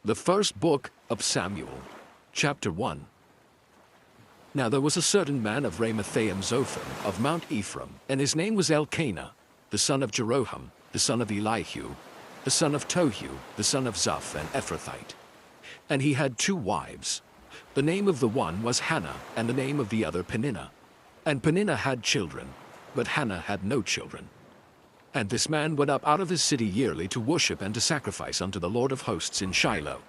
The first book of Samuel, chapter 1. Now there was a certain man of Ramathaim Zophim of Mount Ephraim, and his name was Elkanah, the son of Jeroham, the son of Elihu, the son of Tohu, the son of Zuph, an Ephrathite. And he had 2 wives. The name of the one was Hannah, and the name of the other Peninnah. And Peninnah had children, but Hannah had no children. And this man went up out of his city yearly to worship and to sacrifice unto the Lord of hosts in Shiloh.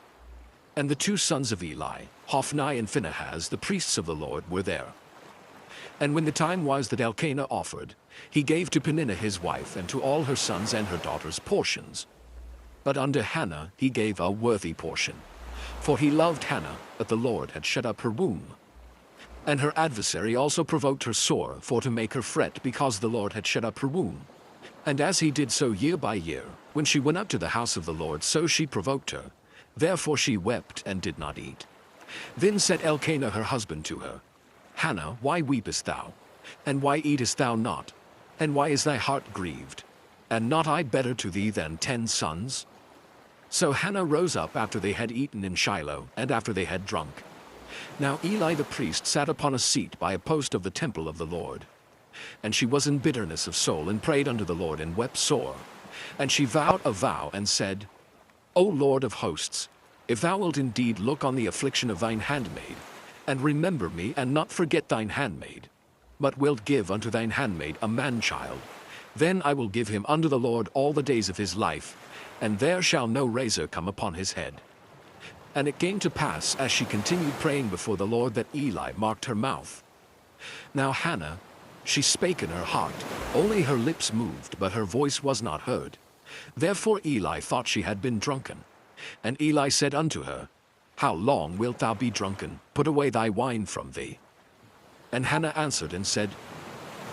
And the 2 sons of Eli, Hophni and Phinehas, the priests of the Lord, were there. And when the time was that Elkanah offered, he gave to Peninnah his wife and to all her sons and her daughters portions. But unto Hannah he gave a worthy portion, for he loved Hannah, but the Lord had shut up her womb. And her adversary also provoked her sore, for to make her fret, because the Lord had shut up her womb. And as he did so year by year, when she went up to the house of the Lord, so she provoked her. Therefore she wept and did not eat. Then said Elkanah her husband to her, Hannah, why weepest thou? And why eatest thou not? And why is thy heart grieved? And not I better to thee than 10 sons? So Hannah rose up after they had eaten in Shiloh, and after they had drunk. Now Eli the priest sat upon a seat by a post of the temple of the Lord. And she was in bitterness of soul, and prayed unto the Lord, and wept sore. And she vowed a vow, and said, O Lord of hosts, if thou wilt indeed look on the affliction of thine handmaid, and remember me, and not forget thine handmaid, but wilt give unto thine handmaid a man-child, then I will give him unto the Lord all the days of his life, and there shall no razor come upon his head. And it came to pass, as she continued praying before the Lord, that Eli marked her mouth. Now Hannah, she spake in her heart, only her lips moved, but her voice was not heard. Therefore Eli thought she had been drunken. And Eli said unto her, How long wilt thou be drunken? Put away thy wine from thee. And Hannah answered and said,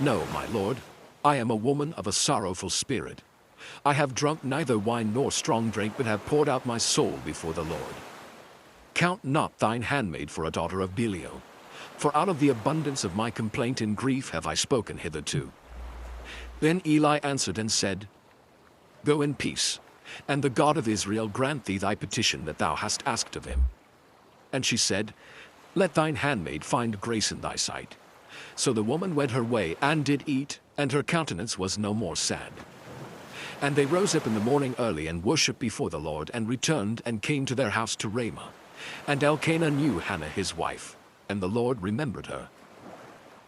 No, my lord, I am a woman of a sorrowful spirit. I have drunk neither wine nor strong drink, but have poured out my soul before the Lord. Count not thine handmaid for a daughter of Belial, for out of the abundance of my complaint and grief have I spoken hitherto. Then Eli answered and said, Go in peace, and the God of Israel grant thee thy petition that thou hast asked of him. And she said, Let thine handmaid find grace in thy sight. So the woman went her way, and did eat, and her countenance was no more sad. And they rose up in the morning early, and worshipped before the Lord, and returned, and came to their house to Ramah. And Elkanah knew Hannah his wife, and the Lord remembered her.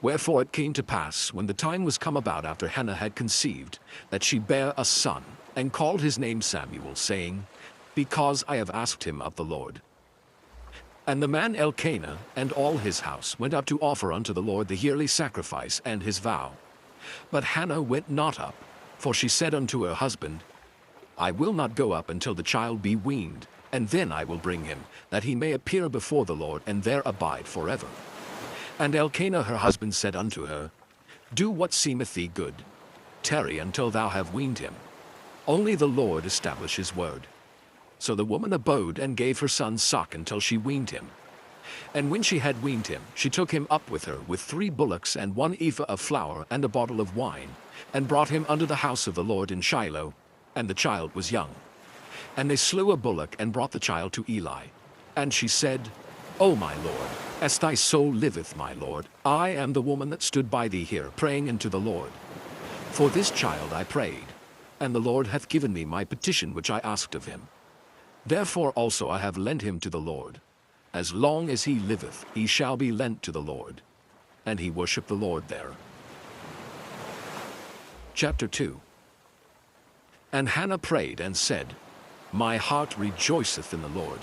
Wherefore it came to pass, when the time was come about after Hannah had conceived, that she bare a son, and called his name Samuel, saying, Because I have asked him of the Lord. And the man Elkanah and all his house went up to offer unto the Lord the yearly sacrifice and his vow. But Hannah went not up, for she said unto her husband, I will not go up until the child be weaned, and then I will bring him, that he may appear before the Lord, and there abide forever. And Elkanah her husband said unto her, Do what seemeth thee good. Tarry until thou have weaned him. Only the Lord establish his word. So the woman abode, and gave her son suck until she weaned him. And when she had weaned him, she took him up with her with 3 bullocks and 1 ephah of flour and a bottle of wine, and brought him unto the house of the Lord in Shiloh, and the child was young. And they slew a bullock, and brought the child to Eli. And she said, O my Lord, as thy soul liveth, my Lord, I am the woman that stood by thee here, praying unto the Lord. For this child I prayed, and the Lord hath given me my petition which I asked of him. Therefore also I have lent him to the Lord. As long as he liveth, he shall be lent to the Lord. And he worshipped the Lord there. Chapter 2. And Hannah prayed and said, My heart rejoiceth in the Lord.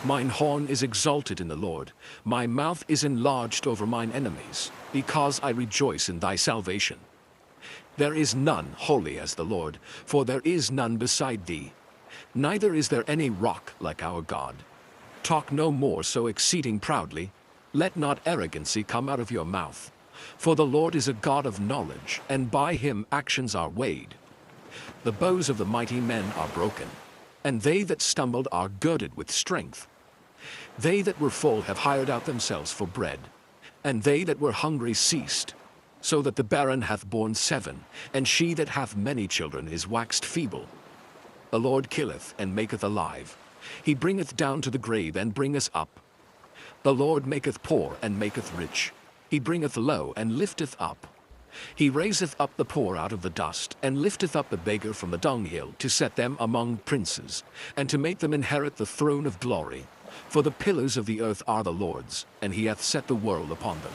Mine horn is exalted in the Lord. My mouth is enlarged over mine enemies, because I rejoice in thy salvation. There is none holy as the Lord, for there is none beside thee. Neither is there any rock like our God. Talk no more so exceeding proudly. Let not arrogancy come out of your mouth. For the Lord is a God of knowledge, and by him actions are weighed. The bows of the mighty men are broken, and they that stumbled are girded with strength. They that were full have hired out themselves for bread, and they that were hungry ceased. So that the barren hath borne 7, and she that hath many children is waxed feeble. The Lord killeth and maketh alive. He bringeth down to the grave and bringeth up. The Lord maketh poor and maketh rich. He bringeth low and lifteth up. He raiseth up the poor out of the dust, and lifteth up the beggar from the dunghill, to set them among princes, and to make them inherit the throne of glory. For the pillars of the earth are the Lord's, and he hath set the world upon them.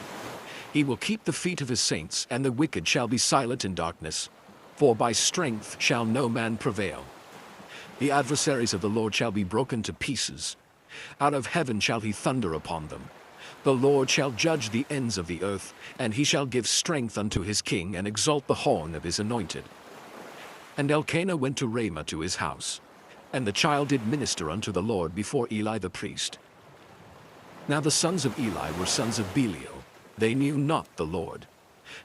He will keep the feet of his saints, and the wicked shall be silent in darkness. For by strength shall no man prevail. The adversaries of the Lord shall be broken to pieces. Out of heaven shall he thunder upon them. The Lord shall judge the ends of the earth, and he shall give strength unto his king, and exalt the horn of his anointed. And Elkanah went to Ramah to his house, and the child did minister unto the Lord before Eli the priest. Now the sons of Eli were sons of Belial. They knew not the Lord.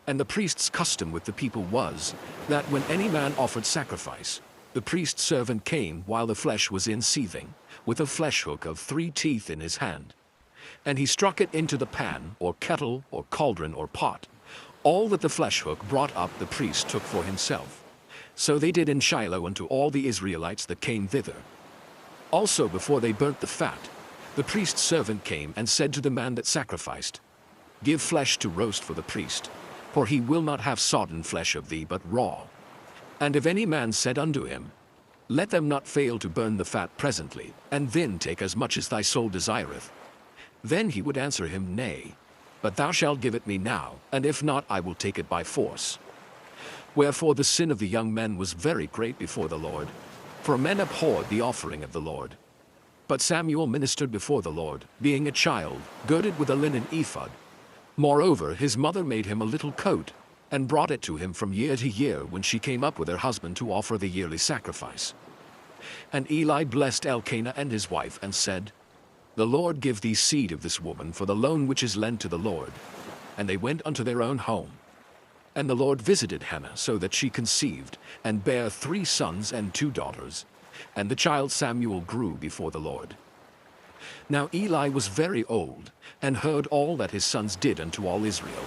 And the priest's custom with the people was, that when any man offered sacrifice, the priest's servant came while the flesh was in seething, with a flesh hook of 3 teeth in his hand. And he struck it into the pan, or kettle, or cauldron, or pot. All that the flesh hook brought up the priest took for himself. So they did in Shiloh unto all the Israelites that came thither. Also before they burnt the fat, the priest's servant came and said to the man that sacrificed, Give flesh to roast for the priest, for he will not have sodden flesh of thee, but raw. And if any man said unto him, Let them not fail to burn the fat presently, and then take as much as thy soul desireth, then he would answer him, Nay, but thou shalt give it me now, and if not, I will take it by force. Wherefore the sin of the young men was very great before the Lord, for men abhorred the offering of the Lord. But Samuel ministered before the Lord, being a child, girded with a linen ephod. Moreover, his mother made him a little coat, and brought it to him from year to year when she came up with her husband to offer the yearly sacrifice. And Eli blessed Elkanah and his wife, and said, The Lord give thee seed of this woman for the loan which is lent to the Lord. And they went unto their own home. And the Lord visited Hannah, so that she conceived, and bare 3 sons and 2 daughters. And the child Samuel grew before the Lord. Now Eli was very old, and heard all that his sons did unto all Israel,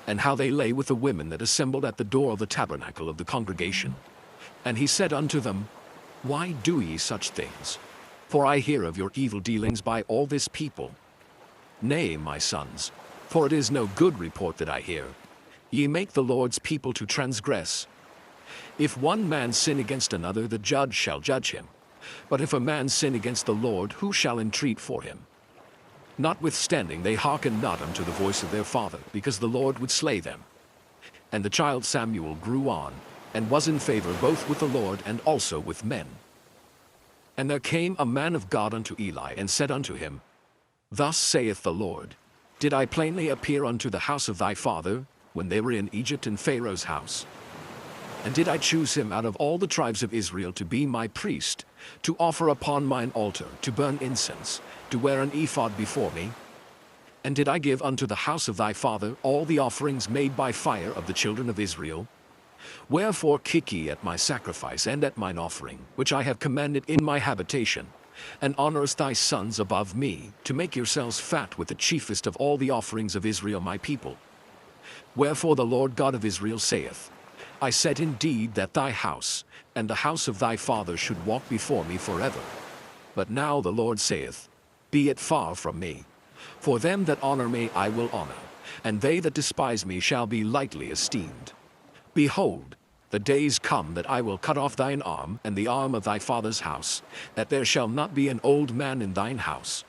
and how they lay with the women that assembled at the door of the tabernacle of the congregation. And he said unto them, Why do ye such things? For I hear of your evil dealings by all this people. Nay, my sons, for it is no good report that I hear. Ye make the Lord's people to transgress. If one man sin against another, the judge shall judge him. But if a man sin against the Lord, who shall entreat for him? Notwithstanding, they hearkened not unto the voice of their father, because the Lord would slay them. And the child Samuel grew on, and was in favor both with the Lord and also with men. And there came a man of God unto Eli, and said unto him, Thus saith the Lord, Did I plainly appear unto the house of thy father, when they were in Egypt in Pharaoh's house? And did I choose him out of all the tribes of Israel to be my priest, to offer upon mine altar, to burn incense, to wear an ephod before me? And did I give unto the house of thy father all the offerings made by fire of the children of Israel? Wherefore kick ye at my sacrifice and at mine offering, which I have commanded in my habitation, and honorest thy sons above me, to make yourselves fat with the chiefest of all the offerings of Israel my people? Wherefore the Lord God of Israel saith, I said indeed that thy house, and the house of thy father should walk before me forever. But now the Lord saith, Be it far from me. For them that honor me I will honor, and they that despise me shall be lightly esteemed. Behold, the days come that I will cut off thine arm, and the arm of thy father's house, that there shall not be an old man in thine house.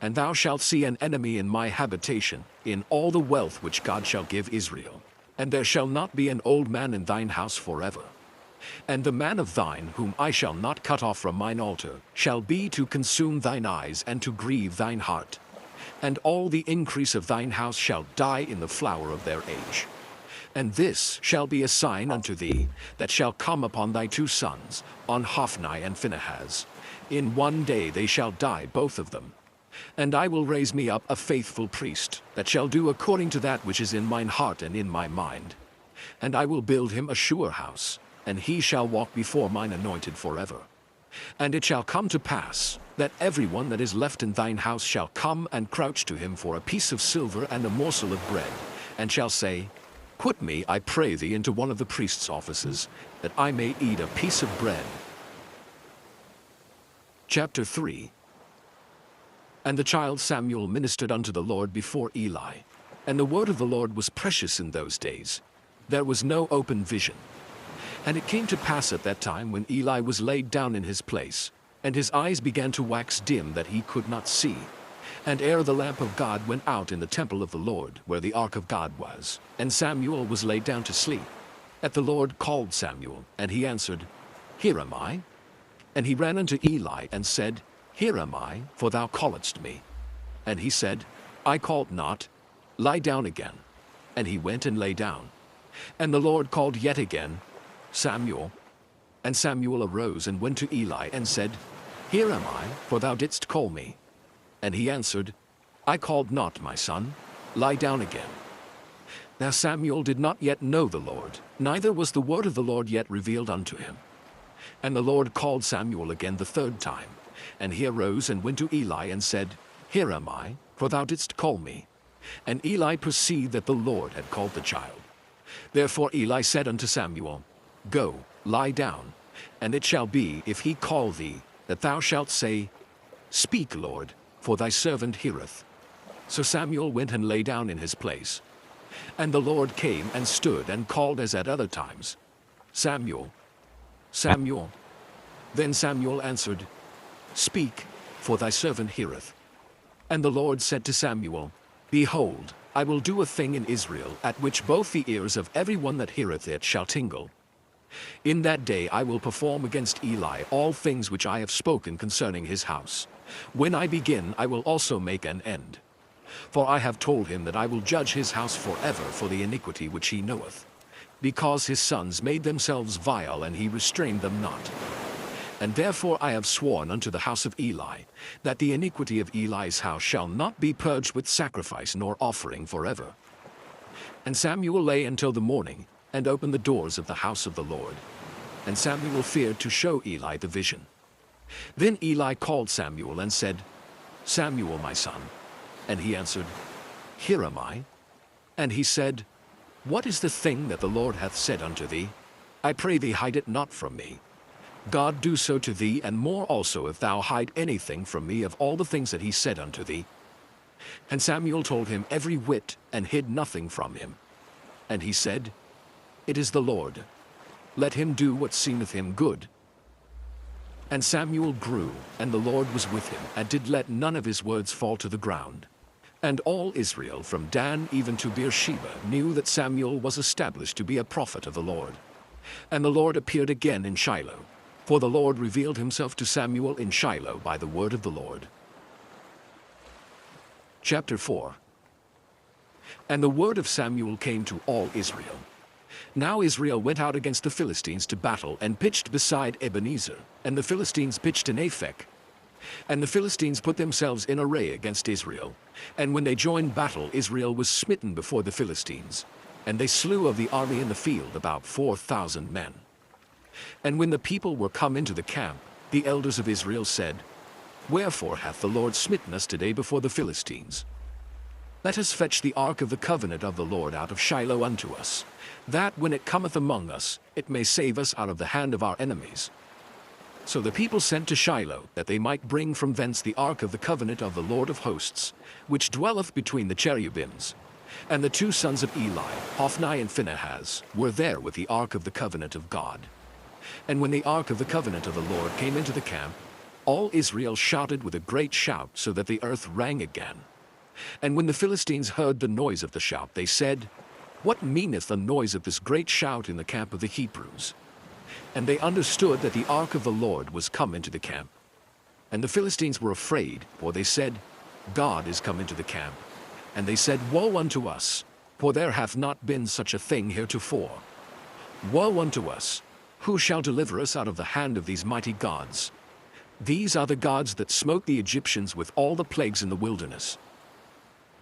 And thou shalt see an enemy in my habitation, in all the wealth which God shall give Israel. And there shall not be an old man in thine house forever. And the man of thine, whom I shall not cut off from mine altar, shall be to consume thine eyes, and to grieve thine heart. And all the increase of thine house shall die in the flower of their age. And this shall be a sign unto thee, that shall come upon thy 2 sons, on Hophni and Phinehas. In one day they shall die both of them. And I will raise me up a faithful priest, that shall do according to that which is in mine heart and in my mind. And I will build him a sure house, and he shall walk before mine anointed forever. And it shall come to pass, that every one that is left in thine house shall come and crouch to him for a piece of silver and a morsel of bread, and shall say, Put me, I pray thee, into one of the priest's offices, that I may eat a piece of bread. Chapter 3. And the child Samuel ministered unto the Lord before Eli. And the word of the Lord was precious in those days. There was no open vision. And it came to pass at that time when Eli was laid down in his place, and his eyes began to wax dim that he could not see. And ere the lamp of God went out in the temple of the Lord, where the ark of God was, and Samuel was laid down to sleep. That the Lord called Samuel, and he answered, Here am I. And he ran unto Eli, and said, Here am I, for thou calledst me. And he said, I called not, lie down again. And he went and lay down. And the Lord called yet again, Samuel. And Samuel arose and went to Eli, and said, Here am I, for thou didst call me. And he answered, I called not, my son, lie down again. Now Samuel did not yet know the Lord, neither was the word of the Lord yet revealed unto him. And the Lord called Samuel again the third time. And he arose and went to Eli, and said, Here am I, for thou didst call me. And Eli perceived that the Lord had called the child. Therefore Eli said unto Samuel, Go, lie down, and it shall be, if he call thee, that thou shalt say, Speak, Lord, for thy servant heareth. So Samuel went and lay down in his place. And the Lord came and stood and called as at other times, Samuel, Samuel. Then Samuel answered, Speak, for thy servant heareth. And the Lord said to Samuel, Behold, I will do a thing in Israel, at which both the ears of every one that heareth it shall tingle. In that day I will perform against Eli all things which I have spoken concerning his house. When I begin, I will also make an end. For I have told him that I will judge his house forever for the iniquity which he knoweth, because his sons made themselves vile, and he restrained them not. And therefore I have sworn unto the house of Eli, that the iniquity of Eli's house shall not be purged with sacrifice nor offering forever. And Samuel lay until the morning, and opened the doors of the house of the Lord. And Samuel feared to show Eli the vision. Then Eli called Samuel, and said, Samuel, my son. And he answered, Here am I. And he said, What is the thing that the Lord hath said unto thee? I pray thee, hide it not from me. God do so to thee, and more also, if thou hide anything from me of all the things that he said unto thee. And Samuel told him every whit, and hid nothing from him. And he said, It is the Lord. Let him do what seemeth him good. And Samuel grew, and the Lord was with him, and did let none of his words fall to the ground. And all Israel from Dan even to Beersheba knew that Samuel was established to be a prophet of the Lord. And the Lord appeared again in Shiloh, for the Lord revealed himself to Samuel in Shiloh by the word of the Lord. Chapter 4. And the word of Samuel came to all Israel. Now Israel went out against the Philistines to battle, and pitched beside Ebenezer, and the Philistines pitched in Aphek. And the Philistines put themselves in array against Israel. And when they joined battle, Israel was smitten before the Philistines. And they slew of the army in the field about 4,000 men. And when the people were come into the camp, the elders of Israel said, Wherefore hath the Lord smitten us today before the Philistines? Let us fetch the ark of the covenant of the Lord out of Shiloh unto us, that when it cometh among us, it may save us out of the hand of our enemies. So the people sent to Shiloh, that they might bring from thence the ark of the covenant of the Lord of hosts, which dwelleth between the cherubims. And the two sons of Eli, Hophni and Phinehas, were there with the ark of the covenant of God. And when the ark of the covenant of the Lord came into the camp, all Israel shouted with a great shout, so that the earth rang again. And when the Philistines heard the noise of the shout, they said, What meaneth the noise of this great shout in the camp of the Hebrews? And they understood that the ark of the Lord was come into the camp. And the Philistines were afraid, for they said, God is come into the camp. And they said, Woe unto us, for there hath not been such a thing heretofore. Woe unto us! Who shall deliver us out of the hand of these mighty gods? These are the gods that smote the Egyptians with all the plagues in the wilderness.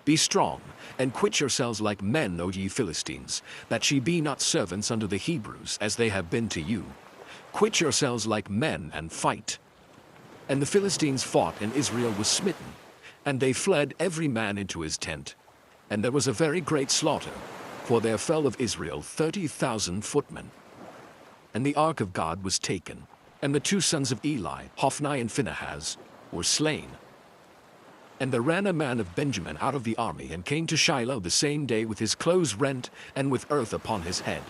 Be strong, and quit yourselves like men, O ye Philistines, that ye be not servants unto the Hebrews, as they have been to you. Quit yourselves like men, and fight. And the Philistines fought, and Israel was smitten. And they fled every man into his tent. And there was a very great slaughter, for there fell of Israel 30,000 footmen. And the ark of God was taken, and the two sons of Eli, Hophni and Phinehas, were slain. And there ran a man of Benjamin out of the army, and came to Shiloh the same day with his clothes rent, and with earth upon his head.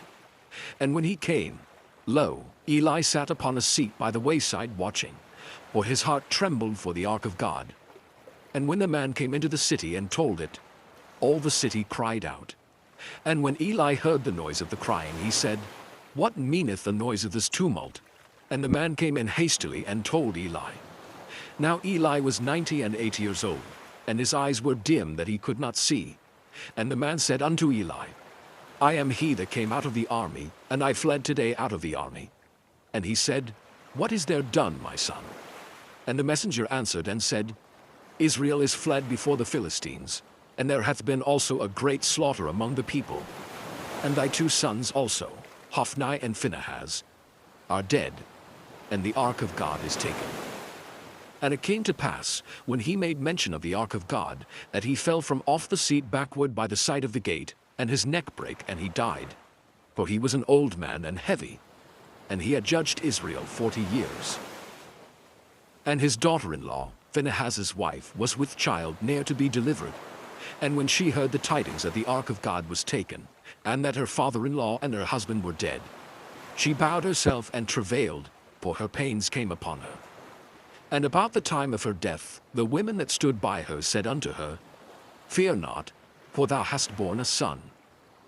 And when he came, lo, Eli sat upon a seat by the wayside watching, for his heart trembled for the ark of God. And when the man came into the city and told it, all the city cried out. And when Eli heard the noise of the crying, he said, What meaneth the noise of this tumult? And the man came in hastily and told Eli. Now Eli was 98 years old, and his eyes were dim that he could not see. And the man said unto Eli, I am he that came out of the army, and I fled today out of the army. And he said, What is there done, my son? And the messenger answered and said, Israel is fled before the Philistines, and there hath been also a great slaughter among the people. And thy 2 sons also, Hophni and Phinehas, are dead, and the ark of God is taken. And it came to pass, when he made mention of the ark of God, that he fell from off the seat backward by the side of the gate, and his neck brake, and he died. For he was an old man and heavy, and he had judged Israel 40 years. And his daughter-in-law, Phinehas's wife, was with child near to be delivered. And when she heard the tidings that the ark of God was taken, and that her father-in-law and her husband were dead, she bowed herself and travailed, for her pains came upon her. And about the time of her death, the women that stood by her said unto her, Fear not, for thou hast borne a son.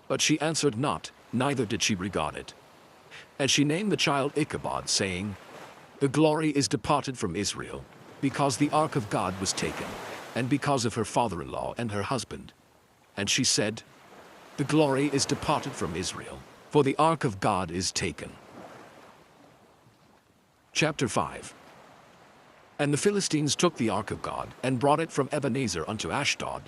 But she answered not, neither did she regard it. And she named the child Ichabod, saying, The glory is departed from Israel, because the ark of God was taken, and because of her father-in-law and her husband. And she said, The glory is departed from Israel, for the ark of God is taken. Chapter 5. And the Philistines took the ark of God, and brought it from Ebenezer unto Ashdod.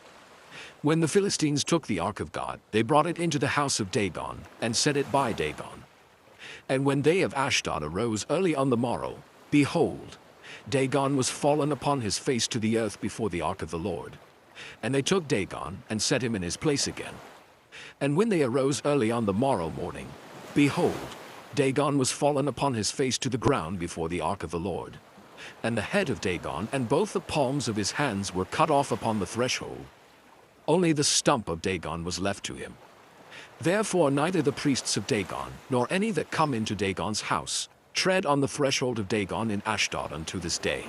When the Philistines took the ark of God, they brought it into the house of Dagon, and set it by Dagon. And when they of Ashdod arose early on the morrow, behold, Dagon was fallen upon his face to the earth before the ark of the Lord. And they took Dagon, and set him in his place again. And when they arose early on the morrow morning, behold, Dagon was fallen upon his face to the ground before the ark of the Lord. And the head of Dagon and both the palms of his hands were cut off upon the threshold. Only the stump of Dagon was left to him. Therefore neither the priests of Dagon, nor any that come into Dagon's house, tread on the threshold of Dagon in Ashdod unto this day.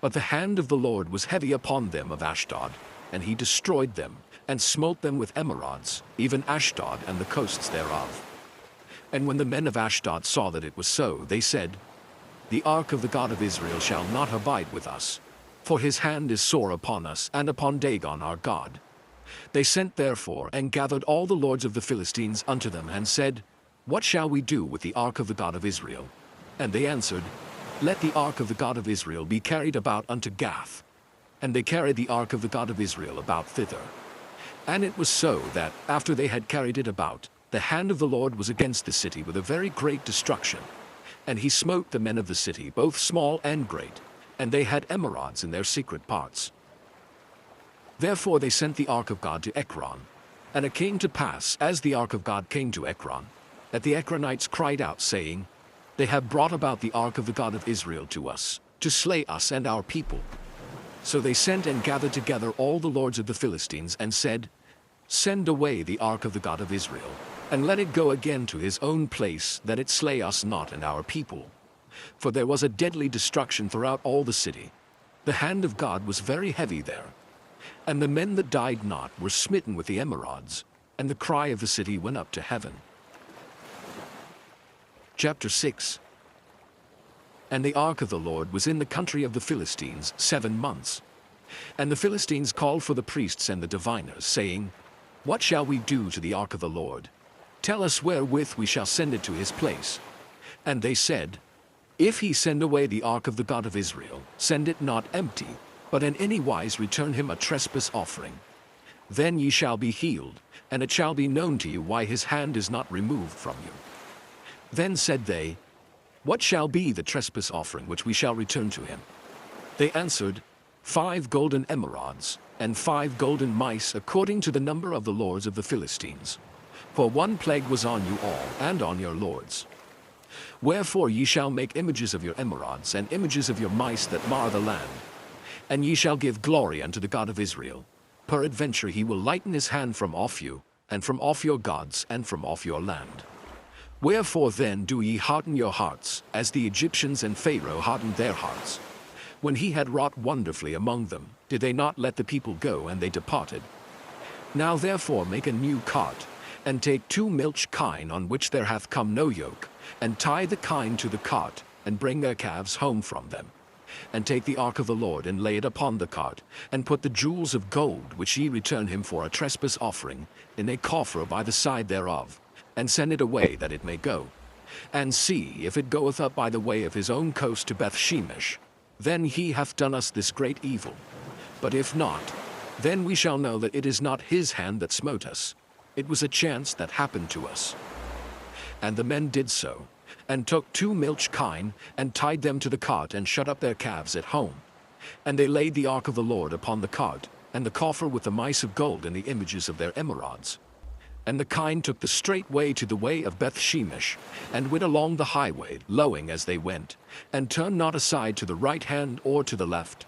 But the hand of the Lord was heavy upon them of Ashdod, and he destroyed them, and smote them with emerods, even Ashdod and the coasts thereof. And when the men of Ashdod saw that it was so, they said, The ark of the God of Israel shall not abide with us, for his hand is sore upon us, and upon Dagon our God. They sent therefore, and gathered all the lords of the Philistines unto them, and said, What shall we do with the ark of the God of Israel? And they answered, Let the ark of the God of Israel be carried about unto Gath. And they carried the ark of the God of Israel about thither. And it was so that, after they had carried it about, the hand of the Lord was against the city with a very great destruction. And he smote the men of the city, both small and great, and they had emerods in their secret parts. Therefore they sent the ark of God to Ekron. And it came to pass, as the ark of God came to Ekron, that the Ekronites cried out, saying, They have brought about the ark of the God of Israel to us, to slay us and our people. So they sent and gathered together all the lords of the Philistines, and said, Send away the ark of the God of Israel, and let it go again to his own place, that it slay us not and our people. For there was a deadly destruction throughout all the city. The hand of God was very heavy there. And the men that died not were smitten with the emerods, and the cry of the city went up to heaven. Chapter 6. And the ark of the Lord was in the country of the Philistines 7 months. And the Philistines called for the priests and the diviners, saying, What shall we do to the ark of the Lord? Tell us wherewith we shall send it to his place. And they said, If he send away the ark of the God of Israel, send it not empty, but in any wise return him a trespass offering. Then ye shall be healed, and it shall be known to you why his hand is not removed from you. Then said they, What shall be the trespass offering which we shall return to him? They answered, 5 golden emerods, and 5 golden mice, according to the number of the lords of the Philistines. For one plague was on you all, and on your lords. Wherefore ye shall make images of your emerods, and images of your mice that mar the land. And ye shall give glory unto the God of Israel. Peradventure he will lighten his hand from off you, and from off your gods, and from off your land. Wherefore then do ye harden your hearts, as the Egyptians and Pharaoh hardened their hearts? When he had wrought wonderfully among them, did they not let the people go, and they departed? Now therefore make a new cart, and take 2 milch kine on which there hath come no yoke, and tie the kine to the cart, and bring their calves home from them. And take the ark of the Lord, and lay it upon the cart, and put the jewels of gold which ye return him for a trespass offering, in a coffer by the side thereof, and send it away that it may go. And see, if it goeth up by the way of his own coast to Bethshemesh, then he hath done us this great evil. But if not, then we shall know that it is not his hand that smote us. It was a chance that happened to us. And the men did so, and took 2 milch kine, and tied them to the cart, and shut up their calves at home. And they laid the ark of the Lord upon the cart, and the coffer with the mice of gold and the images of their emerods. And the kine took the straight way to the way of Bethshemesh, and went along the highway, lowing as they went, and turned not aside to the right hand or to the left.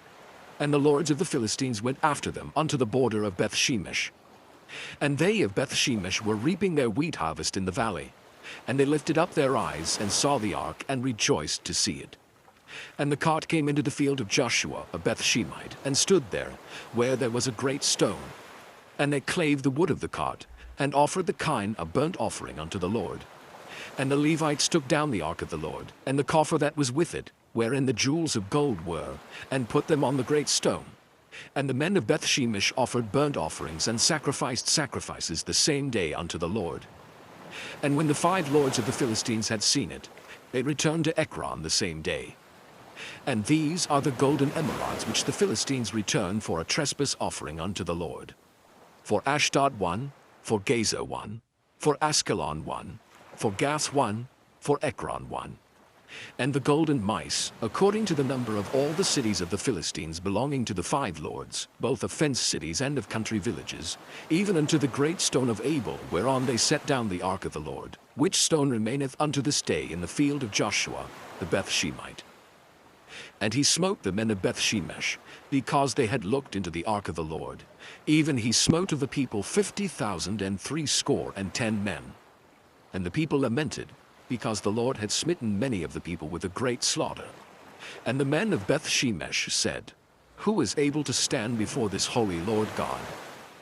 And the lords of the Philistines went after them unto the border of Bethshemesh. And they of Bethshemesh were reaping their wheat harvest in the valley. And they lifted up their eyes, and saw the ark, and rejoiced to see it. And the cart came into the field of Joshua, a Bethshemite, and stood there, where there was a great stone. And they clave the wood of the cart, and offered the kine a burnt offering unto the Lord. And the Levites took down the ark of the Lord, and the coffer that was with it, wherein the jewels of gold were, and put them on the great stone. And the men of Bethshemesh offered burnt offerings, and sacrificed sacrifices the same day unto the Lord. And when the 5 lords of the Philistines had seen it, they returned to Ekron the same day. And these are the golden emerods which the Philistines returned for a trespass offering unto the Lord. For Ashdod 1, for Gaza 1, for Askelon 1, for Gath 1, for Ekron 1. And the golden mice, according to the number of all the cities of the Philistines belonging to the 5 lords, both of fenced cities and of country villages, even unto the great stone of Abel, whereon they set down the ark of the Lord, which stone remaineth unto this day in the field of Joshua, the Bethshemite. And he smote the men of Bethshemesh, because they had looked into the ark of the Lord. Even he smote of the people 50,060 men. And the people lamented, because the Lord had smitten many of the people with a great slaughter. And the men of Bethshemesh said, Who is able to stand before this holy Lord God?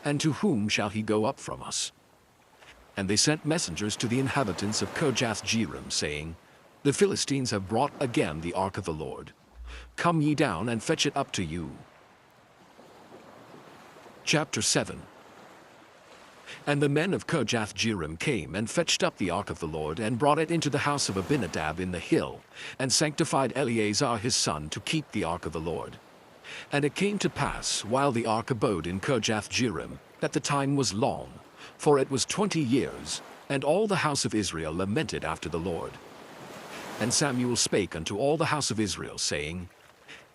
And to whom shall he go up from us? And they sent messengers to the inhabitants of Kirjath-jearim, saying, The Philistines have brought again the ark of the Lord. Come ye down and fetch it up to you. Chapter 7. And the men of Kirjath-jearim came and fetched up the ark of the Lord, and brought it into the house of Abinadab in the hill, and sanctified Eleazar his son to keep the ark of the Lord. And it came to pass, while the ark abode in Kirjath-jearim, that the time was long, for it was 20 years, and all the house of Israel lamented after the Lord. And Samuel spake unto all the house of Israel, saying,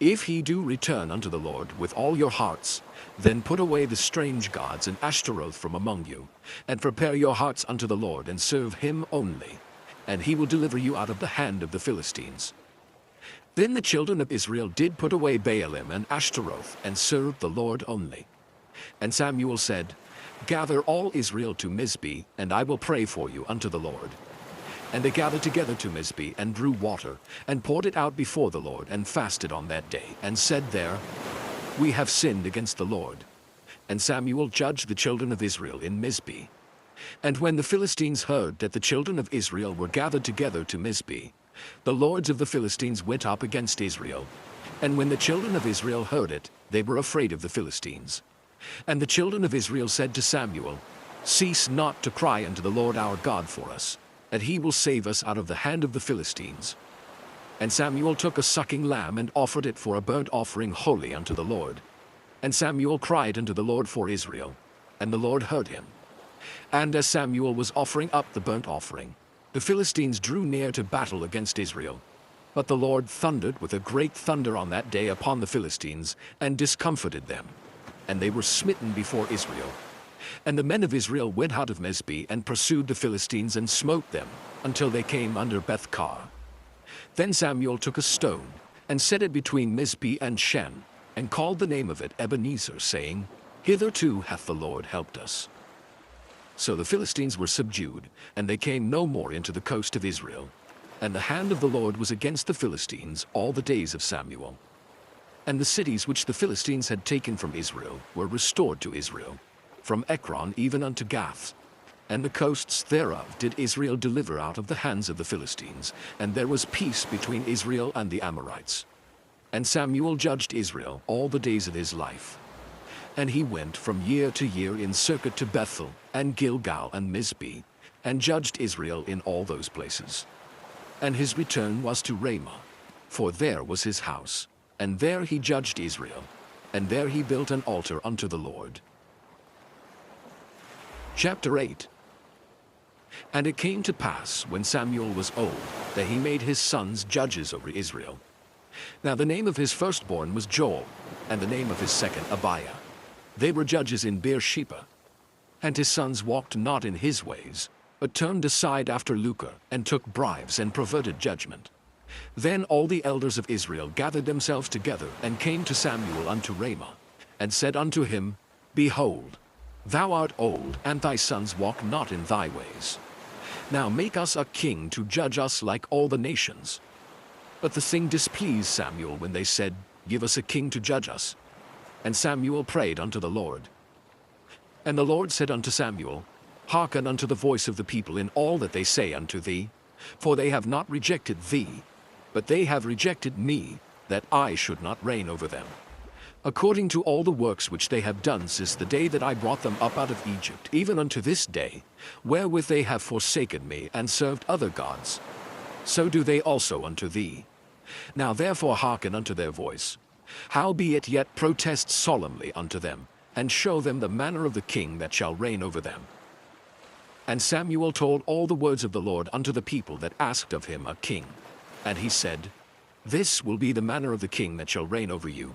If he do return unto the Lord with all your hearts, then put away the strange gods and Ashtaroth from among you, and prepare your hearts unto the Lord, and serve him only, and he will deliver you out of the hand of the Philistines. Then the children of Israel did put away Baalim and Ashtaroth, and served the Lord only. And Samuel said, Gather all Israel to Mizpeh, and I will pray for you unto the Lord. And they gathered together to Mizpeh, and drew water, and poured it out before the Lord, and fasted on that day, and said there, We have sinned against the Lord. And Samuel judged the children of Israel in Mizpeh. And when the Philistines heard that the children of Israel were gathered together to Mizpeh, the lords of the Philistines went up against Israel. And when the children of Israel heard it, they were afraid of the Philistines. And the children of Israel said to Samuel, Cease not to cry unto the Lord our God for us, that he will save us out of the hand of the Philistines. And Samuel took a sucking lamb, and offered it for a burnt offering holy unto the Lord. And Samuel cried unto the Lord for Israel, and the Lord heard him. And as Samuel was offering up the burnt offering, the Philistines drew near to battle against Israel. But the Lord thundered with a great thunder on that day upon the Philistines, and discomfited them. And they were smitten before Israel. And the men of Israel went out of Mizpeh, and pursued the Philistines, and smote them, until they came under Bethkar. Then Samuel took a stone, and set it between Mizpeh and Shen, and called the name of it Ebenezer, saying, Hitherto hath the Lord helped us. So the Philistines were subdued, and they came no more into the coast of Israel. And the hand of the Lord was against the Philistines all the days of Samuel. And the cities which the Philistines had taken from Israel were restored to Israel, from Ekron even unto Gath. And the coasts thereof did Israel deliver out of the hands of the Philistines, and there was peace between Israel and the Amorites. And Samuel judged Israel all the days of his life. And he went from year to year in circuit to Bethel, and Gilgal, and Mizpeh, and judged Israel in all those places. And his return was to Ramah, for there was his house, and there he judged Israel, and there he built an altar unto the Lord. Chapter 8. And it came to pass, when Samuel was old, that he made his sons judges over Israel. Now the name of his firstborn was Joel, and the name of his second Abiah. They were judges in Beersheba. And his sons walked not in his ways, but turned aside after lucre, and took bribes, and perverted judgment. Then all the elders of Israel gathered themselves together, and came to Samuel unto Ramah, and said unto him, Behold, thou art old, and thy sons walk not in thy ways. Now make us a king to judge us like all the nations. But the thing displeased Samuel when they said, Give us a king to judge us. And Samuel prayed unto the Lord. And the Lord said unto Samuel, Hearken unto the voice of the people in all that they say unto thee, for they have not rejected thee, but they have rejected me, that I should not reign over them, according to all the works which they have done since the day that I brought them up out of Egypt, even unto this day, wherewith they have forsaken me, and served other gods. So do they also unto thee. Now therefore hearken unto their voice. Howbeit yet protest solemnly unto them, and show them the manner of the king that shall reign over them. And Samuel told all the words of the Lord unto the people that asked of him a king. And he said, This will be the manner of the king that shall reign over you.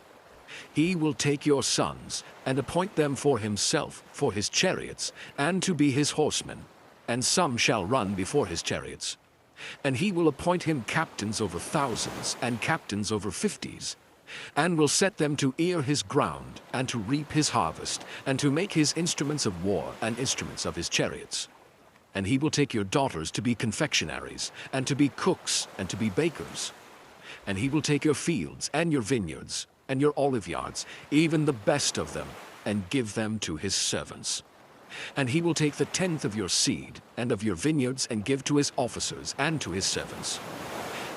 He will take your sons, and appoint them for himself, for his chariots, and to be his horsemen, and some shall run before his chariots. And he will appoint him captains over thousands, and captains over fifties, and will set them to ear his ground, and to reap his harvest, and to make his instruments of war, and instruments of his chariots. And he will take your daughters to be confectionaries, and to be cooks, and to be bakers. And he will take your fields, and your vineyards, and your olive yards, even the best of them, and give them to his servants. And he will take the tenth of your seed, and of your vineyards, and give to his officers, and to his servants.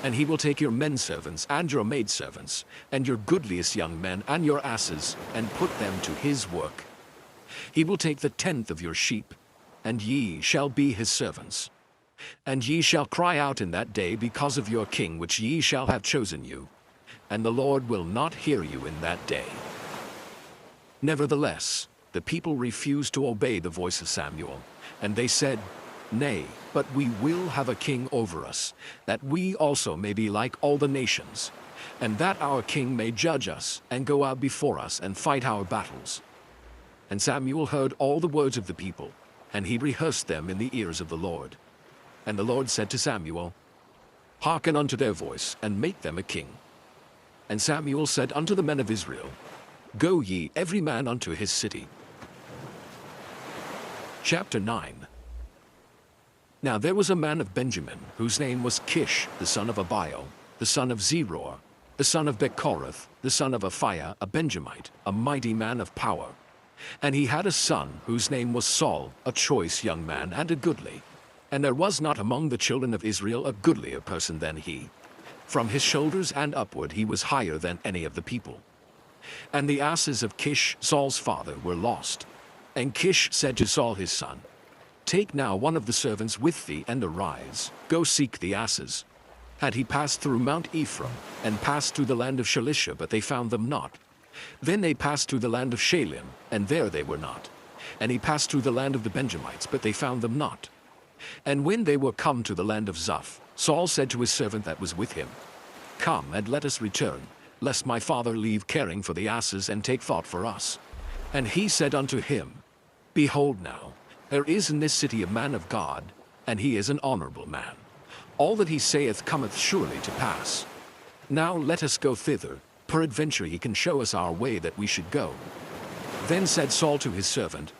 And he will take your menservants, and your maidservants, and your goodliest young men, and your asses, and put them to his work. He will take the tenth of your sheep, and ye shall be his servants. And ye shall cry out in that day because of your king which ye shall have chosen you. And the Lord will not hear you in that day. Nevertheless, the people refused to obey the voice of Samuel, and they said, Nay, but we will have a king over us, that we also may be like all the nations, and that our king may judge us, and go out before us, and fight our battles. And Samuel heard all the words of the people, and he rehearsed them in the ears of the Lord. And the Lord said to Samuel, Hearken unto their voice, and make them a king. And Samuel said unto the men of Israel, Go ye every man unto his city. Chapter 9. Now there was a man of Benjamin, whose name was Kish, the son of Abiel, the son of Zeror, the son of Bechorath, the son of Aphiah, a Benjamite, a mighty man of power. And he had a son, whose name was Saul, a choice young man, and a goodly. And there was not among the children of Israel a goodlier person than he. From his shoulders and upward he was higher than any of the people. And the asses of Kish, Saul's father, were lost. And Kish said to Saul his son, Take now one of the servants with thee, and arise, go seek the asses. And he passed through Mount Ephraim, and passed through the land of Shalisha, but they found them not. Then they passed through the land of Shalim, and there they were not. And he passed through the land of the Benjamites, but they found them not. And when they were come to the land of Zuph, Saul said to his servant that was with him, Come, and let us return, lest my father leave caring for the asses, and take thought for us. And he said unto him, Behold now, there is in this city a man of God, and he is an honorable man. All that he saith cometh surely to pass. Now let us go thither, Peradventure he can show us our way that we should go. Then said Saul to his servant,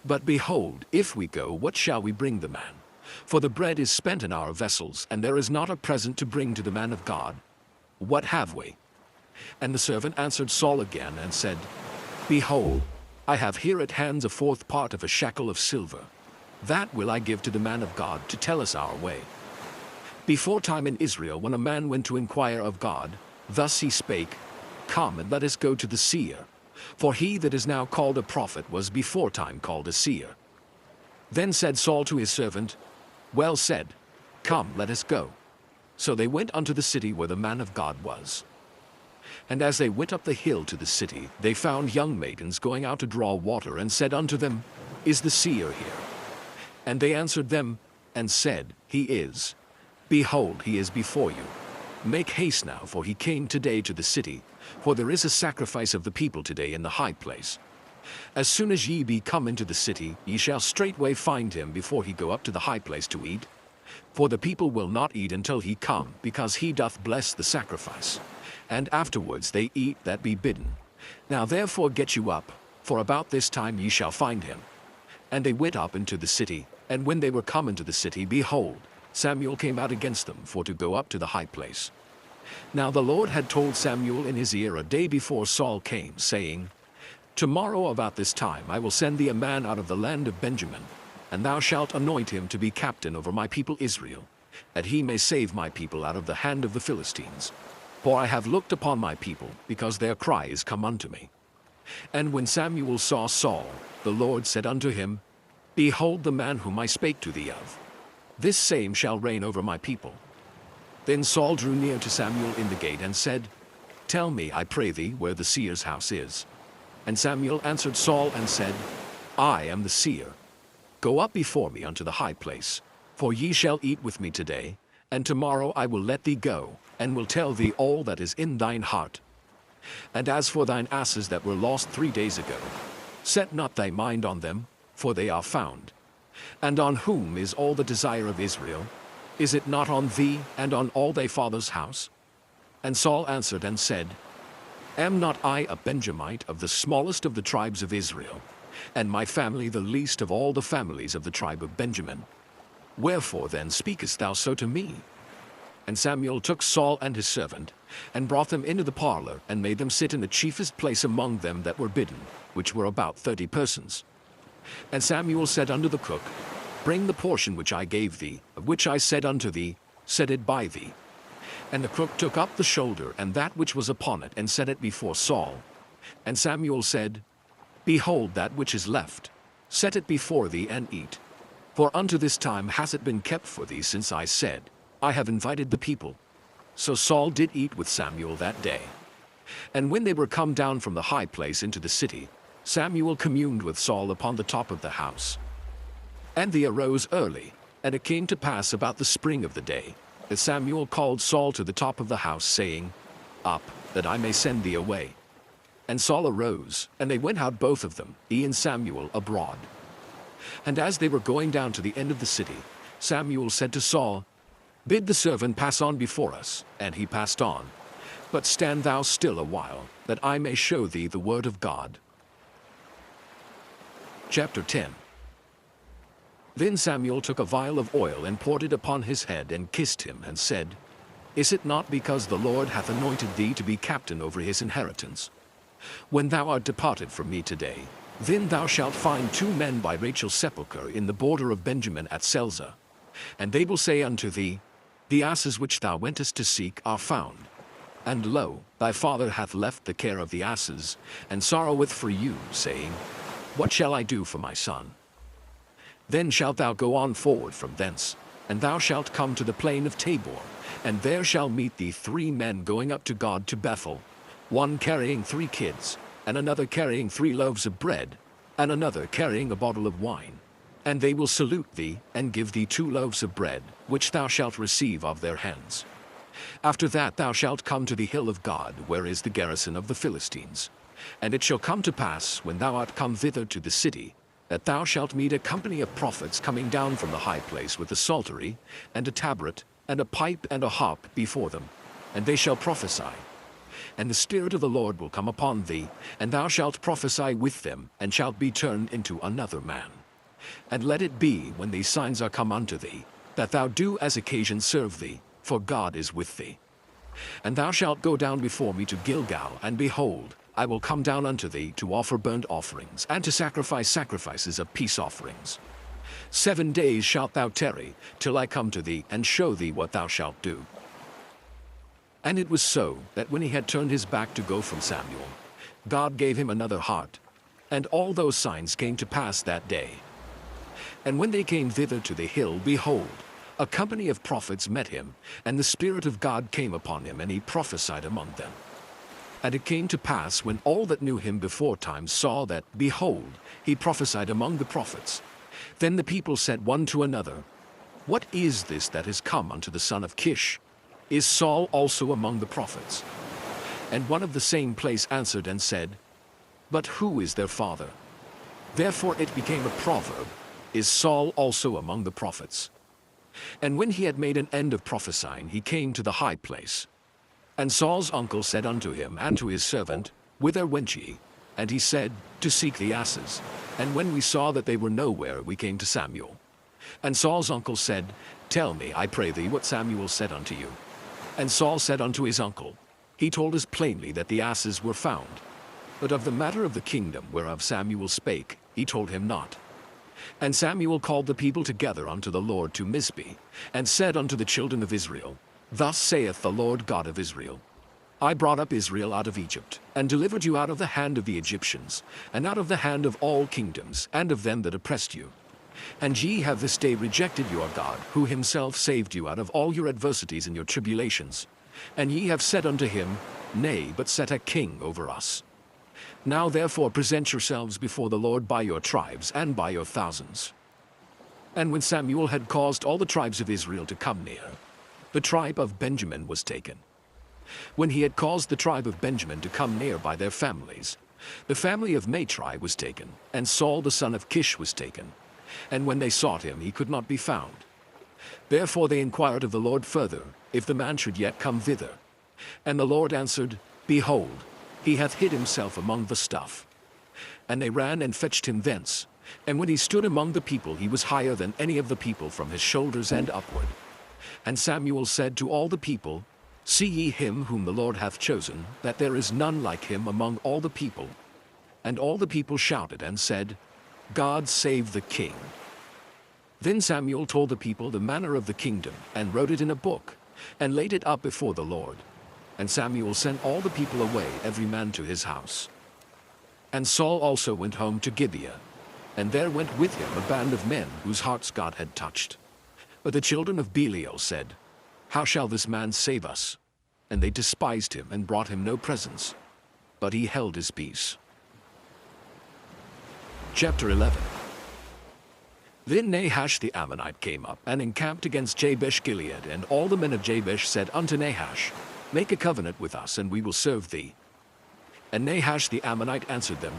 But behold, if we go, what shall we bring the man? For the bread is spent in our vessels, and there is not a present to bring to the man of God. What have we? And the servant answered Saul again and said, Behold, I have here at hands a fourth part of a shekel of silver. That will I give to the man of God to tell us our way. Before time in Israel, when a man went to inquire of God, thus he spake, Come and let us go to the seer. For he that is now called a prophet was before time called a seer. Then said Saul to his servant, Well said, Come, let us go. So they went unto the city where the man of God was. And as they went up the hill to the city, they found young maidens going out to draw water, and said unto them, Is the seer here? And they answered them, and said, He is. Behold, he is before you. Make haste now, for he came today to the city, for there is a sacrifice of the people today in the high place. As soon as ye be come into the city, ye shall straightway find him before he go up to the high place to eat. For the people will not eat until he come, because he doth bless the sacrifice. And afterwards they eat that be bidden. Now therefore get you up, for about this time ye shall find him. And they went up into the city, and when they were come into the city, behold, Samuel came out against them for to go up to the high place. Now the Lord had told Samuel in his ear a day before Saul came, saying, Tomorrow about this time I will send thee a man out of the land of Benjamin, and thou shalt anoint him to be captain over my people Israel, that he may save my people out of the hand of the Philistines. For I have looked upon my people, because their cry is come unto me. And when Samuel saw Saul, the Lord said unto him, Behold the man whom I spake to thee of. This same shall reign over my people. Then Saul drew near to Samuel in the gate and said, Tell me, I pray thee, where the seer's house is. And Samuel answered Saul and said, I am the seer. Go up before me unto the high place, for ye shall eat with me today, and tomorrow I will let thee go, and will tell thee all that is in thine heart. And as for thine asses that were lost 3 days ago, set not thy mind on them, for they are found. And on whom is all the desire of Israel? Is it not on thee and on all thy father's house? And Saul answered and said, Am not I a Benjamite of the smallest of the tribes of Israel, and my family the least of all the families of the tribe of Benjamin? Wherefore then speakest thou so to me? And Samuel took Saul and his servant, and brought them into the parlor, and made them sit in the chiefest place among them that were bidden, which were about 30 persons. And Samuel said unto the cook, Bring the portion which I gave thee, of which I said unto thee, Set it by thee. And the cook took up the shoulder and that which was upon it, and set it before Saul. And Samuel said, Behold that which is left, set it before thee, and eat. For unto this time has it been kept for thee, since I said, I have invited the people. So Saul did eat with Samuel that day. And when they were come down from the high place into the city, Samuel communed with Saul upon the top of the house. And they arose early, and it came to pass about the spring of the day, that Samuel called Saul to the top of the house, saying, Up, that I may send thee away. And Saul arose, and they went out both of them, he and Samuel, abroad. And as they were going down to the end of the city, Samuel said to Saul, Bid the servant pass on before us. And he passed on. But stand thou still a while, that I may show thee the word of God. Chapter 10. Then Samuel took a vial of oil, and poured it upon his head, and kissed him, and said, Is it not because the Lord hath anointed thee to be captain over his inheritance? When thou art departed from me today, then thou shalt find 2 men by Rachel's sepulchre in the border of Benjamin at Selzah. And they will say unto thee, The asses which thou wentest to seek are found. And lo, thy father hath left the care of the asses, and sorroweth for you, saying, What shall I do for my son? Then shalt thou go on forward from thence, and thou shalt come to the plain of Tabor, and there shall meet thee 3 men going up to God to Bethel, one carrying 3 kids, and another carrying 3 loaves of bread, and another carrying a bottle of wine. And they will salute thee, and give thee 2 loaves of bread, which thou shalt receive of their hands. After that thou shalt come to the hill of God, where is the garrison of the Philistines. And it shall come to pass, when thou art come thither to the city, that thou shalt meet a company of prophets coming down from the high place with a psaltery, and a tabret, and a pipe, and a harp before them, and they shall prophesy. And the Spirit of the Lord will come upon thee, and thou shalt prophesy with them, and shalt be turned into another man. And let it be, when these signs are come unto thee, that thou do as occasion serve thee, for God is with thee. And thou shalt go down before me to Gilgal, and behold, I will come down unto thee to offer burnt offerings, and to sacrifice sacrifices of peace offerings. 7 days shalt thou tarry, till I come to thee, and show thee what thou shalt do. And it was so, that when he had turned his back to go from Samuel, God gave him another heart, and all those signs came to pass that day. And when they came thither to the hill, behold, a company of prophets met him, and the Spirit of God came upon him, and he prophesied among them. And it came to pass, when all that knew him beforetime saw that, behold, he prophesied among the prophets, then the people said one to another, What is this that is come unto the son of Kish? Is Saul also among the prophets? And one of the same place answered and said, But who is their father? Therefore it became a proverb, Is Saul also among the prophets? And when he had made an end of prophesying, he came to the high place. And Saul's uncle said unto him and to his servant, Whither went ye? And he said, To seek the asses. And when we saw that they were nowhere, we came to Samuel. And Saul's uncle said, Tell me, I pray thee, what Samuel said unto you. And Saul said unto his uncle, He told us plainly that the asses were found. But of the matter of the kingdom whereof Samuel spake, he told him not. And Samuel called the people together unto the Lord to Mizpeh, and said unto the children of Israel, Thus saith the Lord God of Israel, I brought up Israel out of Egypt, and delivered you out of the hand of the Egyptians, and out of the hand of all kingdoms, and of them that oppressed you. And ye have this day rejected your God, who himself saved you out of all your adversities and your tribulations. And ye have said unto him, Nay, but set a king over us. Now therefore present yourselves before the Lord by your tribes and by your thousands. And when Samuel had caused all the tribes of Israel to come near, the tribe of Benjamin was taken. When he had caused the tribe of Benjamin to come near by their families, the family of Matri was taken, and Saul the son of Kish was taken. And when they sought him, he could not be found. Therefore they inquired of the Lord further, if the man should yet come thither. And the Lord answered, Behold, he hath hid himself among the stuff. And they ran and fetched him thence. And when he stood among the people, he was higher than any of the people from his shoulders and upward. And Samuel said to all the people, See ye him whom the Lord hath chosen, that there is none like him among all the people. And all the people shouted and said, God save the king. Then Samuel told the people the manner of the kingdom, and wrote it in a book, and laid it up before the Lord. And Samuel sent all the people away, every man to his house. And Saul also went home to Gibeah, and there went with him a band of men whose hearts God had touched. But the children of Belial said, How shall this man save us? And they despised him and brought him no presents. But he held his peace. Chapter 11. Then Nahash the Ammonite came up and encamped against Jabesh-Gilead, and all the men of Jabesh said unto Nahash, Make a covenant with us, and we will serve thee. And Nahash the Ammonite answered them,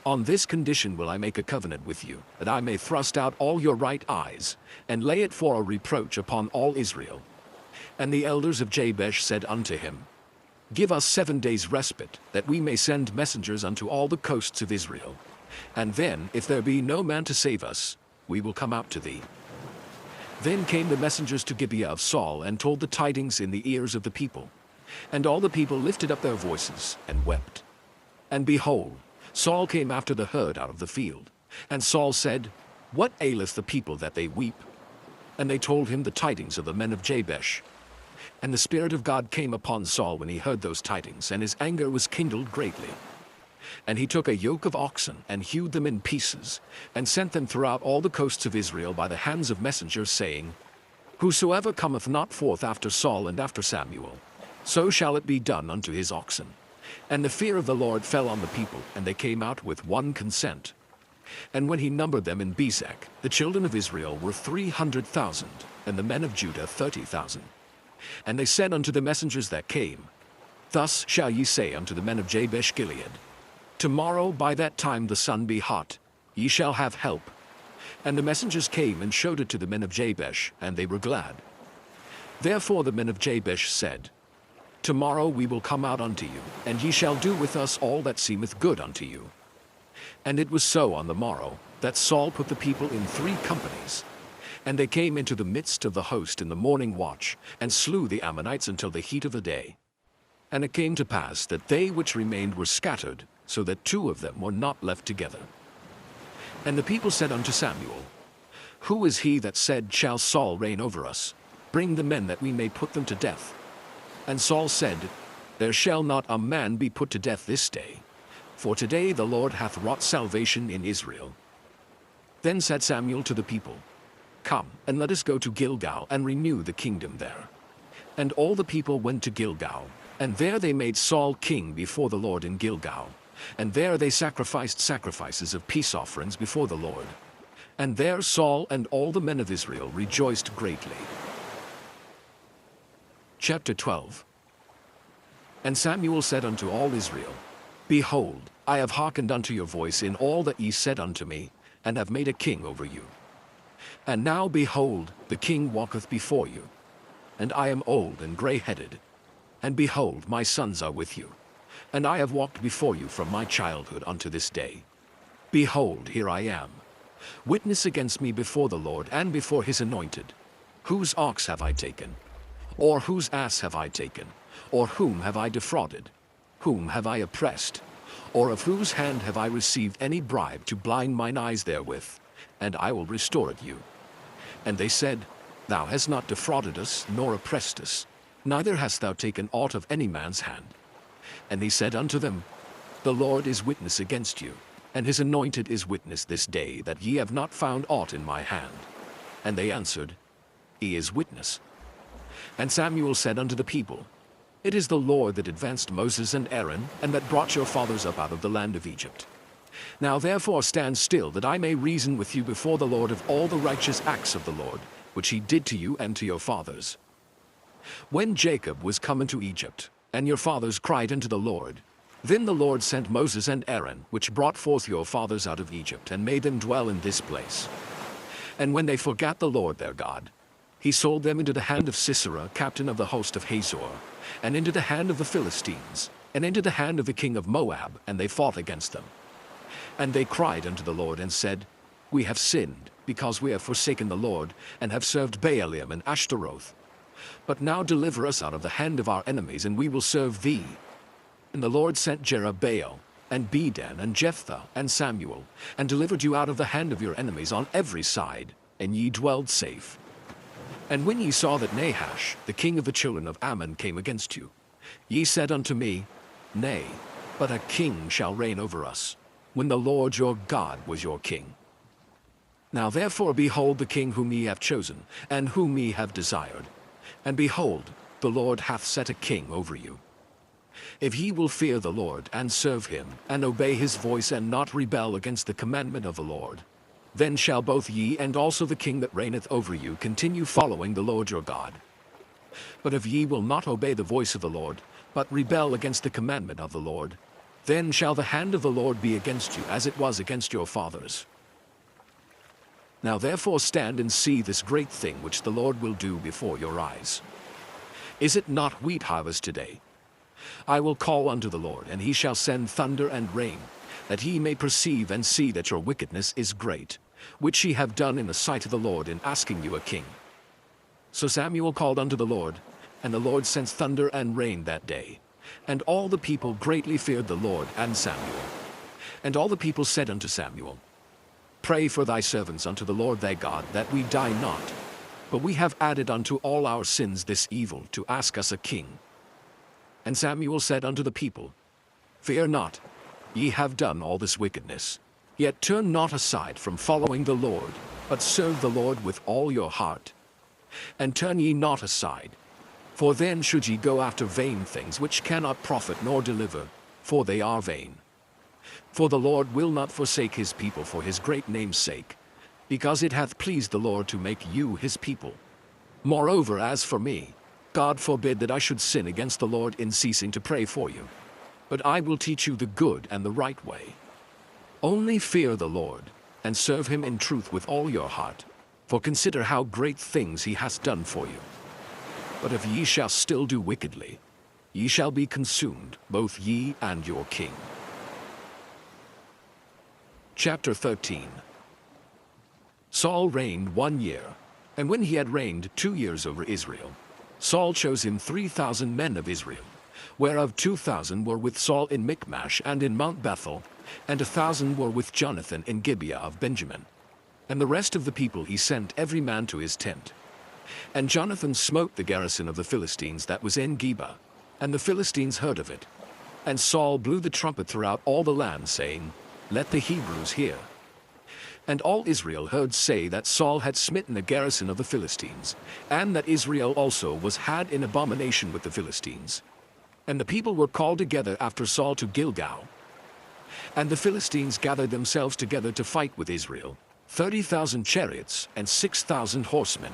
On this condition will I make a covenant with you, that I may thrust out all your right eyes, and lay it for a reproach upon all Israel. And the elders of Jabesh said unto him, Give us 7 days' respite, that we may send messengers unto all the coasts of Israel. And then, if there be no man to save us, we will come out to thee. Then came the messengers to Gibeah of Saul, and told the tidings in the ears of the people. And all the people lifted up their voices, and wept. And behold, Saul came after the herd out of the field. And Saul said, What aileth the people that they weep? And they told him the tidings of the men of Jabesh. And the Spirit of God came upon Saul when he heard those tidings, and his anger was kindled greatly. And he took a yoke of oxen, and hewed them in pieces, and sent them throughout all the coasts of Israel by the hands of messengers, saying, Whosoever cometh not forth after Saul and after Samuel, so shall it be done unto his oxen. And the fear of the Lord fell on the people, and they came out with one consent. And when he numbered them in Bezek, the children of Israel were 300,000, and the men of Judah 30,000. And they said unto the messengers that came, Thus shall ye say unto the men of Jabesh-Gilead, Tomorrow by that time the sun be hot, ye shall have help. And the messengers came and showed it to the men of Jabesh, and they were glad. Therefore the men of Jabesh said, Tomorrow we will come out unto you, and ye shall do with us all that seemeth good unto you. And it was so on the morrow, that Saul put the people in 3 companies. And they came into the midst of the host in the morning watch, and slew the Ammonites until the heat of the day. And it came to pass that they which remained were scattered, so that 2 of them were not left together. And the people said unto Samuel, Who is he that said, Shall Saul reign over us? Bring the men that we may put them to death. And Saul said, There shall not a man be put to death this day, for today the Lord hath wrought salvation in Israel. Then said Samuel to the people, Come, and let us go to Gilgal, and renew the kingdom there. And all the people went to Gilgal, and there they made Saul king before the Lord in Gilgal. And there they sacrificed sacrifices of peace offerings before the Lord. And there Saul and all the men of Israel rejoiced greatly. Chapter 12. And Samuel said unto all Israel, Behold, I have hearkened unto your voice in all that ye said unto me, and have made a king over you. And now, behold, the king walketh before you. And I am old and grey-headed. And behold, my sons are with you. And I have walked before you from my childhood unto this day. Behold, here I am. Witness against me before the Lord and before his anointed. Whose ox have I taken? Or whose ass have I taken? Or whom have I defrauded? Whom have I oppressed? Or of whose hand have I received any bribe to blind mine eyes therewith? And I will restore it you. And they said, Thou hast not defrauded us, nor oppressed us, neither hast thou taken aught of any man's hand. And he said unto them, The Lord is witness against you, and his anointed is witness this day, that ye have not found aught in my hand. And they answered, He is witness. And Samuel said unto the people, It is the Lord that advanced Moses and Aaron, and that brought your fathers up out of the land of Egypt. Now therefore stand still, that I may reason with you before the Lord of all the righteous acts of the Lord, which he did to you and to your fathers. When Jacob was come into Egypt, and your fathers cried unto the Lord, then the Lord sent Moses and Aaron, which brought forth your fathers out of Egypt, and made them dwell in this place. And when they forgat the Lord their God, he sold them into the hand of Sisera, captain of the host of Hazor, and into the hand of the Philistines, and into the hand of the king of Moab, and they fought against them. And they cried unto the Lord, and said, We have sinned, because we have forsaken the Lord, and have served Baalim and Ashtaroth. But now deliver us out of the hand of our enemies, and we will serve thee. And the Lord sent Jerubbaal, and Bedan, and Jephthah, and Samuel, and delivered you out of the hand of your enemies on every side, and ye dwelled safe. And when ye saw that Nahash, the king of the children of Ammon, came against you, ye said unto me, Nay, but a king shall reign over us, when the Lord your God was your king. Now therefore behold the king whom ye have chosen, and whom ye have desired. And behold, the Lord hath set a king over you. If ye will fear the Lord, and serve him, and obey his voice, and not rebel against the commandment of the Lord, then shall both ye and also the king that reigneth over you continue following the Lord your God. But if ye will not obey the voice of the Lord, but rebel against the commandment of the Lord, then shall the hand of the Lord be against you, as it was against your fathers. Now therefore stand and see this great thing which the Lord will do before your eyes. Is it not wheat harvest today? I will call unto the Lord, and he shall send thunder and rain, that he may perceive and see that your wickedness is great, which ye have done in the sight of the Lord in asking you a king. So Samuel called unto the Lord, and the Lord sent thunder and rain that day. And all the people greatly feared the Lord and Samuel. And all the people said unto Samuel, Pray for thy servants unto the Lord thy God, that we die not. But we have added unto all our sins this evil, to ask us a king. And Samuel said unto the people, Fear not, ye have done all this wickedness. Yet turn not aside from following the Lord, but serve the Lord with all your heart. And turn ye not aside, for then should ye go after vain things which cannot profit nor deliver, for they are vain. For the Lord will not forsake his people for his great name's sake, because it hath pleased the Lord to make you his people. Moreover, as for me, God forbid that I should sin against the Lord in ceasing to pray for you. But I will teach you the good and the right way. Only fear the Lord, and serve him in truth with all your heart, for consider how great things he hath done for you. But if ye shall still do wickedly, ye shall be consumed, both ye and your king. Chapter 13. Saul reigned 1 year, and when he had reigned 2 years over Israel, Saul chose him 3,000 men of Israel, whereof 2,000 were with Saul in Michmash and in Mount Bethel, and 1,000 were with Jonathan in Gibeah of Benjamin. And the rest of the people he sent every man to his tent. And Jonathan smote the garrison of the Philistines that was in Gibeah, and the Philistines heard of it. And Saul blew the trumpet throughout all the land, saying, Let the Hebrews hear. And all Israel heard say that Saul had smitten the garrison of the Philistines, and that Israel also was had in abomination with the Philistines. And the people were called together after Saul to Gilgal. And the Philistines gathered themselves together to fight with Israel, 30,000 chariots and 6,000 horsemen,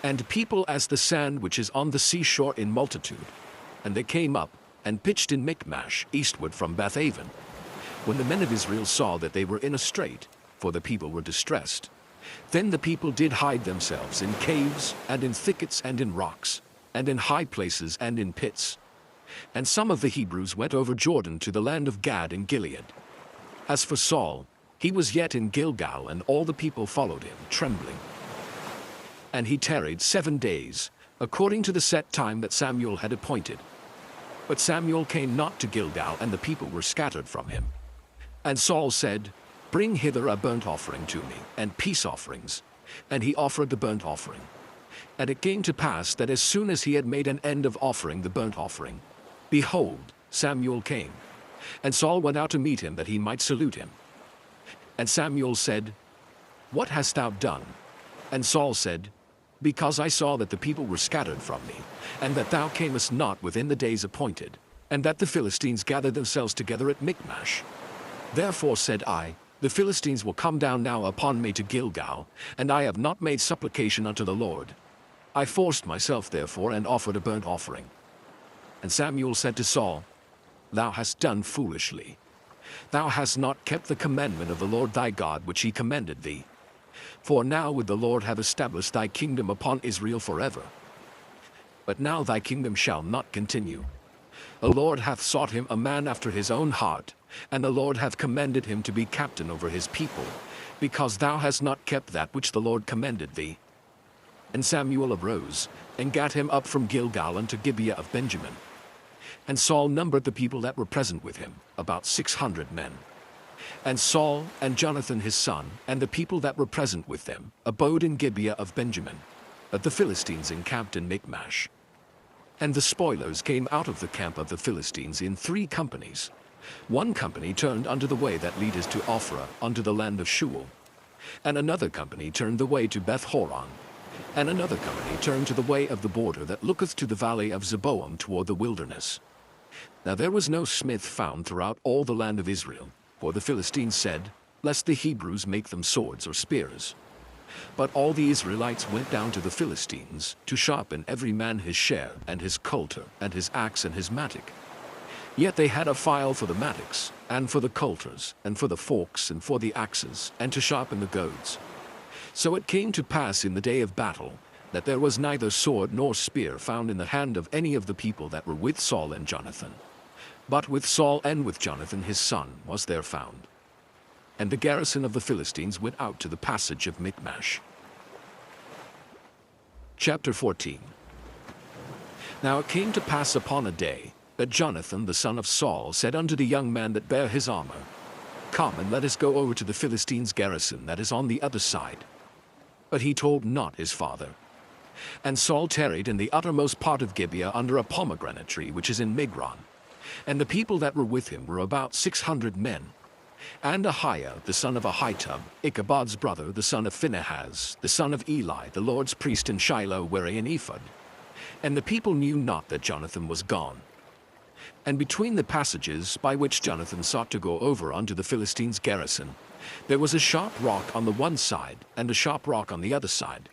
and people as the sand which is on the seashore in multitude. And they came up, and pitched in Michmash, eastward from Bethaven. When the men of Israel saw that they were in a strait, for the people were distressed, then the people did hide themselves in caves, and in thickets, and in rocks, and in high places, and in pits. And some of the Hebrews went over Jordan to the land of Gad and Gilead. As for Saul, he was yet in Gilgal, and all the people followed him, trembling. And he tarried 7 days, according to the set time that Samuel had appointed. But Samuel came not to Gilgal, and the people were scattered from him. And Saul said, Bring hither a burnt offering to me, and peace offerings. And he offered the burnt offering. And it came to pass that as soon as he had made an end of offering the burnt offering, behold, Samuel came. And Saul went out to meet him, that he might salute him. And Samuel said, What hast thou done? And Saul said, Because I saw that the people were scattered from me, and that thou camest not within the days appointed, and that the Philistines gathered themselves together at Michmash. Therefore said I, The Philistines will come down now upon me to Gilgal, and I have not made supplication unto the Lord. I forced myself therefore, and offered a burnt offering. And Samuel said to Saul, Thou hast done foolishly. Thou hast not kept the commandment of the Lord thy God, which he commanded thee. For now would the Lord have established thy kingdom upon Israel forever. But now thy kingdom shall not continue. The Lord hath sought him a man after his own heart, and the Lord hath commanded him to be captain over his people, because thou hast not kept that which the Lord commanded thee. And Samuel arose, and gat him up from Gilgal unto Gibeah of Benjamin. And Saul numbered the people that were present with him, about 600 men. And Saul, and Jonathan his son, and the people that were present with them, abode in Gibeah of Benjamin, but the Philistines encamped in Michmash. And the spoilers came out of the camp of the Philistines in 3 companies. One company turned unto the way that leadeth to Ophrah, unto the land of Shual. And another company turned the way to Beth-horon. And another company turned to the way of the border that looketh to the valley of Zeboam toward the wilderness. Now there was no smith found throughout all the land of Israel, for the Philistines said, Lest the Hebrews make them swords or spears. But all the Israelites went down to the Philistines, to sharpen every man his share, and his coulter, and his axe, and his mattock. Yet they had a file for the mattocks, and for the coulters, and for the forks, and for the axes, and to sharpen the goads. So it came to pass in the day of battle, that there was neither sword nor spear found in the hand of any of the people that were with Saul and Jonathan. But with Saul and with Jonathan his son was there found. And the garrison of the Philistines went out to the passage of Michmash. Chapter 14. Now it came to pass upon a day, that Jonathan the son of Saul said unto the young man that bare his armor, Come, and let us go over to the Philistines' garrison that is on the other side. But he told not his father. And Saul tarried in the uttermost part of Gibeah under a pomegranate tree which is in Migron. And the people that were with him were about 600 men. And Ahiah the son of Ahitub, Ichabod's brother, the son of Phinehas, the son of Eli, the Lord's priest in Shiloh, wearing an ephod. And the people knew not that Jonathan was gone. And between the passages by which Jonathan sought to go over unto the Philistines' garrison, there was a sharp rock on the one side, and a sharp rock on the other side.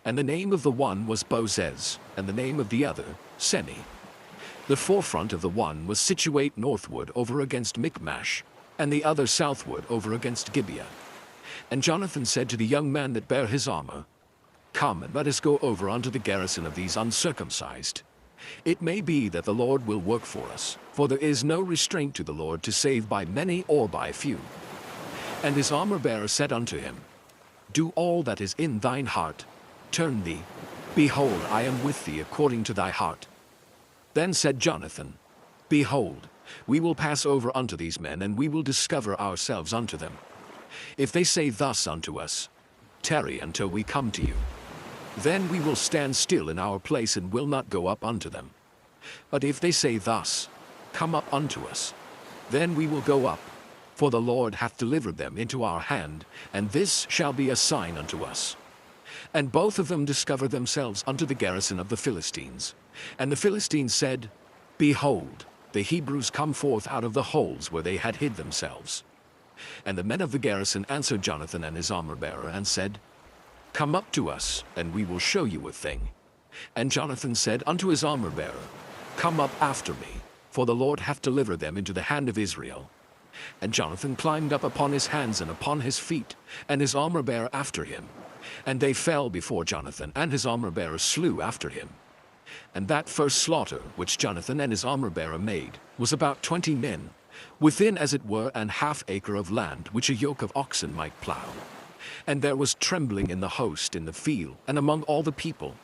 And the name of the one was Bozez, and the name of the other, Seni. The forefront of the one was situate northward over against Michmash, and the other southward over against Gibeah. And Jonathan said to the young man that bare his armor, Come, and let us go over unto the garrison of these uncircumcised. It may be that the Lord will work for us, for there is no restraint to the Lord to save by many or by few. And his armor-bearer said unto him, Do all that is in thine heart. Turn thee. Behold, I am with thee according to thy heart. Then said Jonathan, Behold, we will pass over unto these men, and we will discover ourselves unto them. If they say thus unto us, Tarry until we come to you, then we will stand still in our place and will not go up unto them. But if they say thus, Come up unto us, then we will go up, for the Lord hath delivered them into our hand, and this shall be a sign unto us. And both of them discovered themselves unto the garrison of the Philistines. And the Philistines said, Behold, the Hebrews come forth out of the holes where they had hid themselves. And the men of the garrison answered Jonathan and his armor-bearer, and said, Come up to us, and we will show you a thing. And Jonathan said unto his armor-bearer, Come up after me, for the Lord hath delivered them into the hand of Israel. And Jonathan climbed up upon his hands and upon his feet, and his armor-bearer after him. And they fell before Jonathan, and his armor-bearer slew after him. And that first slaughter which Jonathan and his armor-bearer made was about 20 men, within as it were an half acre of land which a yoke of oxen might plow. And there was trembling in the host in the field, and among all the people.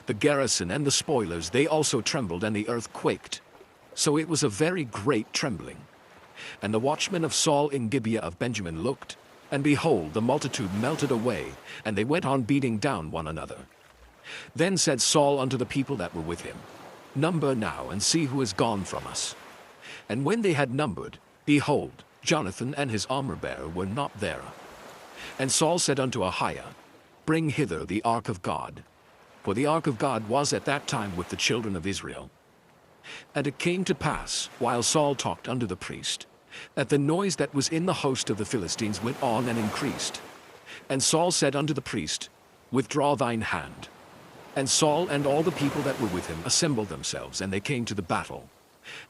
The garrison and the spoilers, they also trembled, and the earth quaked. So it was a very great trembling. And the watchmen of Saul in Gibeah of Benjamin looked, and behold, the multitude melted away, and they went on beating down one another. Then said Saul unto the people that were with him, Number now, and see who is gone from us. And when they had numbered, behold, Jonathan and his armor-bearer were not there. And Saul said unto Ahiah, Bring hither the ark of God. For the ark of God was at that time with the children of Israel. And it came to pass, while Saul talked unto the priest, that the noise that was in the host of the Philistines went on and increased. And Saul said unto the priest, Withdraw thine hand. And Saul and all the people that were with him assembled themselves, and they came to the battle.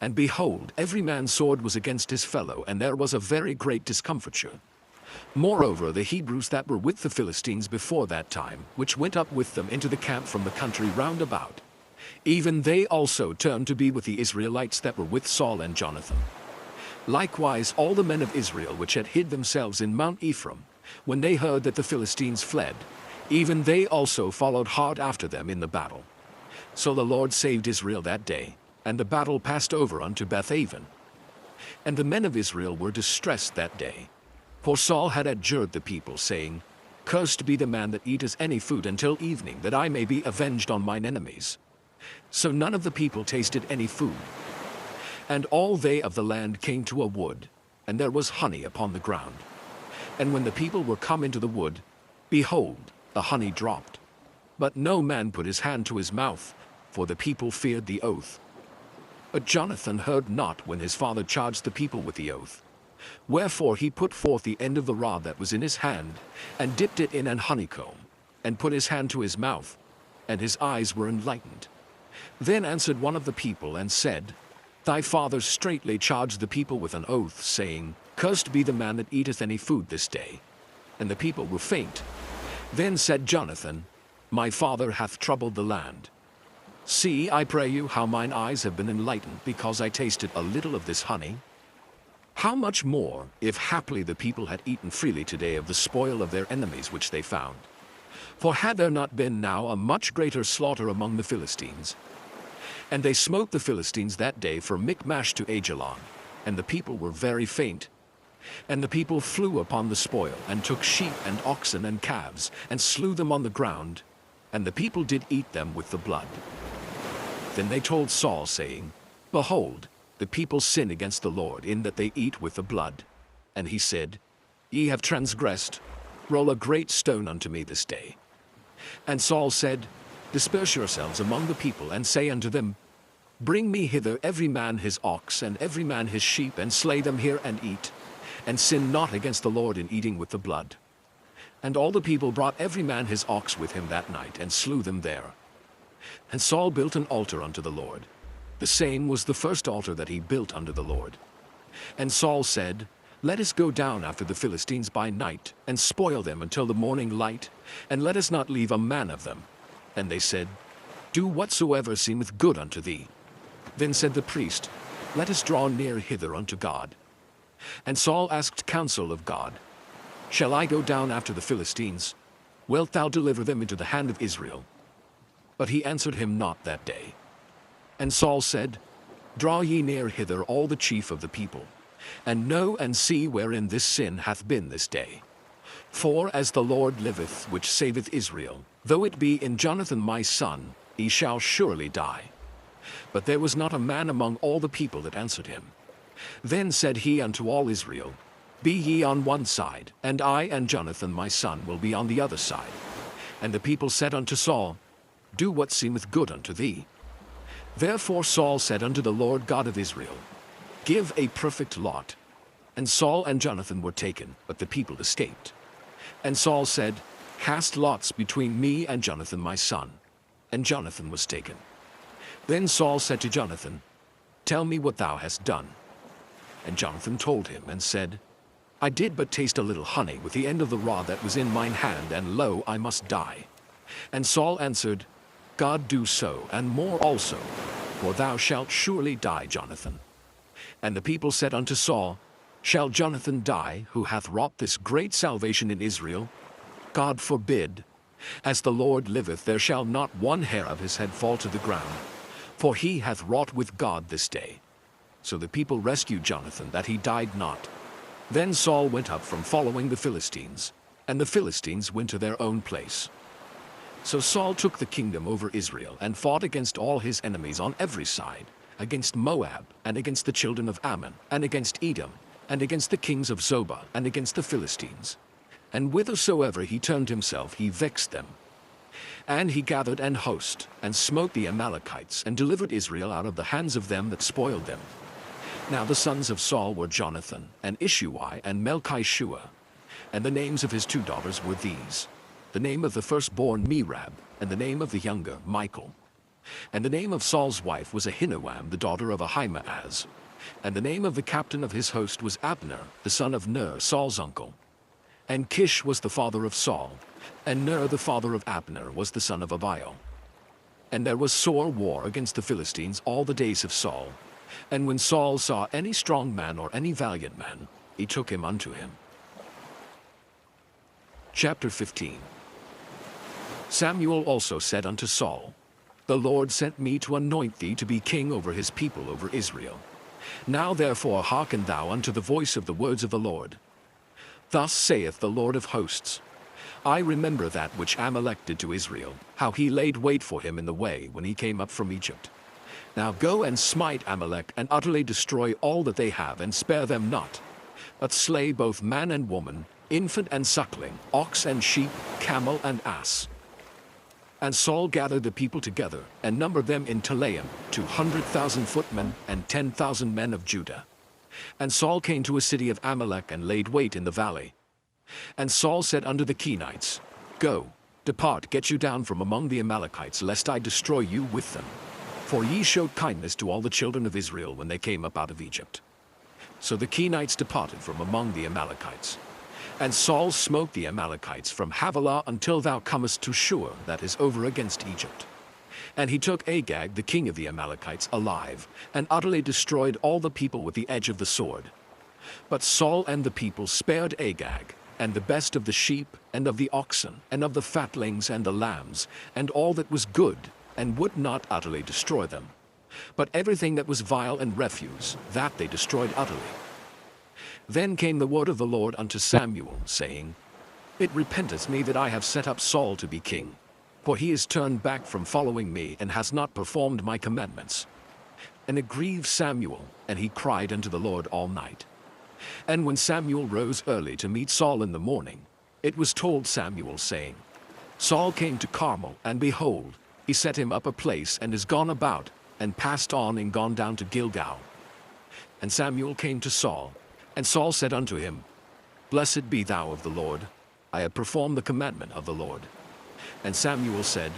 And behold, every man's sword was against his fellow, and there was a very great discomfiture. Moreover, the Hebrews that were with the Philistines before that time, which went up with them into the camp from the country round about, even they also turned to be with the Israelites that were with Saul and Jonathan. Likewise all the men of Israel which had hid themselves in Mount Ephraim, when they heard that the Philistines fled, even they also followed hard after them in the battle. So the Lord saved Israel that day, and the battle passed over unto Bethaven. And the men of Israel were distressed that day. For Saul had adjured the people, saying, Cursed be the man that eateth any food until evening, that I may be avenged on mine enemies. So none of the people tasted any food. And all they of the land came to a wood, and there was honey upon the ground. And when the people were come into the wood, behold, the honey dropped. But no man put his hand to his mouth, for the people feared the oath. But Jonathan heard not when his father charged the people with the oath. Wherefore he put forth the end of the rod that was in his hand, and dipped it in an honeycomb, and put his hand to his mouth, and his eyes were enlightened. Then answered one of the people, and said, Thy father straitly charged the people with an oath, saying, Cursed be the man that eateth any food this day. And the people were faint. Then said Jonathan, My father hath troubled the land. See, I pray you, how mine eyes have been enlightened, because I tasted a little of this honey. How much more, if haply the people had eaten freely today of the spoil of their enemies which they found? For had there not been now a much greater slaughter among the Philistines? And they smote the Philistines that day from Michmash to Ajalon, and the people were very faint. And the people flew upon the spoil, and took sheep and oxen and calves, and slew them on the ground, and the people did eat them with the blood. Then they told Saul, saying, Behold, the people sin against the Lord, in that they eat with the blood. And he said, Ye have transgressed. Roll a great stone unto me this day. And Saul said, Disperse yourselves among the people, and say unto them, Bring me hither every man his ox, and every man his sheep, and slay them here, and eat. And sin not against the Lord in eating with the blood. And all the people brought every man his ox with him that night, and slew them there. And Saul built an altar unto the Lord. The same was the first altar that he built unto the Lord. And Saul said, Let us go down after the Philistines by night, and spoil them until the morning light, and let us not leave a man of them. And they said, Do whatsoever seemeth good unto thee. Then said the priest, Let us draw near hither unto God. And Saul asked counsel of God, Shall I go down after the Philistines? Wilt thou deliver them into the hand of Israel? But he answered him not that day. And Saul said, Draw ye near hither all the chief of the people, and know and see wherein this sin hath been this day. For as the Lord liveth, which saveth Israel, though it be in Jonathan my son, he shall surely die. But there was not a man among all the people that answered him. Then said he unto all Israel, Be ye on one side, and I and Jonathan my son will be on the other side. And the people said unto Saul, Do what seemeth good unto thee. Therefore Saul said unto the Lord God of Israel, Give a perfect lot. And Saul and Jonathan were taken, but the people escaped. And Saul said, Cast lots between me and Jonathan my son. And Jonathan was taken. Then Saul said to Jonathan, Tell me what thou hast done. And Jonathan told him, and said, I did but taste a little honey with the end of the rod that was in mine hand, and lo, I must die. And Saul answered, God do so, and more also, for thou shalt surely die, Jonathan. And the people said unto Saul, Shall Jonathan die, who hath wrought this great salvation in Israel? God forbid. As the Lord liveth, there shall not one hair of his head fall to the ground, for he hath wrought with God this day. So the people rescued Jonathan, that he died not. Then Saul went up from following the Philistines, and the Philistines went to their own place. So Saul took the kingdom over Israel, and fought against all his enemies on every side, against Moab, and against the children of Ammon, and against Edom, and against the kings of Zobah, and against the Philistines. And whithersoever he turned himself, he vexed them. And he gathered an host, and smote the Amalekites, and delivered Israel out of the hands of them that spoiled them. Now the sons of Saul were Jonathan, and Ishuai, and Melchishua. And the names of his two daughters were these: the name of the firstborn Merab, and the name of the younger Michal. And the name of Saul's wife was Ahinoam, the daughter of Ahimaaz. And the name of the captain of his host was Abner, the son of Ner, Saul's uncle. And Kish was the father of Saul, and Ner the father of Abner was the son of Abiel. And there was sore war against the Philistines all the days of Saul. And when Saul saw any strong man or any valiant man, he took him unto him. Chapter 15. Samuel also said unto Saul, The Lord sent me to anoint thee to be king over his people, over Israel. Now therefore hearken thou unto the voice of the words of the Lord. Thus saith the Lord of hosts, I remember that which Amalek did to Israel, how he laid wait for him in the way when he came up from Egypt. Now go and smite Amalek, and utterly destroy all that they have, and spare them not, but slay both man and woman, infant and suckling, ox and sheep, camel and ass. And Saul gathered the people together, and numbered them in Telaim, 200,000 footmen, and 10,000 men of Judah. And Saul came to a city of Amalek, and laid wait in the valley. And Saul said unto the Kenites, Go, depart, get you down from among the Amalekites, lest I destroy you with them. For ye showed kindness to all the children of Israel when they came up out of Egypt. So the Kenites departed from among the Amalekites. And Saul smote the Amalekites from Havilah until thou comest to Shur, that is over against Egypt. And he took Agag, the king of the Amalekites, alive, and utterly destroyed all the people with the edge of the sword. But Saul and the people spared Agag, and the best of the sheep, and of the oxen, and of the fatlings, and the lambs, and all that was good, and would not utterly destroy them. But everything that was vile and refuse, that they destroyed utterly. Then came the word of the Lord unto Samuel, saying, It repenteth me that I have set up Saul to be king, for he is turned back from following me, and has not performed my commandments. And it grieved Samuel, and he cried unto the Lord all night. And when Samuel rose early to meet Saul in the morning, it was told Samuel, saying, Saul came to Carmel, and behold, he set him up a place, and is gone about, and passed on, and gone down to Gilgal. And Samuel came to Saul, and Saul said unto him, Blessed be thou of the Lord, I have performed the commandment of the Lord. And Samuel said,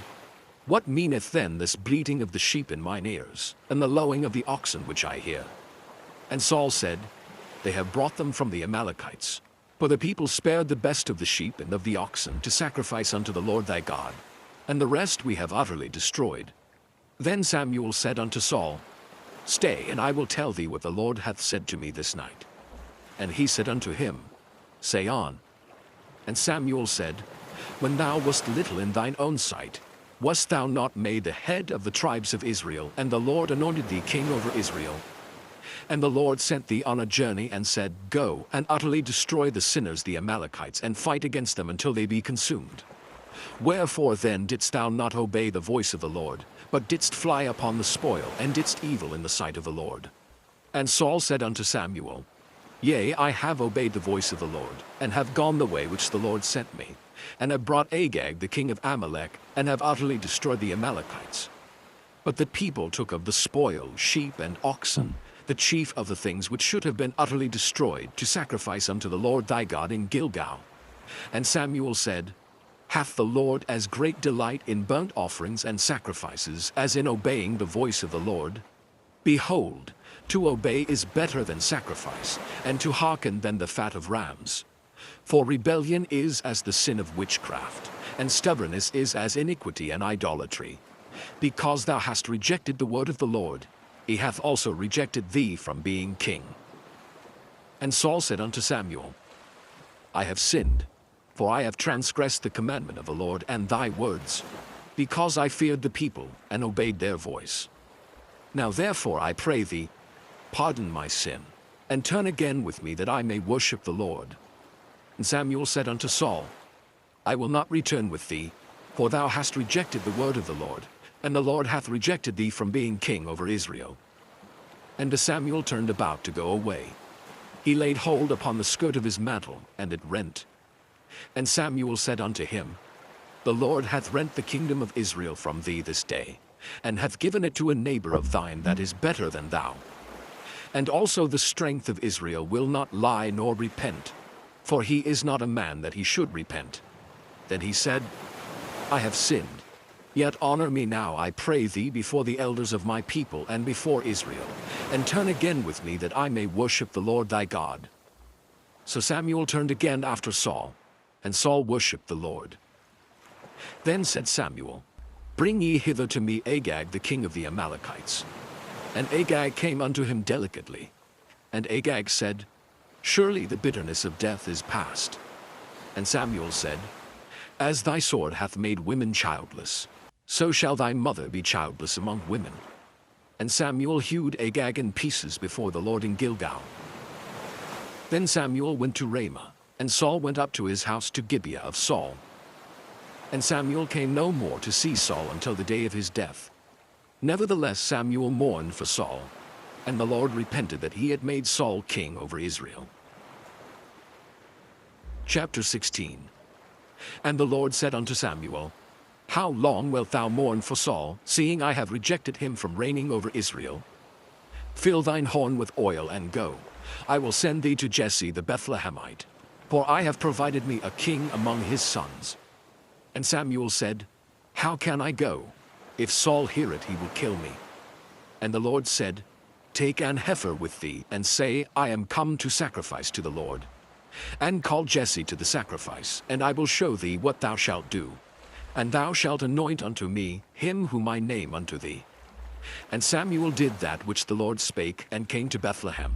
What meaneth then this bleating of the sheep in mine ears, and the lowing of the oxen which I hear? And Saul said, They have brought them from the Amalekites. For the people spared the best of the sheep and of the oxen to sacrifice unto the Lord thy God, and the rest we have utterly destroyed, Then Samuel said unto Saul, Stay, and I will tell thee what the Lord hath said to me this night. And he said unto him, Say on. And Samuel said, When thou wast little in thine own sight, wast thou not made the head of the tribes of Israel, and the Lord anointed thee king over Israel? And the Lord sent thee on a journey, and said, Go, and utterly destroy the sinners the Amalekites, and fight against them until they be consumed. Wherefore then didst thou not obey the voice of the Lord, but didst fly upon the spoil, and didst evil in the sight of the Lord? And Saul said unto Samuel, Yea, I have obeyed the voice of the Lord, and have gone the way which the Lord sent me, and have brought Agag the king of Amalek, and have utterly destroyed the Amalekites. But the people took of the spoil sheep and oxen, the chief of the things which should have been utterly destroyed, to sacrifice unto the Lord thy God in Gilgal. And Samuel said, Hath the Lord as great delight in burnt offerings and sacrifices as in obeying the voice of the Lord? Behold, to obey is better than sacrifice, and to hearken than the fat of rams. For rebellion is as the sin of witchcraft, and stubbornness is as iniquity and idolatry. Because thou hast rejected the word of the Lord, he hath also rejected thee from being king. And Saul said unto Samuel, I have sinned, for I have transgressed the commandment of the Lord and thy words, because I feared the people and obeyed their voice. Now therefore I pray thee, pardon my sin, and turn again with me that I may worship the Lord. And Samuel said unto Saul, I will not return with thee, for thou hast rejected the word of the Lord, and the Lord hath rejected thee from being king over Israel. And as Samuel turned about to go away, he laid hold upon the skirt of his mantle, and it rent. And Samuel said unto him, The Lord hath rent the kingdom of Israel from thee this day, and hath given it to a neighbor of thine that is better than thou. And also the strength of Israel will not lie nor repent, for he is not a man that he should repent. Then he said, I have sinned. Yet honor me now, I pray thee, before the elders of my people and before Israel, and turn again with me that I may worship the Lord thy God. So Samuel turned again after Saul, and Saul worshipped the Lord. Then said Samuel, Bring ye hither to me Agag the king of the Amalekites. And Agag came unto him delicately. And Agag said, Surely the bitterness of death is past. And Samuel said, As thy sword hath made women childless, so shall thy mother be childless among women. And Samuel hewed Agag in pieces before the Lord in Gilgal. Then Samuel went to Ramah, and Saul went up to his house to Gibeah of Saul. And Samuel came no more to see Saul until the day of his death. Nevertheless Samuel mourned for Saul, and the Lord repented that he had made Saul king over Israel. Chapter 16. And the Lord said unto Samuel, How long wilt thou mourn for Saul, seeing I have rejected him from reigning over Israel? Fill thine horn with oil and go. I will send thee to Jesse the Bethlehemite, for I have provided me a king among his sons. And Samuel said, How can I go? If Saul hear it, he will kill me. And the Lord said, Take an heifer with thee, and say, I am come to sacrifice to the Lord. And call Jesse to the sacrifice, and I will show thee what thou shalt do. And thou shalt anoint unto me him whom I name unto thee. And Samuel did that which the Lord spake, and came to Bethlehem.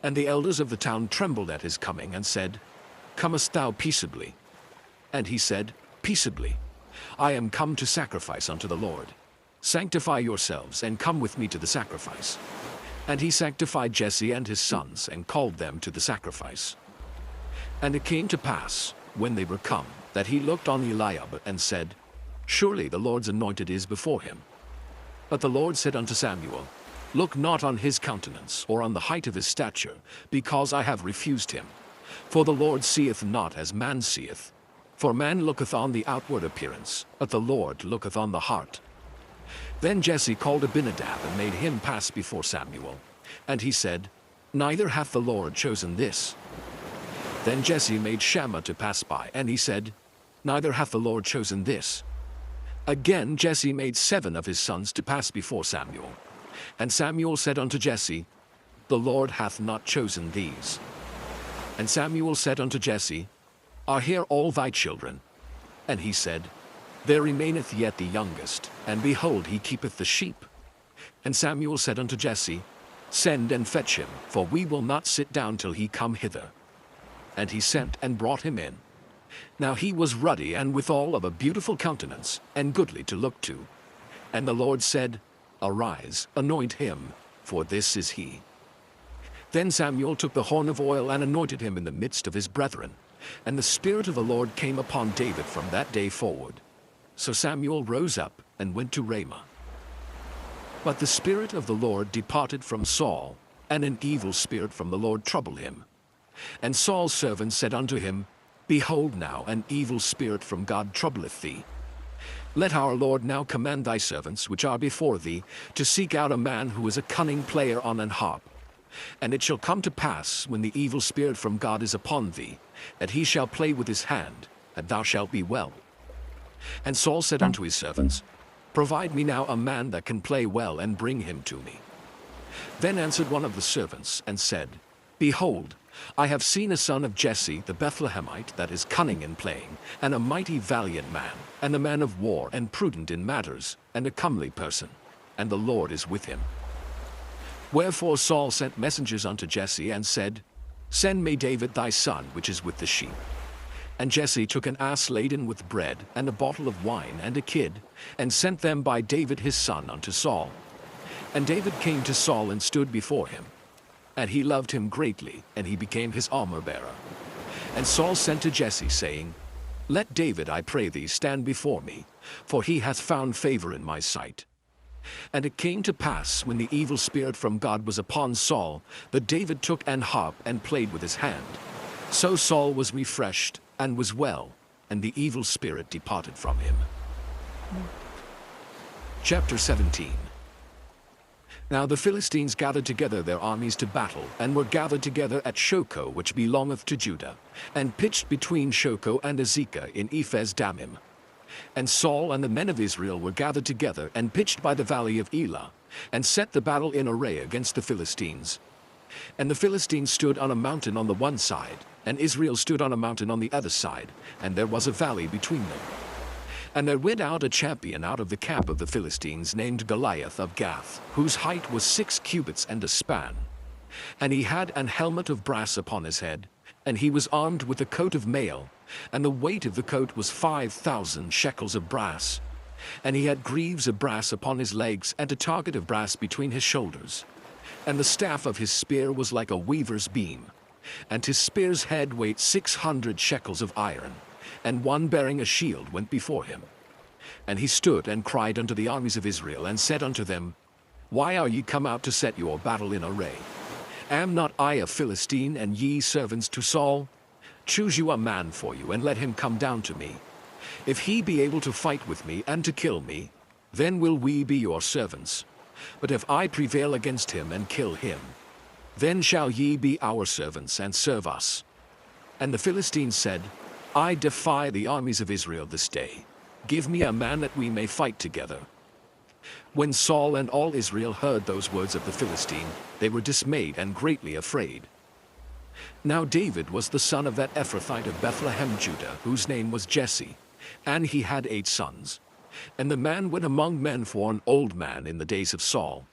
And the elders of the town trembled at his coming, and said, Comest thou peaceably? And he said, Peaceably. I am come to sacrifice unto the Lord. Sanctify yourselves, and come with me to the sacrifice. And he sanctified Jesse and his sons, and called them to the sacrifice. And it came to pass, when they were come, that he looked on Eliab, and said, Surely the Lord's anointed is before him. But the Lord said unto Samuel, Look not on his countenance, or on the height of his stature, because I have refused him. For the Lord seeth not as man seeth. For man looketh on the outward appearance, but the Lord looketh on the heart. Then Jesse called Abinadab, and made him pass before Samuel. And he said, Neither hath the Lord chosen this. Then Jesse made Shammah to pass by, and he said, Neither hath the Lord chosen this. Again Jesse made 7 of his sons to pass before Samuel. And Samuel said unto Jesse, The Lord hath not chosen these. And Samuel said unto Jesse, Are here all thy children? And he said, There remaineth yet the youngest, and behold, he keepeth the sheep. And Samuel said unto Jesse, Send and fetch him, for we will not sit down till he come hither. And he sent and brought him in. Now he was ruddy and withal of a beautiful countenance, and goodly to look to. And the Lord said, Arise, anoint him, for this is he. Then Samuel took the horn of oil and anointed him in the midst of his brethren. And the Spirit of the Lord came upon David from that day forward. So Samuel rose up and went to Ramah. But the Spirit of the Lord departed from Saul, and an evil spirit from the Lord troubled him. And Saul's servants said unto him, Behold now, an evil spirit from God troubleth thee. Let our Lord now command thy servants, which are before thee, to seek out a man who is a cunning player on an harp. And it shall come to pass, when the evil spirit from God is upon thee, that he shall play with his hand, and thou shalt be well. And Saul said unto his servants, Provide me now a man that can play well, and bring him to me. Then answered one of the servants, and said, Behold, I have seen a son of Jesse the Bethlehemite that is cunning in playing, and a mighty valiant man, and a man of war, and prudent in matters, and a comely person, and the Lord is with him. Wherefore Saul sent messengers unto Jesse, and said, Send me David thy son, which is with the sheep. And Jesse took an ass laden with bread, and a bottle of wine, and a kid, and sent them by David his son unto Saul. And David came to Saul and stood before him. And he loved him greatly, and he became his armor-bearer. And Saul sent to Jesse, saying, Let David, I pray thee, stand before me, for he hath found favor in my sight. And it came to pass, when the evil spirit from God was upon Saul, that David took an harp and played with his hand. So Saul was refreshed, and was well, and the evil spirit departed from him. Chapter 17. Now the Philistines gathered together their armies to battle, and were gathered together at Shochoh, which belongeth to Judah, and pitched between Shochoh and Azekah in Ephes-dammim. And Saul and the men of Israel were gathered together, and pitched by the valley of Elah, and set the battle in array against the Philistines. And the Philistines stood on a mountain on the one side, and Israel stood on a mountain on the other side, and there was a valley between them. And there went out a champion out of the camp of the Philistines, named Goliath of Gath, whose height was 6 cubits and a span. And he had an helmet of brass upon his head, and he was armed with a coat of mail, and the weight of the coat was 5,000 shekels of brass. And he had greaves of brass upon his legs, and a target of brass between his shoulders. And the staff of his spear was like a weaver's beam, and his spear's head weighed 600 shekels of iron, and one bearing a shield went before him. And he stood and cried unto the armies of Israel, and said unto them, Why are ye come out to set your battle in array? Am not I a Philistine, and ye servants to Saul? Choose you a man for you, and let him come down to me. If he be able to fight with me, and to kill me, then will we be your servants. But if I prevail against him, and kill him, then shall ye be our servants, and serve us. And the Philistines said, I defy the armies of Israel this day. Give me a man that we may fight together. When Saul and all Israel heard those words of the Philistine, they were dismayed and greatly afraid. Now David was the son of that Ephrathite of Bethlehem, Judah, whose name was Jesse, and he had 8 sons. And the man went among men for an old man in the days of Saul.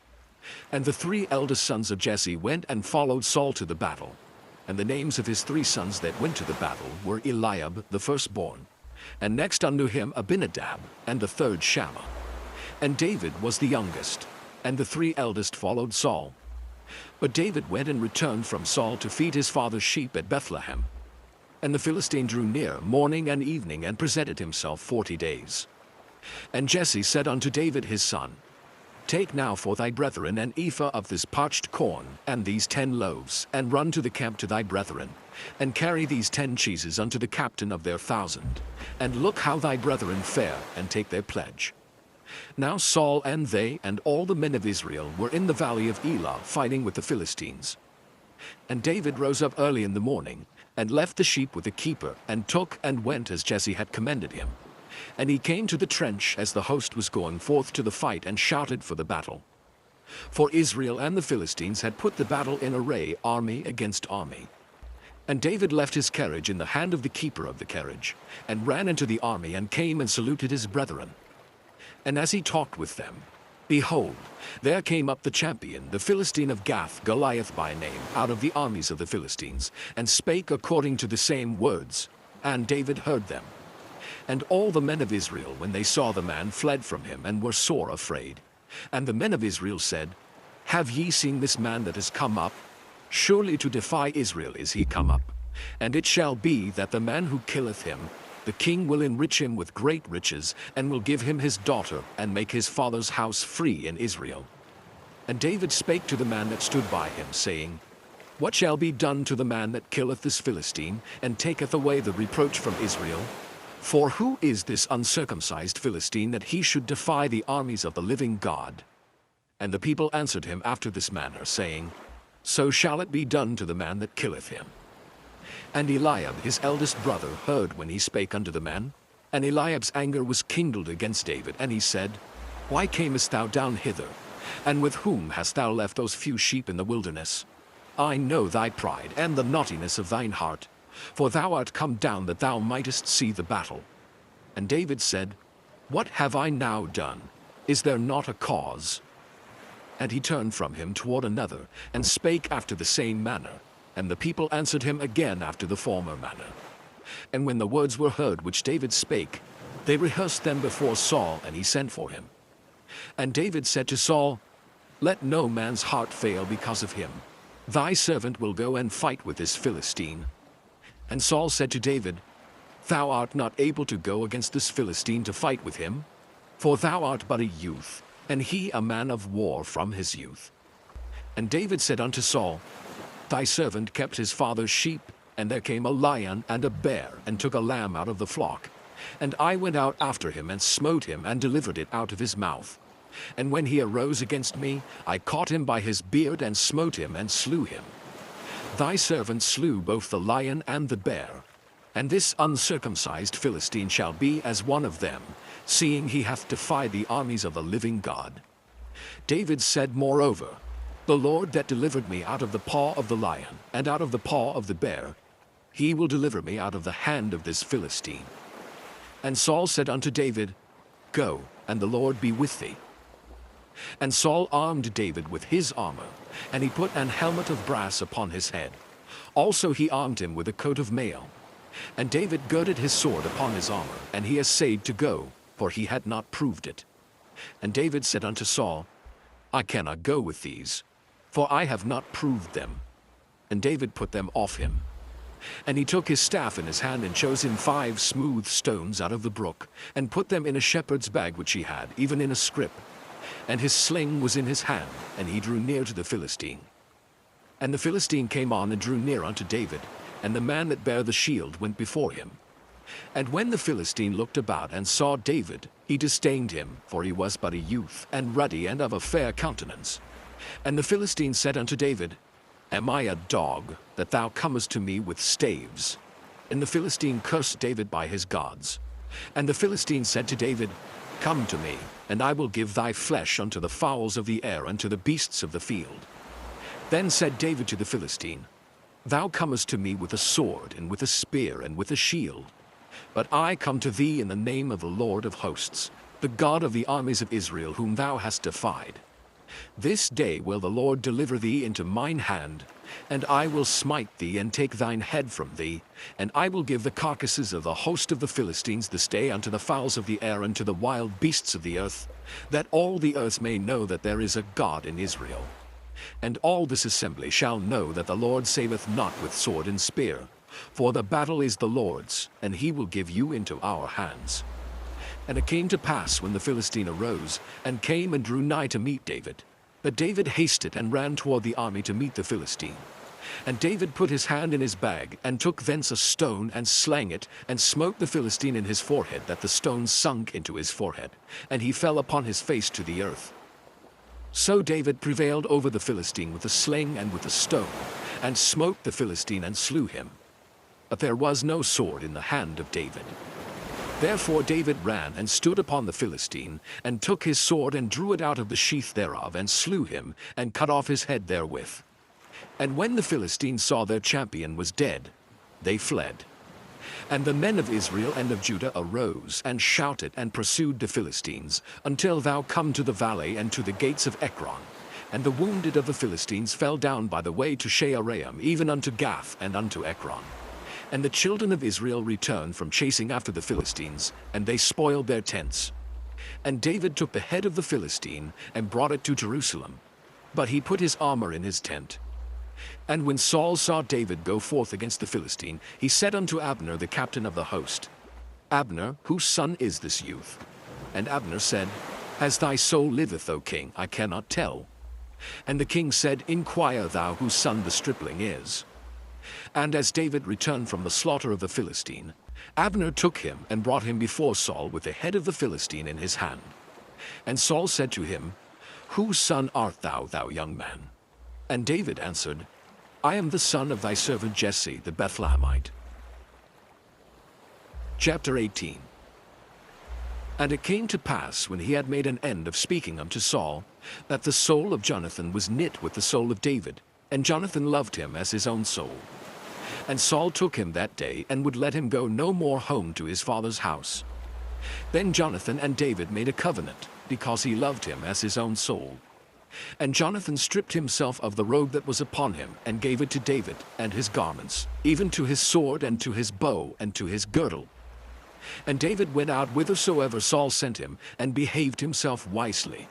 And the 3 eldest sons of Jesse went and followed Saul to the battle. And the names of his 3 sons that went to the battle were Eliab the firstborn, and next unto him Abinadab, and the third Shammah. And David was the youngest, and the 3 eldest followed Saul. But David went and returned from Saul to feed his father's sheep at Bethlehem. And the Philistine drew near morning and evening, and presented himself 40 days. And Jesse said unto David his son, Take now for thy brethren an ephah of this parched corn, and these 10 loaves, and run to the camp to thy brethren, and carry these 10 cheeses unto the captain of their 1,000, and look how thy brethren fare, and take their pledge. Now Saul and they and all the men of Israel were in the valley of Elah fighting with the Philistines. And David rose up early in the morning, and left the sheep with the keeper, and took and went as Jesse had commanded him. And he came to the trench as the host was going forth to the fight, and shouted for the battle. For Israel and the Philistines had put the battle in array, army against army. And David left his carriage in the hand of the keeper of the carriage, and ran into the army, and came and saluted his brethren. And as he talked with them, behold, there came up the champion, the Philistine of Gath, Goliath by name, out of the armies of the Philistines, and spake according to the same words. And David heard them. And all the men of Israel, when they saw the man, fled from him, and were sore afraid. And the men of Israel said, Have ye seen this man that is come up? Surely to defy Israel is he come up. And it shall be that the man who killeth him, the king will enrich him with great riches, and will give him his daughter, and make his father's house free in Israel. And David spake to the man that stood by him, saying, What shall be done to the man that killeth this Philistine, and taketh away the reproach from Israel? For who is this uncircumcised Philistine, that he should defy the armies of the living God? And the people answered him after this manner, saying, So shall it be done to the man that killeth him. And Eliab his eldest brother heard when he spake unto the man. And Eliab's anger was kindled against David, and he said, Why camest thou down hither? And with whom hast thou left those few sheep in the wilderness? I know thy pride, and the naughtiness of thine heart, for thou art come down that thou mightest see the battle. And David said, What have I now done? Is there not a cause? And he turned from him toward another, and spake after the same manner. And the people answered him again after the former manner. And when the words were heard which David spake, they rehearsed them before Saul, and he sent for him. And David said to Saul, Let no man's heart fail because of him. Thy servant will go and fight with this Philistine. And Saul said to David, Thou art not able to go against this Philistine to fight with him, for thou art but a youth, and he a man of war from his youth. And David said unto Saul, Thy servant kept his father's sheep, and there came a lion and a bear, and took a lamb out of the flock. And I went out after him, and smote him, and delivered it out of his mouth. And when he arose against me, I caught him by his beard, and smote him, and slew him. Thy servant slew both the lion and the bear. And this uncircumcised Philistine shall be as one of them, seeing he hath defied the armies of the living God. David said moreover, The Lord that delivered me out of the paw of the lion, and out of the paw of the bear, he will deliver me out of the hand of this Philistine. And Saul said unto David, Go, and the Lord be with thee. And Saul armed David with his armor, and he put an helmet of brass upon his head. Also he armed him with a coat of mail. And David girded his sword upon his armor, and he essayed to go, for he had not proved it. And David said unto Saul, I cannot go with these, for I have not proved them. And David put them off him. And he took his staff in his hand, and chose him 5 smooth stones out of the brook, and put them in a shepherd's bag which he had, even in a scrip. And his sling was in his hand, and he drew near to the Philistine. And the Philistine came on and drew near unto David, and the man that bare the shield went before him. And when the Philistine looked about and saw David, he disdained him, for he was but a youth, and ruddy, and of a fair countenance. And the Philistine said unto David, Am I a dog, that thou comest to me with staves? And the Philistine cursed David by his gods. And the Philistine said to David, Come to me, and I will give thy flesh unto the fowls of the air, and to the beasts of the field. Then said David to the Philistine, Thou comest to me with a sword, and with a spear, and with a shield. But I come to thee in the name of the Lord of hosts, the God of the armies of Israel, whom thou hast defied. This day will the Lord deliver thee into mine hand, and I will smite thee, and take thine head from thee, and I will give the carcasses of the host of the Philistines this day unto the fowls of the air, and to the wild beasts of the earth, that all the earth may know that there is a God in Israel. And all this assembly shall know that the Lord saveth not with sword and spear, for the battle is the Lord's, and he will give you into our hands. And it came to pass, when the Philistine arose, and came and drew nigh to meet David, that David hasted and ran toward the army to meet the Philistine. And David put his hand in his bag, and took thence a stone, and slang it, and smote the Philistine in his forehead, that the stone sunk into his forehead, and he fell upon his face to the earth. So David prevailed over the Philistine with a sling and with a stone, and smote the Philistine and slew him. But there was no sword in the hand of David. Therefore David ran and stood upon the Philistine, and took his sword, and drew it out of the sheath thereof, and slew him, and cut off his head therewith. And when the Philistines saw their champion was dead, they fled. And the men of Israel and of Judah arose and shouted and pursued the Philistines, until thou come to the valley and to the gates of Ekron. And the wounded of the Philistines fell down by the way to Shaaraim, even unto Gath and unto Ekron. And the children of Israel returned from chasing after the Philistines, and they spoiled their tents. And David took the head of the Philistine and brought it to Jerusalem. But he put his armor in his tent. And when Saul saw David go forth against the Philistine, he said unto Abner the captain of the host, Abner, whose son is this youth? And Abner said, As thy soul liveth, O king, I cannot tell. And the king said, Inquire thou whose son the stripling is. And as David returned from the slaughter of the Philistine, Abner took him and brought him before Saul with the head of the Philistine in his hand. And Saul said to him, Whose son art thou, thou young man? And David answered, I am the son of thy servant Jesse the Bethlehemite. Chapter 18. And it came to pass, when he had made an end of speaking unto Saul, that the soul of Jonathan was knit with the soul of David, and Jonathan loved him as his own soul. And Saul took him that day, and would let him go no more home to his father's house. Then Jonathan and David made a covenant, because he loved him as his own soul. And Jonathan stripped himself of the robe that was upon him, and gave it to David, and his garments, even to his sword, and to his bow, and to his girdle. And David went out whithersoever Saul sent him, and behaved himself wisely.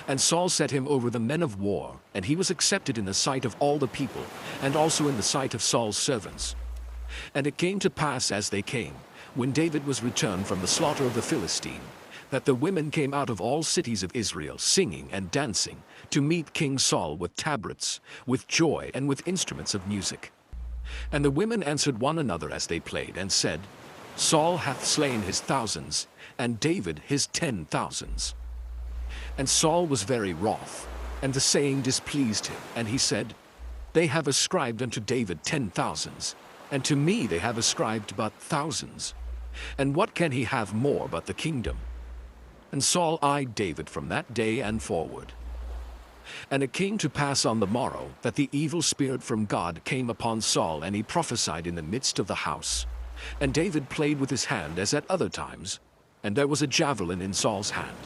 And Saul set him over the men of war, and he was accepted in the sight of all the people, and also in the sight of Saul's servants. And it came to pass as they came, when David was returned from the slaughter of the Philistine, that the women came out of all cities of Israel, singing and dancing, to meet King Saul with tabrets, with joy, and with instruments of music. And the women answered one another as they played, and said, Saul hath slain his thousands, and David his 10,000s. And Saul was very wroth, and the saying displeased him, and he said, They have ascribed unto David 10,000s, and to me they have ascribed but thousands. And what can he have more but the kingdom? And Saul eyed David from that day and forward. And it came to pass on the morrow that the evil spirit from God came upon Saul, and he prophesied in the midst of the house. And David played with his hand as at other times, and there was a javelin in Saul's hand.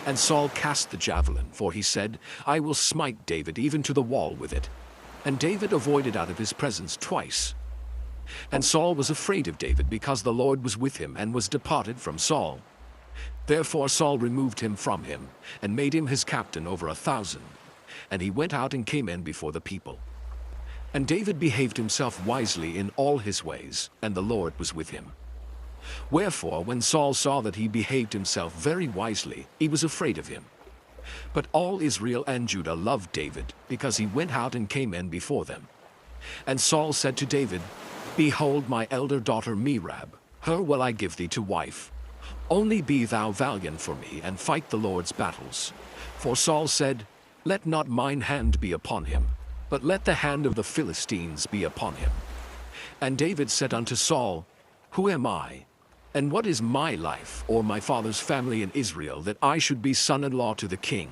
And Saul cast the javelin, for he said, I will smite David even to the wall with it. And David avoided out of his presence twice. And Saul was afraid of David, because the Lord was with him, and was departed from Saul. Therefore Saul removed him from him, and made him his captain over 1,000. And he went out and came in before the people. And David behaved himself wisely in all his ways, and the Lord was with him. Wherefore, when Saul saw that he behaved himself very wisely, he was afraid of him. But all Israel and Judah loved David, because he went out and came in before them. And Saul said to David, Behold my elder daughter Merab, her will I give thee to wife. Only be thou valiant for me, and fight the Lord's battles. For Saul said, Let not mine hand be upon him, but let the hand of the Philistines be upon him. And David said unto Saul, Who am I? And what is my life, or my father's family in Israel, that I should be son-in-law to the king?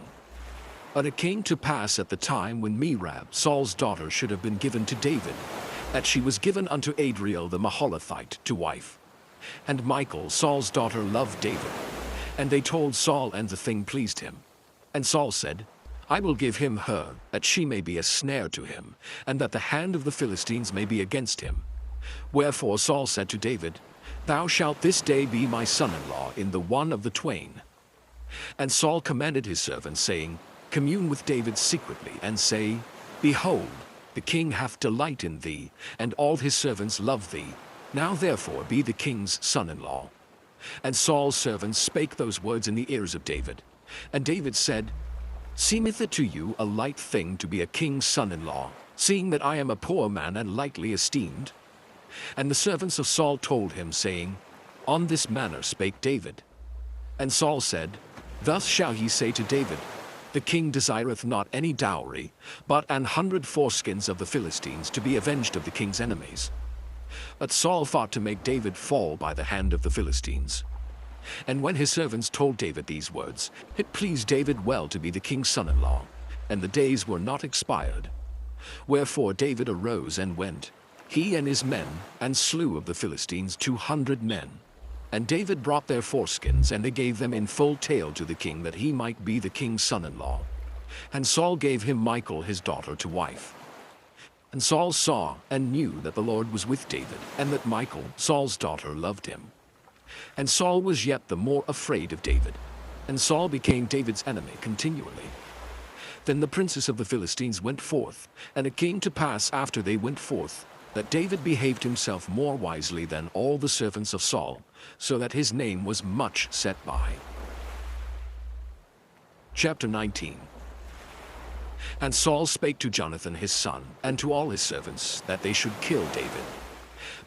But it came to pass at the time when Merab, Saul's daughter, should have been given to David, that she was given unto Adriel the Maholathite to wife. And Michal, Saul's daughter, loved David. And they told Saul, and the thing pleased him. And Saul said, I will give him her, that she may be a snare to him, and that the hand of the Philistines may be against him. Wherefore Saul said to David, Thou shalt this day be my son-in-law in the one of the twain. And Saul commanded his servants, saying, Commune with David secretly, and say, Behold, the king hath delight in thee, and all his servants love thee. Now therefore be the king's son-in-law. And Saul's servants spake those words in the ears of David. And David said, Seemeth it to you a light thing to be a king's son-in-law, seeing that I am a poor man and lightly esteemed? And the servants of Saul told him, saying, On this manner spake David. And Saul said, Thus shall ye say to David, The king desireth not any dowry, but 100 foreskins of the Philistines, to be avenged of the king's enemies. But Saul thought to make David fall by the hand of the Philistines. And when his servants told David these words, it pleased David well to be the king's son-in-law, and the days were not expired. Wherefore David arose and went. he and his men, and slew of the Philistines 200 men. And David brought their foreskins, and they gave them in full tale to the king, that he might be the king's son-in-law. And Saul gave him Michal his daughter to wife. And Saul saw and knew that the Lord was with David, and that Michal, Saul's daughter, loved him. And Saul was yet the more afraid of David. And Saul became David's enemy continually. Then the princes of the Philistines went forth, and it came to pass after they went forth, that David behaved himself more wisely than all the servants of Saul, so that his name was much set by. Chapter 19. And Saul spake to Jonathan his son, and to all his servants, that they should kill David.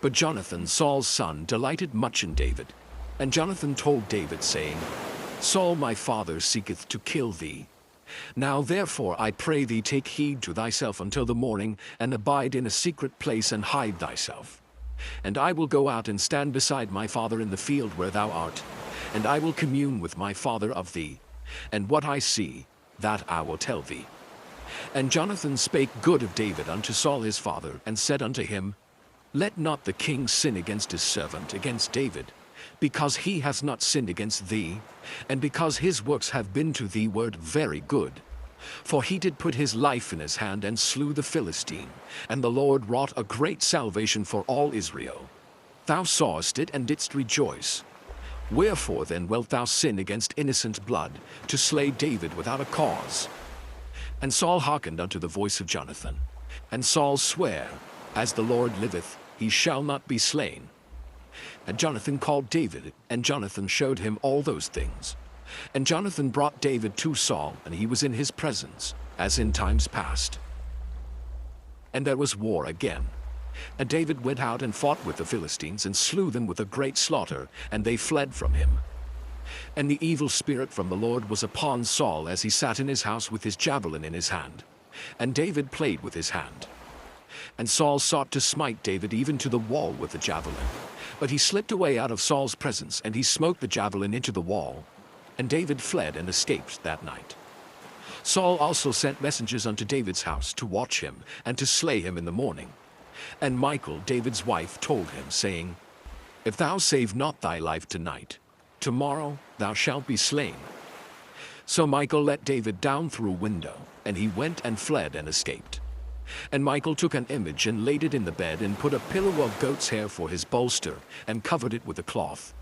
But Jonathan, Saul's son, delighted much in David. And Jonathan told David, saying, Saul my father seeketh to kill thee. Now therefore I pray thee, take heed to thyself until the morning, and abide in a secret place, and hide thyself. And I will go out and stand beside my father in the field where thou art, and I will commune with my father of thee, and what I see, that I will tell thee. And Jonathan spake good of David unto Saul his father, and said unto him, Let not the king sin against his servant, against David, because he hath not sinned against thee, and because his works have been to thee word very good. For he did put his life in his hand, and slew the Philistine, and the Lord wrought a great salvation for all Israel. Thou sawest it, and didst rejoice. Wherefore then wilt thou sin against innocent blood, to slay David without a cause? And Saul hearkened unto the voice of Jonathan. And Saul sware, As the Lord liveth, he shall not be slain. And Jonathan called David, and Jonathan showed him all those things. And Jonathan brought David to Saul, and he was in his presence, as in times past. And there was war again. And David went out and fought with the Philistines, and slew them with a great slaughter, and they fled from him. And the evil spirit from the Lord was upon Saul, as he sat in his house with his javelin in his hand. And David played with his hand. And Saul sought to smite David even to the wall with the javelin. But he slipped away out of Saul's presence, and he smote the javelin into the wall. And David fled and escaped that night. Saul also sent messengers unto David's house to watch him, and to slay him in the morning. And Michal, David's wife, told him, saying, If thou save not thy life tonight, tomorrow thou shalt be slain. So Michal let David down through a window, and he went and fled and escaped. And Michal took an image, and laid it in the bed, and put a pillow of goat's hair for his bolster, and covered it with a cloth.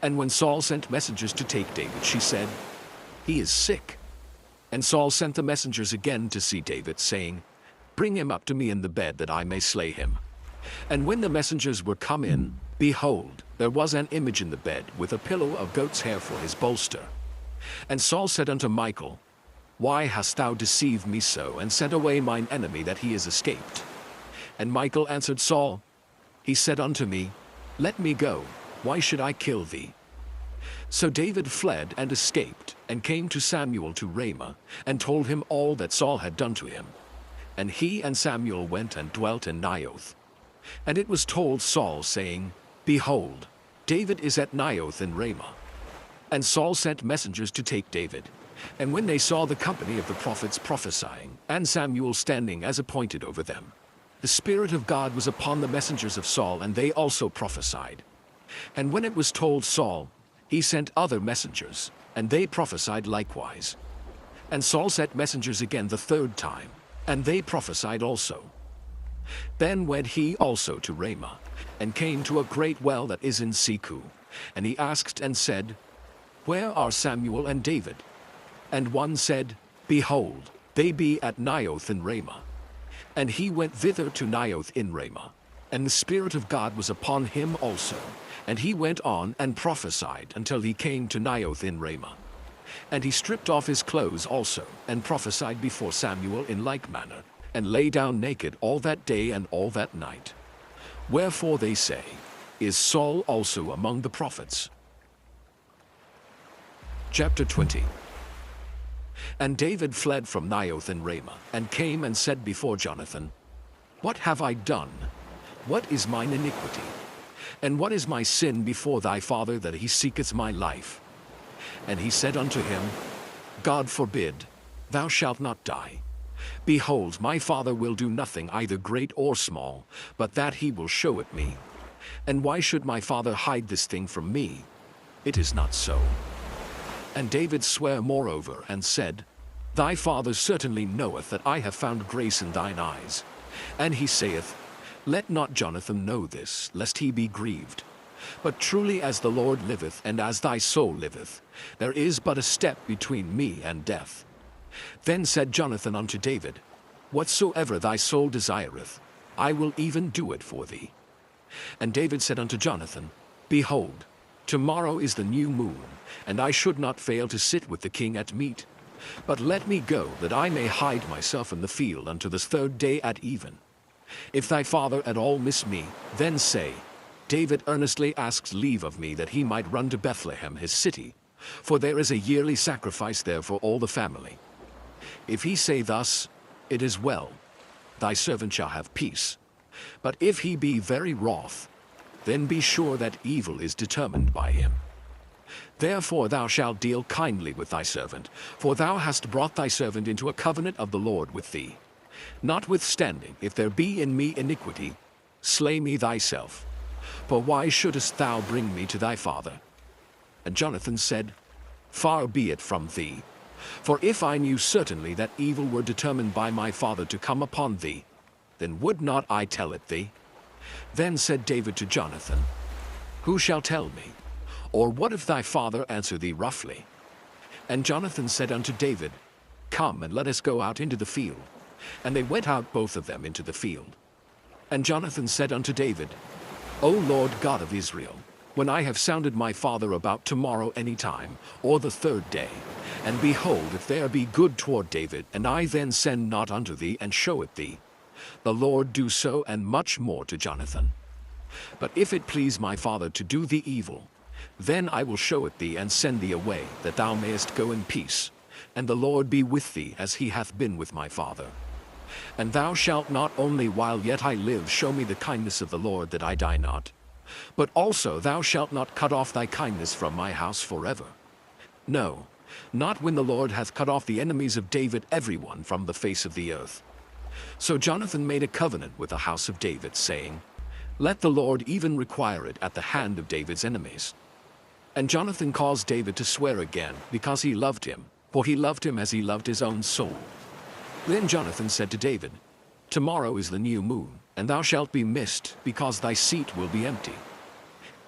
And when Saul sent messengers to take David, she said, He is sick. And Saul sent the messengers again to see David, saying, Bring him up to me in the bed, that I may slay him. And when the messengers were come in, behold, there was an image in the bed, with a pillow of goat's hair for his bolster. And Saul said unto Michal, Why hast thou deceived me so, and sent away mine enemy, that he is escaped? And Michal answered Saul, He said unto me, Let me go, why should I kill thee? So David fled and escaped, and came to Samuel to Ramah, and told him all that Saul had done to him. And he and Samuel went and dwelt in Naioth. And it was told Saul, saying, Behold, David is at Naioth in Ramah. And Saul sent messengers to take David. And when they saw the company of the prophets prophesying, and Samuel standing as appointed over them, the Spirit of God was upon the messengers of Saul, and they also prophesied. And when it was told Saul, he sent other messengers, and they prophesied likewise. And Saul sent messengers again the third time, and they prophesied also. Then went he also to Ramah, and came to a great well that is in Seku. And he asked and said, Where are Samuel and David? And one said, Behold, they be at Naioth in Ramah. And he went thither to Naioth in Ramah. And the Spirit of God was upon him also. And he went on and prophesied until he came to Naioth in Ramah. And he stripped off his clothes also, and prophesied before Samuel in like manner, and lay down naked all that day and all that night. Wherefore they say, Is Saul also among the prophets? Chapter 20. And David fled from Naioth in Ramah, and came and said before Jonathan, What have I done? What is mine iniquity? And what is my sin before thy father, that he seeketh my life? And he said unto him, God forbid, thou shalt not die. Behold, my father will do nothing either great or small, but that he will show it me. And why should my father hide this thing from me? It is not so. And David sware moreover, and said, Thy father certainly knoweth that I have found grace in thine eyes. And he saith, Let not Jonathan know this, lest he be grieved. But truly as the Lord liveth, and as thy soul liveth, there is but a step between me and death. Then said Jonathan unto David, Whatsoever thy soul desireth, I will even do it for thee. And David said unto Jonathan, Behold, tomorrow is the new moon, and I should not fail to sit with the king at meat. But let me go, that I may hide myself in the field unto the third day at even. If thy father at all miss me, then say, David earnestly asks leave of me that he might run to Bethlehem his city, for there is a yearly sacrifice there for all the family. If he say thus, It is well, thy servant shall have peace. But if he be very wroth, then be sure that evil is determined by him. Therefore thou shalt deal kindly with thy servant, for thou hast brought thy servant into a covenant of the Lord with thee. Notwithstanding, if there be in me iniquity, slay me thyself. For why shouldest thou bring me to thy father? And Jonathan said, Far be it from thee. For if I knew certainly that evil were determined by my father to come upon thee, then would not I tell it thee? Then said David to Jonathan, Who shall tell me? Or what if thy father answer thee roughly? And Jonathan said unto David, Come, and let us go out into the field. And they went out both of them into the field. And Jonathan said unto David, O Lord God of Israel, when I have sounded my father about tomorrow any time, or the third day, and behold, if there be good toward David, and I then send not unto thee, and show it thee, the Lord do so, and much more to Jonathan. But if it please my father to do thee evil, then I will show it thee, and send thee away, that thou mayest go in peace, and the Lord be with thee, as he hath been with my father. And thou shalt not only while yet I live show me the kindness of the Lord, that I die not, but also thou shalt not cut off thy kindness from my house forever. No, not when the Lord hath cut off the enemies of David every one from the face of the earth. So Jonathan made a covenant with the house of David, saying, Let the Lord even require it at the hand of David's enemies. And Jonathan caused David to swear again, because he loved him, for he loved him as he loved his own soul. Then Jonathan said to David, Tomorrow is the new moon, and thou shalt be missed, because thy seat will be empty.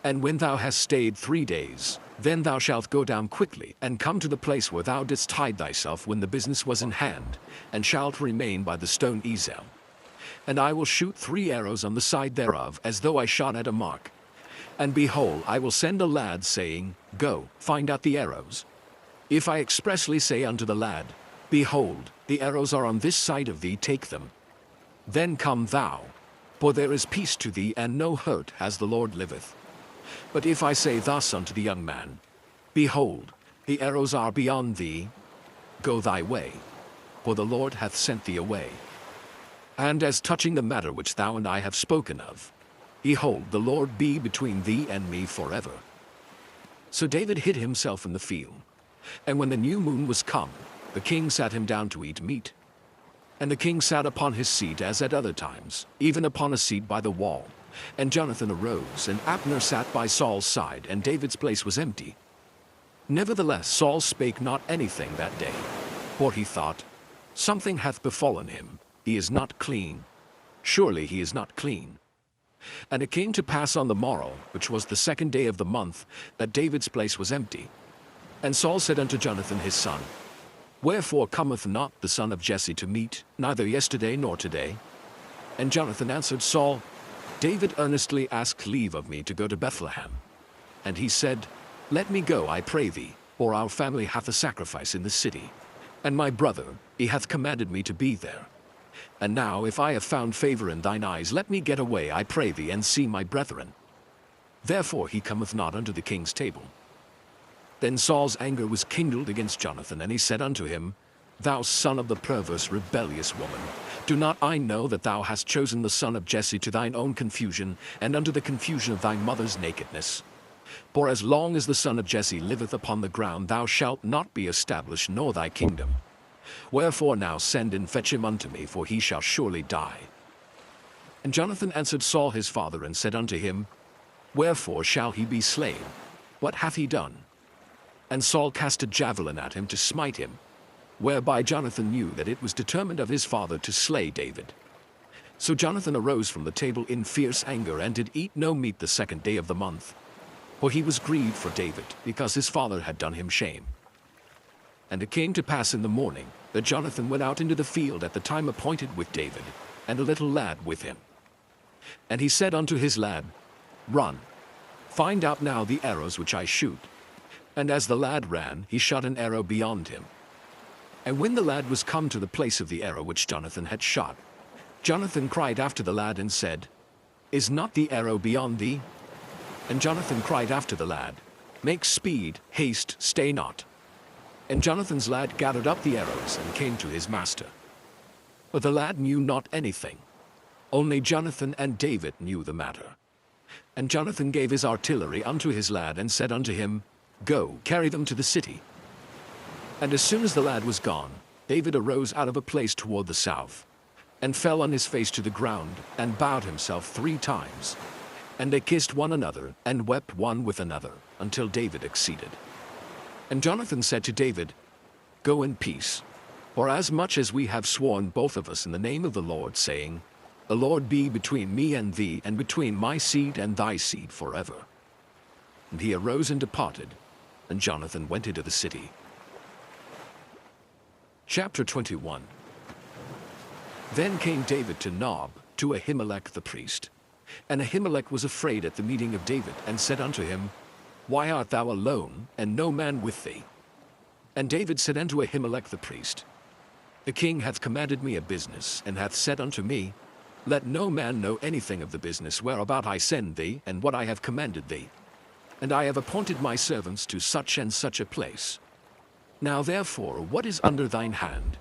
And when thou hast stayed 3 days, then thou shalt go down quickly, and come to the place where thou didst hide thyself when the business was in hand, and shalt remain by the stone Ezel. And I will shoot 3 arrows on the side thereof, as though I shot at a mark. And behold, I will send a lad, saying, Go, find out the arrows. If I expressly say unto the lad, Behold, the arrows are on this side of thee, take them. Then come thou, for there is peace to thee, and no hurt, as the Lord liveth. But if I say thus unto the young man, Behold, the arrows are beyond thee, go thy way, for the Lord hath sent thee away. And as touching the matter which thou and I have spoken of, behold, the Lord be between thee and me forever. So David hid himself in the field. And when the new moon was come, the king sat him down to eat meat. And the king sat upon his seat as at other times, even upon a seat by the wall. And Jonathan arose, and Abner sat by Saul's side, and David's place was empty. Nevertheless Saul spake not anything that day, for he thought, Something hath befallen him, he is not clean. Surely he is not clean. And it came to pass on the morrow, which was the 2nd day of the month, that David's place was empty. And Saul said unto Jonathan his son, Wherefore cometh not the son of Jesse to meat, neither yesterday nor today? And Jonathan answered Saul, David earnestly asked leave of me to go to Bethlehem. And he said, Let me go, I pray thee, for our family hath a sacrifice in the city. And my brother, he hath commanded me to be there. And now if I have found favor in thine eyes, let me get away, I pray thee, and see my brethren. Therefore he cometh not unto the king's table. Then Saul's anger was kindled against Jonathan, and he said unto him, Thou son of the perverse rebellious woman, do not I know that thou hast chosen the son of Jesse to thine own confusion, and unto the confusion of thy mother's nakedness? For as long as the son of Jesse liveth upon the ground, thou shalt not be established, nor thy kingdom. Wherefore now send and fetch him unto me, for he shall surely die. And Jonathan answered Saul his father, and said unto him, Wherefore shall he be slain? What hath he done? And Saul cast a javelin at him to smite him, whereby Jonathan knew that it was determined of his father to slay David. So Jonathan arose from the table in fierce anger, and did eat no meat the 2nd day of the month. For he was grieved for David, because his father had done him shame. And it came to pass in the morning, that Jonathan went out into the field at the time appointed with David, and a little lad with him. And he said unto his lad, Run, find out now the arrows which I shoot. And as the lad ran, he shot an arrow beyond him. And when the lad was come to the place of the arrow which Jonathan had shot, Jonathan cried after the lad and said, Is not the arrow beyond thee? And Jonathan cried after the lad, Make speed, haste, stay not. And Jonathan's lad gathered up the arrows and came to his master. But the lad knew not anything. Only Jonathan and David knew the matter. And Jonathan gave his artillery unto his lad, and said unto him, Go, carry them to the city. And as soon as the lad was gone, David arose out of a place toward the south, and fell on his face to the ground, and bowed himself 3 times. And they kissed one another, and wept one with another, until David exceeded. And Jonathan said to David, Go in peace, for as much as we have sworn both of us in the name of the Lord, saying, The Lord be between me and thee, and between my seed and thy seed forever. And he arose and departed, and Jonathan went into the city. Chapter 21. Then came David to Nob, to Ahimelech the priest. And Ahimelech was afraid at the meeting of David, and said unto him, Why art thou alone, and no man with thee? And David said unto Ahimelech the priest, The king hath commanded me a business, and hath said unto me, Let no man know anything of the business whereabout I send thee, and what I have commanded thee. And I have appointed my servants to such and such a place. Now therefore, what is under thine hand?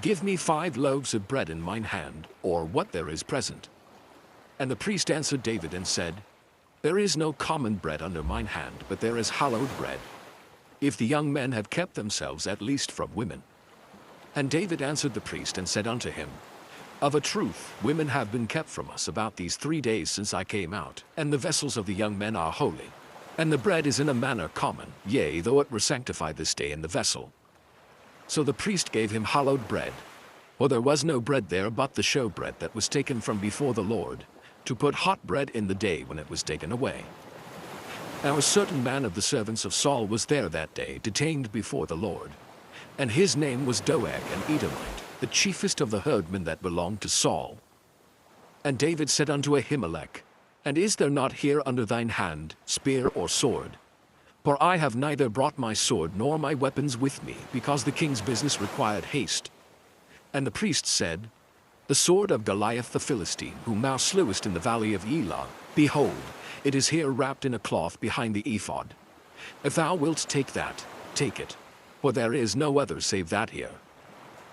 Give me 5 loaves of bread in mine hand, or what there is present. And the priest answered David and said, There is no common bread under mine hand, but there is hallowed bread, if the young men have kept themselves at least from women. And David answered the priest and said unto him, Of a truth, women have been kept from us about these 3 days since I came out, and the vessels of the young men are holy. And the bread is in a manner common, yea, though it were sanctified this day in the vessel. So the priest gave him hallowed bread, for there was no bread there but the showbread that was taken from before the Lord, to put hot bread in the day when it was taken away. Now a certain man of the servants of Saul was there that day, detained before the Lord. And his name was Doeg an Edomite, the chiefest of the herdmen that belonged to Saul. And David said unto Ahimelech, And is there not here under thine hand spear or sword? For I have neither brought my sword nor my weapons with me, because the king's business required haste. And the priest said, The sword of Goliath the Philistine, whom thou slewest in the valley of Elah, behold, it is here wrapped in a cloth behind the ephod. If thou wilt take that, take it, for there is no other save that here.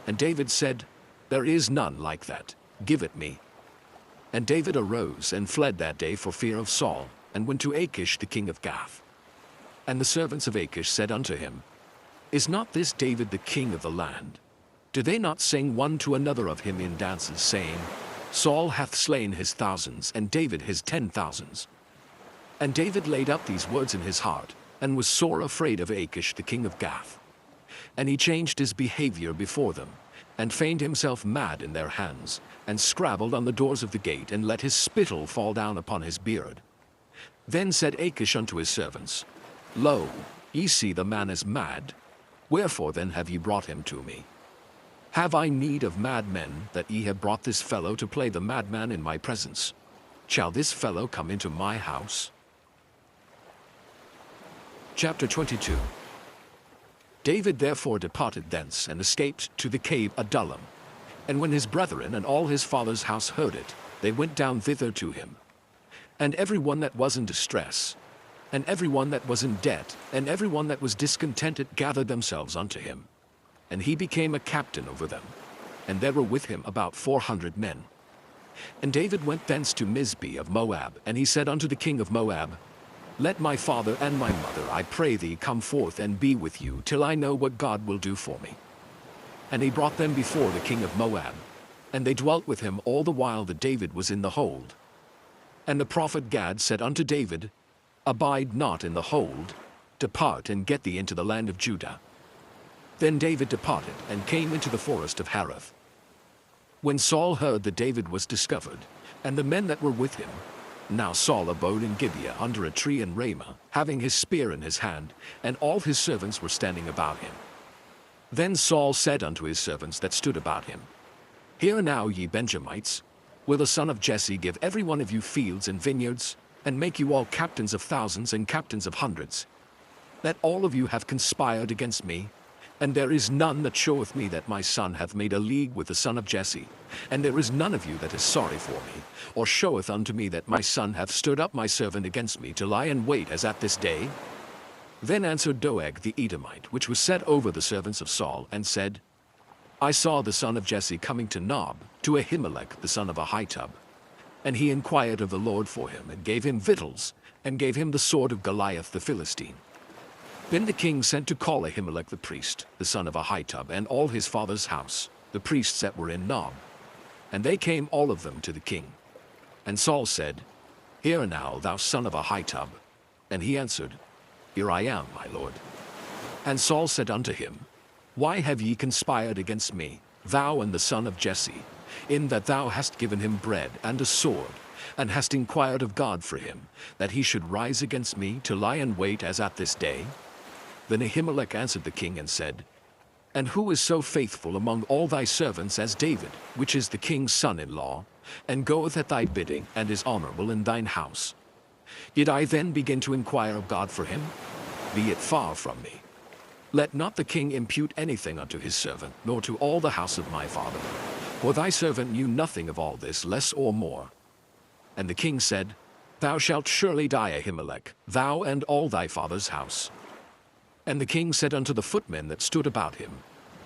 And David said, There is none like that, give it me. And David arose and fled that day for fear of Saul, and went to Achish the king of Gath. And the servants of Achish said unto him, Is not this David the king of the land? Do they not sing one to another of him in dances, saying, Saul hath slain his thousands, and David his 10,000s? And David laid up these words in his heart, and was sore afraid of Achish the king of Gath. And he changed his behavior before them, and feigned himself mad in their hands, and scrabbled on the doors of the gate, and let his spittle fall down upon his beard. Then said Achish unto his servants, Lo, ye see the man is mad. Wherefore then have ye brought him to me? Have I need of madmen, that ye have brought this fellow to play the madman in my presence? Shall this fellow come into my house? Chapter 22. David therefore departed thence, and escaped to the cave Adullam. And when his brethren and all his father's house heard it, they went down thither to him. And every one that was in distress, and every one that was in debt, and every one that was discontented gathered themselves unto him. And he became a captain over them. And there were with him about 400 men. And David went thence to Mizpeh of Moab, and he said unto the king of Moab, Let my father and my mother, I pray thee, come forth and be with you, till I know what God will do for me. And he brought them before the king of Moab. And they dwelt with him all the while that David was in the hold. And the prophet Gad said unto David, Abide not in the hold, depart and get thee into the land of Judah. Then David departed and came into the forest of Hareth. When Saul heard that David was discovered, and the men that were with him, now Saul abode in Gibeah under a tree in Ramah, having his spear in his hand, and all his servants were standing about him. Then Saul said unto his servants that stood about him, Hear now, ye Benjamites, will the son of Jesse give every one of you fields and vineyards, and make you all captains of thousands and captains of hundreds, that all of you have conspired against me? And there is none that showeth me that my son hath made a league with the son of Jesse, and there is none of you that is sorry for me, or showeth unto me that my son hath stirred up my servant against me to lie in wait as at this day? Then answered Doeg the Edomite, which was set over the servants of Saul, and said, I saw the son of Jesse coming to Nob, to Ahimelech the son of Ahitub. And he inquired of the Lord for him, and gave him victuals, and gave him the sword of Goliath the Philistine. Then the king sent to call Ahimelech the priest, the son of Ahitub, and all his father's house, the priests that were in Nob. And they came all of them to the king. And Saul said, Hear now, thou son of Ahitub. And he answered, Here I am, my lord. And Saul said unto him, Why have ye conspired against me, thou and the son of Jesse, in that thou hast given him bread and a sword, and hast inquired of God for him, that he should rise against me to lie in wait as at this day? Then Ahimelech answered the king and said, And who is so faithful among all thy servants as David, which is the king's son-in-law, and goeth at thy bidding, and is honorable in thine house? Did I then begin to inquire of God for him? Be it far from me. Let not the king impute anything unto his servant, nor to all the house of my father. For thy servant knew nothing of all this, less or more. And the king said, Thou shalt surely die, Ahimelech, thou and all thy father's house. And the king said unto the footmen that stood about him,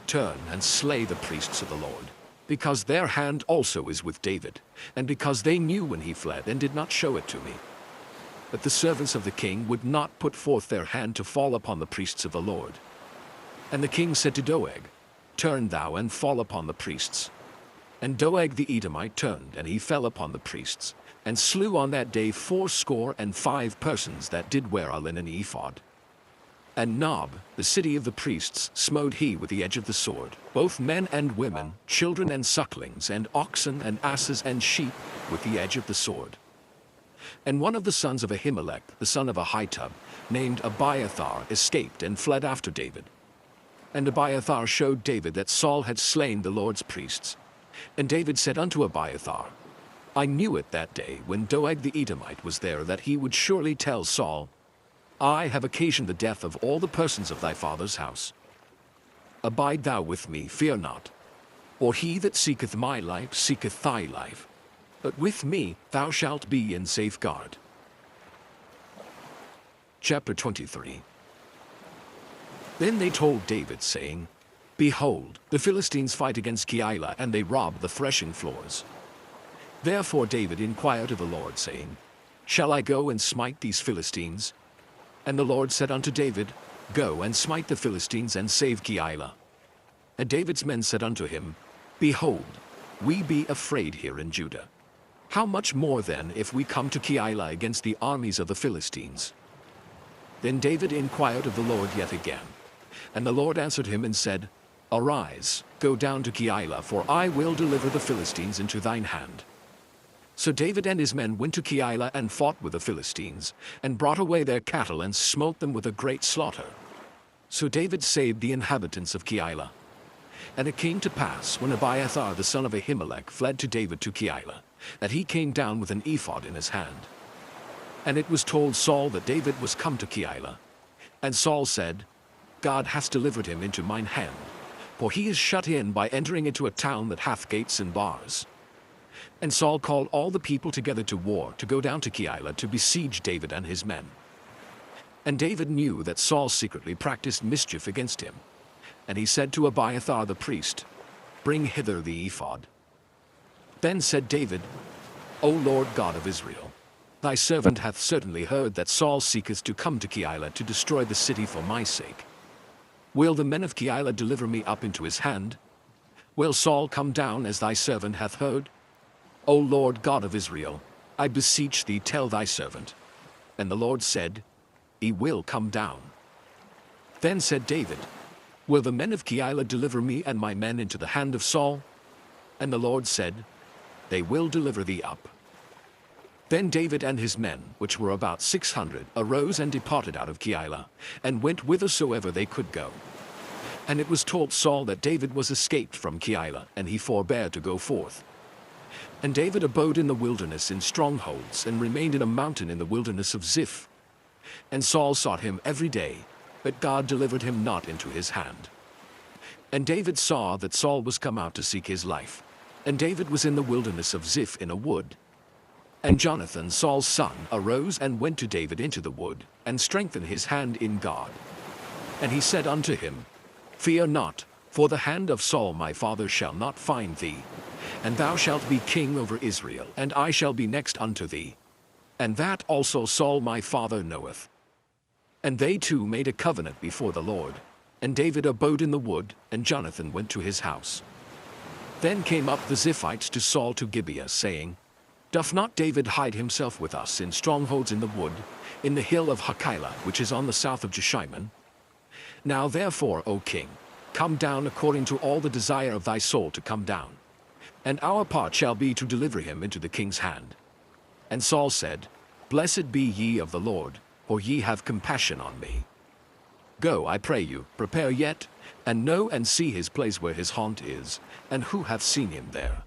Turn and slay the priests of the Lord, because their hand also is with David, and because they knew when he fled, and did not show it to me. But the servants of the king would not put forth their hand to fall upon the priests of the Lord. And the king said to Doeg, Turn thou and fall upon the priests. And Doeg the Edomite turned, and he fell upon the priests, and slew on that day 75 persons that did wear a linen ephod. And Nob, the city of the priests, smote he with the edge of the sword, both men and women, children and sucklings, and oxen and asses and sheep, with the edge of the sword. And one of the sons of Ahimelech, the son of Ahitub, named Abiathar, escaped and fled after David. And Abiathar showed David that Saul had slain the Lord's priests. And David said unto Abiathar, I knew it that day, when Doeg the Edomite was there, that he would surely tell Saul, I have occasioned the death of all the persons of thy father's house. Abide thou with me, fear not. For he that seeketh my life seeketh thy life. But with me thou shalt be in safeguard. Chapter 23. Then they told David, saying, Behold, the Philistines fight against Keilah, and they rob the threshing floors. Therefore David inquired of the Lord, saying, Shall I go and smite these Philistines? And the Lord said unto David, Go and smite the Philistines, and save Keilah. And David's men said unto him, Behold, we be afraid here in Judah. How much more then if we come to Keilah against the armies of the Philistines? Then David inquired of the Lord yet again. And the Lord answered him and said, Arise, go down to Keilah, for I will deliver the Philistines into thine hand. So David and his men went to Keilah and fought with the Philistines, and brought away their cattle and smote them with a great slaughter. So David saved the inhabitants of Keilah. And it came to pass, when Abiathar the son of Ahimelech fled to David to Keilah, that he came down with an ephod in his hand. And it was told Saul that David was come to Keilah. And Saul said, God hath delivered him into mine hand, for he is shut in by entering into a town that hath gates and bars. And Saul called all the people together to war, to go down to Keilah to besiege David and his men. And David knew that Saul secretly practiced mischief against him. And he said to Abiathar the priest, Bring hither the ephod. Then said David, O Lord God of Israel, thy servant hath certainly heard that Saul seeketh to come to Keilah to destroy the city for my sake. Will the men of Keilah deliver me up into his hand? Will Saul come down as thy servant hath heard? O Lord God of Israel, I beseech thee, tell thy servant. And the Lord said, He will come down. Then said David, Will the men of Keilah deliver me and my men into the hand of Saul? And the Lord said, They will deliver thee up. Then David and his men, which were about 600, arose and departed out of Keilah, and went whithersoever they could go. And it was told Saul that David was escaped from Keilah, and he forbare to go forth. And David abode in the wilderness in strongholds, and remained in a mountain in the wilderness of Ziph. And Saul sought him every day, but God delivered him not into his hand. And David saw that Saul was come out to seek his life. And David was in the wilderness of Ziph in a wood. And Jonathan, Saul's son, arose and went to David into the wood, and strengthened his hand in God. And he said unto him, Fear not, for the hand of Saul my father shall not find thee. And thou shalt be king over Israel, and I shall be next unto thee. And that also Saul my father knoweth. And they two made a covenant before the Lord. And David abode in the wood, and Jonathan went to his house. Then came up the Ziphites to Saul to Gibeah, saying, Doth not David hide himself with us in strongholds in the wood, in the hill of Hachilah, which is on the south of Jeshimon? Now therefore, O king, come down according to all the desire of thy soul to come down. And our part shall be to deliver him into the king's hand. And Saul said, Blessed be ye of the Lord, for ye have compassion on me. Go, I pray you, prepare yet, and know and see his place where his haunt is, and who hath seen him there.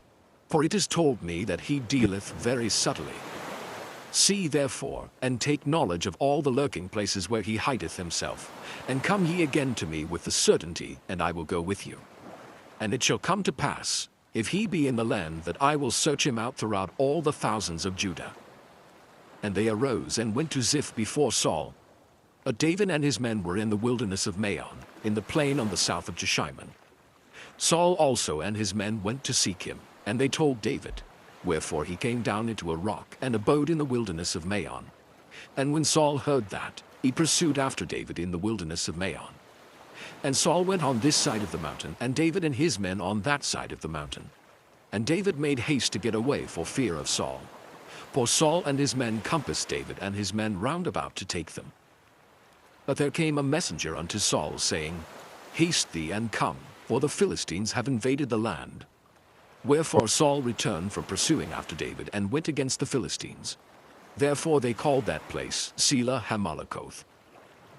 For it is told me that he dealeth very subtly. See therefore, and take knowledge of all the lurking places where he hideth himself, and come ye again to me with the certainty, and I will go with you. And it shall come to pass, if he be in the land, that I will search him out throughout all the thousands of Judah. And they arose and went to Ziph before Saul. But David and his men were in the wilderness of Maon, in the plain on the south of Jeshimon. Saul also and his men went to seek him, and they told David. Wherefore he came down into a rock, and abode in the wilderness of Maon. And when Saul heard that, he pursued after David in the wilderness of Maon. And Saul went on this side of the mountain, and David and his men on that side of the mountain. And David made haste to get away for fear of Saul. For Saul and his men compassed David and his men round about to take them. But there came a messenger unto Saul, saying, Haste thee and come, for the Philistines have invaded the land. Wherefore Saul returned from pursuing after David, and went against the Philistines. Therefore they called that place Selah Hamalakoth.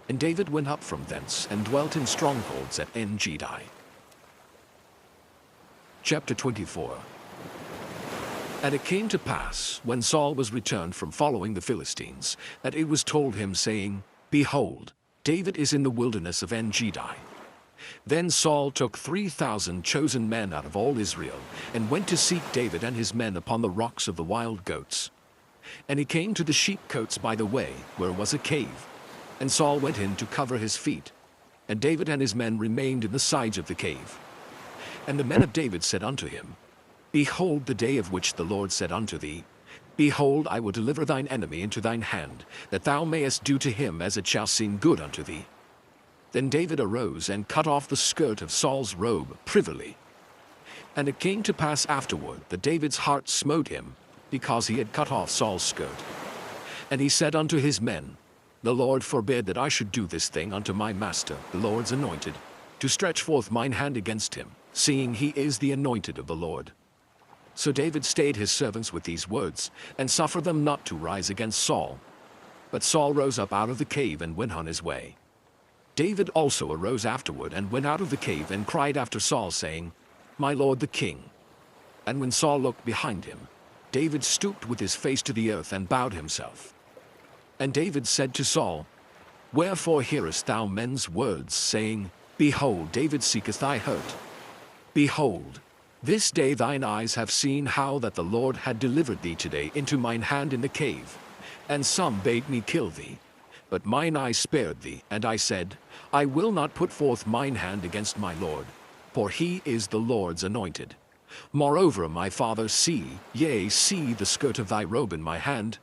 And David went up from thence, and dwelt in strongholds at En-Gedi. Chapter 24. And it came to pass, when Saul was returned from following the Philistines, that it was told him, saying, Behold, David is in the wilderness of En-Gedi. Then Saul took 3,000 chosen men out of all Israel, and went to seek David and his men upon the rocks of the wild goats. And he came to the sheepcotes by the way, where was a cave. And Saul went in to cover his feet. And David and his men remained in the sides of the cave. And the men of David said unto him, Behold the day of which the Lord said unto thee, Behold, I will deliver thine enemy into thine hand, that thou mayest do to him as it shall seem good unto thee. Then David arose and cut off the skirt of Saul's robe privily. And it came to pass afterward that David's heart smote him, because he had cut off Saul's skirt. And he said unto his men, The Lord forbid that I should do this thing unto my master, the Lord's anointed, to stretch forth mine hand against him, seeing he is the anointed of the Lord. So David stayed his servants with these words, and suffered them not to rise against Saul. But Saul rose up out of the cave and went on his way. David also arose afterward and went out of the cave and cried after Saul, saying, My lord the king. And when Saul looked behind him, David stooped with his face to the earth and bowed himself. And David said to Saul, Wherefore hearest thou men's words, saying, Behold, David seeketh thy hurt? Behold, this day thine eyes have seen how that the Lord had delivered thee today into mine hand in the cave. And some bade me kill thee. But mine eye spared thee, and I said, I will not put forth mine hand against my Lord, for he is the Lord's anointed. Moreover, my father, see the skirt of thy robe in my hand.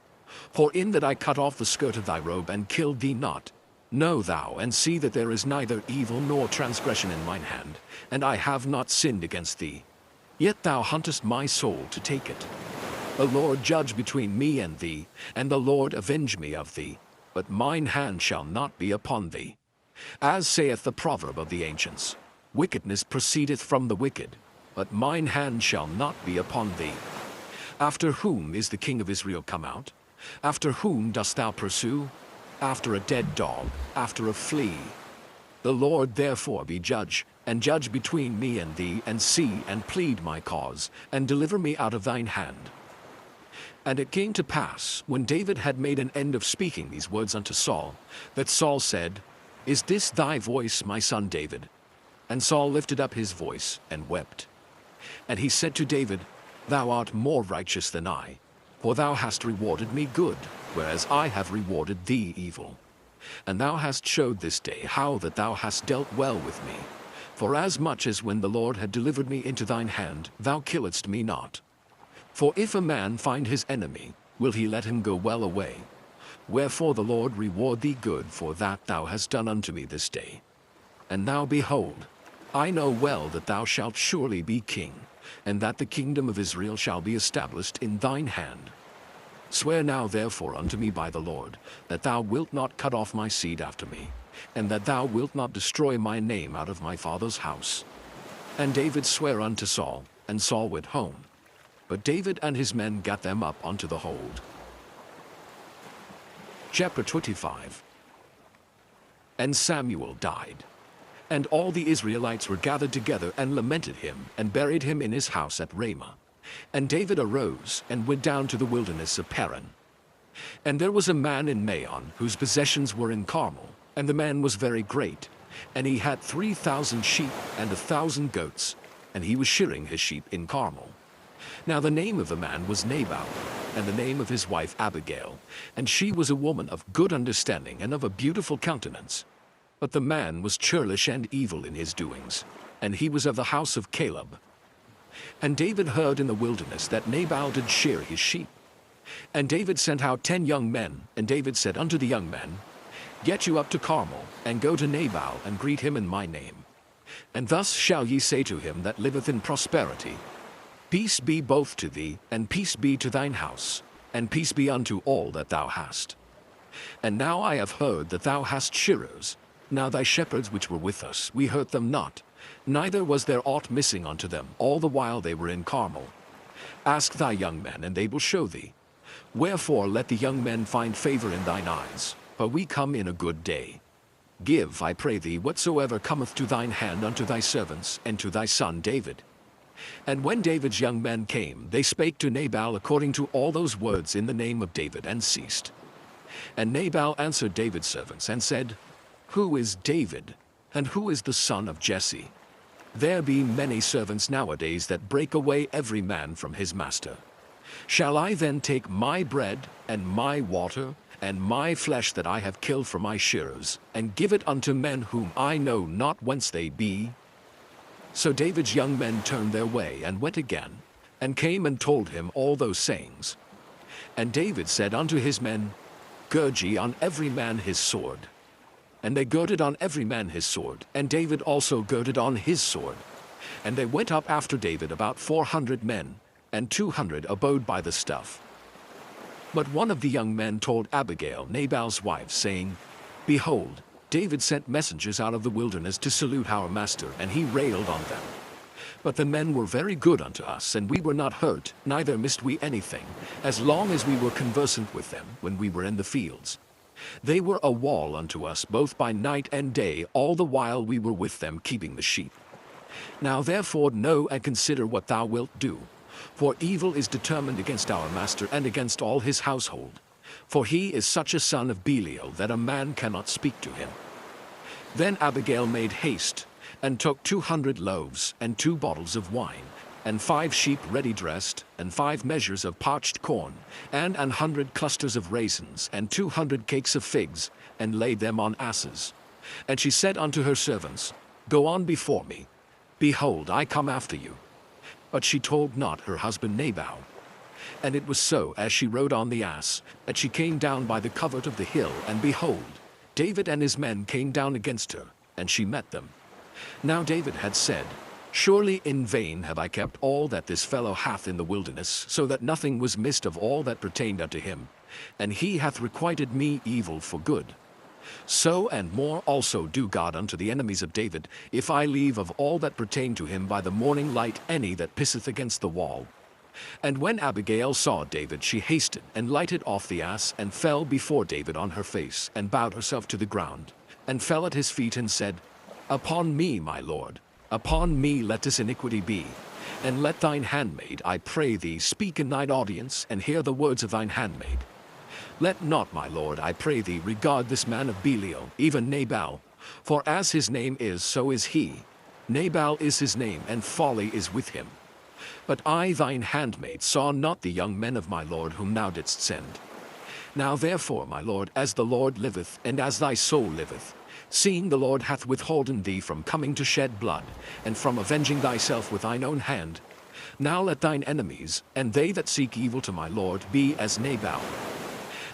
For in that I cut off the skirt of thy robe and killed thee not, Know thou and see that there is neither evil nor transgression in mine hand, and I have not sinned against thee. Yet thou huntest my soul to take it. The Lord judge between me and thee, and the Lord avenge me of thee, but mine hand shall not be upon thee. As saith the proverb of the ancients, wickedness proceedeth from the wicked, but mine hand shall not be upon thee. After whom is the king of Israel come out? After whom dost thou pursue? After a dead dog, after a flea. The Lord therefore be judge, and judge between me and thee, and see and plead my cause, and deliver me out of thine hand. And it came to pass, when David had made an end of speaking these words unto Saul, that Saul said, Is this thy voice, my son David? And Saul lifted up his voice, and wept. And he said to David, Thou art more righteous than I, for thou hast rewarded me good, whereas I have rewarded thee evil. And thou hast showed this day how that thou hast dealt well with me. For as much as when the Lord had delivered me into thine hand, thou killedst me not. For if a man find his enemy, will he let him go well away? Wherefore the Lord reward thee good for that thou hast done unto me this day. And now behold, I know well that thou shalt surely be king, and that the kingdom of Israel shall be established in thine hand. Swear now therefore unto me by the Lord, that thou wilt not cut off my seed after me, and that thou wilt not destroy my name out of my father's house. And David sware unto Saul, and Saul went home. But David and his men gat them up unto the hold. Chapter 25. And Samuel died. And all the Israelites were gathered together and lamented him, and buried him in his house at Ramah. And David arose, and went down to the wilderness of Paran. And there was a man in Maon, whose possessions were in Carmel, and the man was very great. And he had 3,000 sheep, and 1,000 goats, and he was shearing his sheep in Carmel. Now the name of the man was Nabal, and the name of his wife Abigail, and she was a woman of good understanding and of a beautiful countenance. But the man was churlish and evil in his doings, and he was of the house of Caleb. And David heard in the wilderness that Nabal did shear his sheep. And David sent out 10 young men, and David said unto the young men, Get you up to Carmel, and go to Nabal, and greet him in my name. And thus shall ye say to him that liveth in prosperity, Peace be both to thee, and peace be to thine house, and peace be unto all that thou hast. And now I have heard that thou hast shearers. Now thy shepherds which were with us, we hurt them not, neither was there aught missing unto them, all the while they were in Carmel. Ask thy young men, and they will show thee. Wherefore let the young men find favor in thine eyes, for we come in a good day. Give, I pray thee, whatsoever cometh to thine hand unto thy servants, and to thy son David. And when David's young men came, they spake to Nabal according to all those words in the name of David, and ceased. And Nabal answered David's servants, and said, Who is David, and who is the son of Jesse? There be many servants nowadays that break away every man from his master. Shall I then take my bread, and my water, and my flesh that I have killed for my shearers, and give it unto men whom I know not whence they be? So David's young men turned their way, and went again, and came and told him all those sayings. And David said unto his men, Gird ye on every man his sword. And they girded on every man his sword, and David also girded on his sword. And they went up after David about 400 men, and 200 abode by the stuff. But one of the young men told Abigail, Nabal's wife, saying, Behold, David sent messengers out of the wilderness to salute our master, and he railed on them. But the men were very good unto us, and we were not hurt, neither missed we anything, as long as we were conversant with them when we were in the fields. They were a wall unto us both by night and day, all the while we were with them keeping the sheep. Now therefore know and consider what thou wilt do, for evil is determined against our master and against all his household. For he is such a son of Belial that a man cannot speak to him. Then Abigail made haste, and took 200 loaves, and 2 bottles of wine, and 5 sheep ready dressed, and 5 measures of parched corn, and 100 clusters of raisins, and 200 cakes of figs, and laid them on asses. And she said unto her servants, Go on before me. Behold, I come after you. But she told not her husband Nabal. And it was so, as she rode on the ass, that she came down by the covert of the hill, and behold, David and his men came down against her, and she met them. Now David had said, Surely in vain have I kept all that this fellow hath in the wilderness, so that nothing was missed of all that pertained unto him, and he hath requited me evil for good. So and more also do God unto the enemies of David, if I leave of all that pertain to him by the morning light any that pisseth against the wall. And when Abigail saw David, she hasted, and lighted off the ass, and fell before David on her face, and bowed herself to the ground, and fell at his feet, and said, Upon me, my lord, upon me let this iniquity be, and let thine handmaid, I pray thee, speak in thine audience, and hear the words of thine handmaid. Let not, my lord, I pray thee, regard this man of Belial, even Nabal, for as his name is, so is he. Nabal is his name, and folly is with him. But I, thine handmaid, saw not the young men of my lord whom thou didst send. Now therefore, my lord, as the Lord liveth, and as thy soul liveth, seeing the Lord hath withholden thee from coming to shed blood, and from avenging thyself with thine own hand, now let thine enemies, and they that seek evil to my lord, be as Nabal.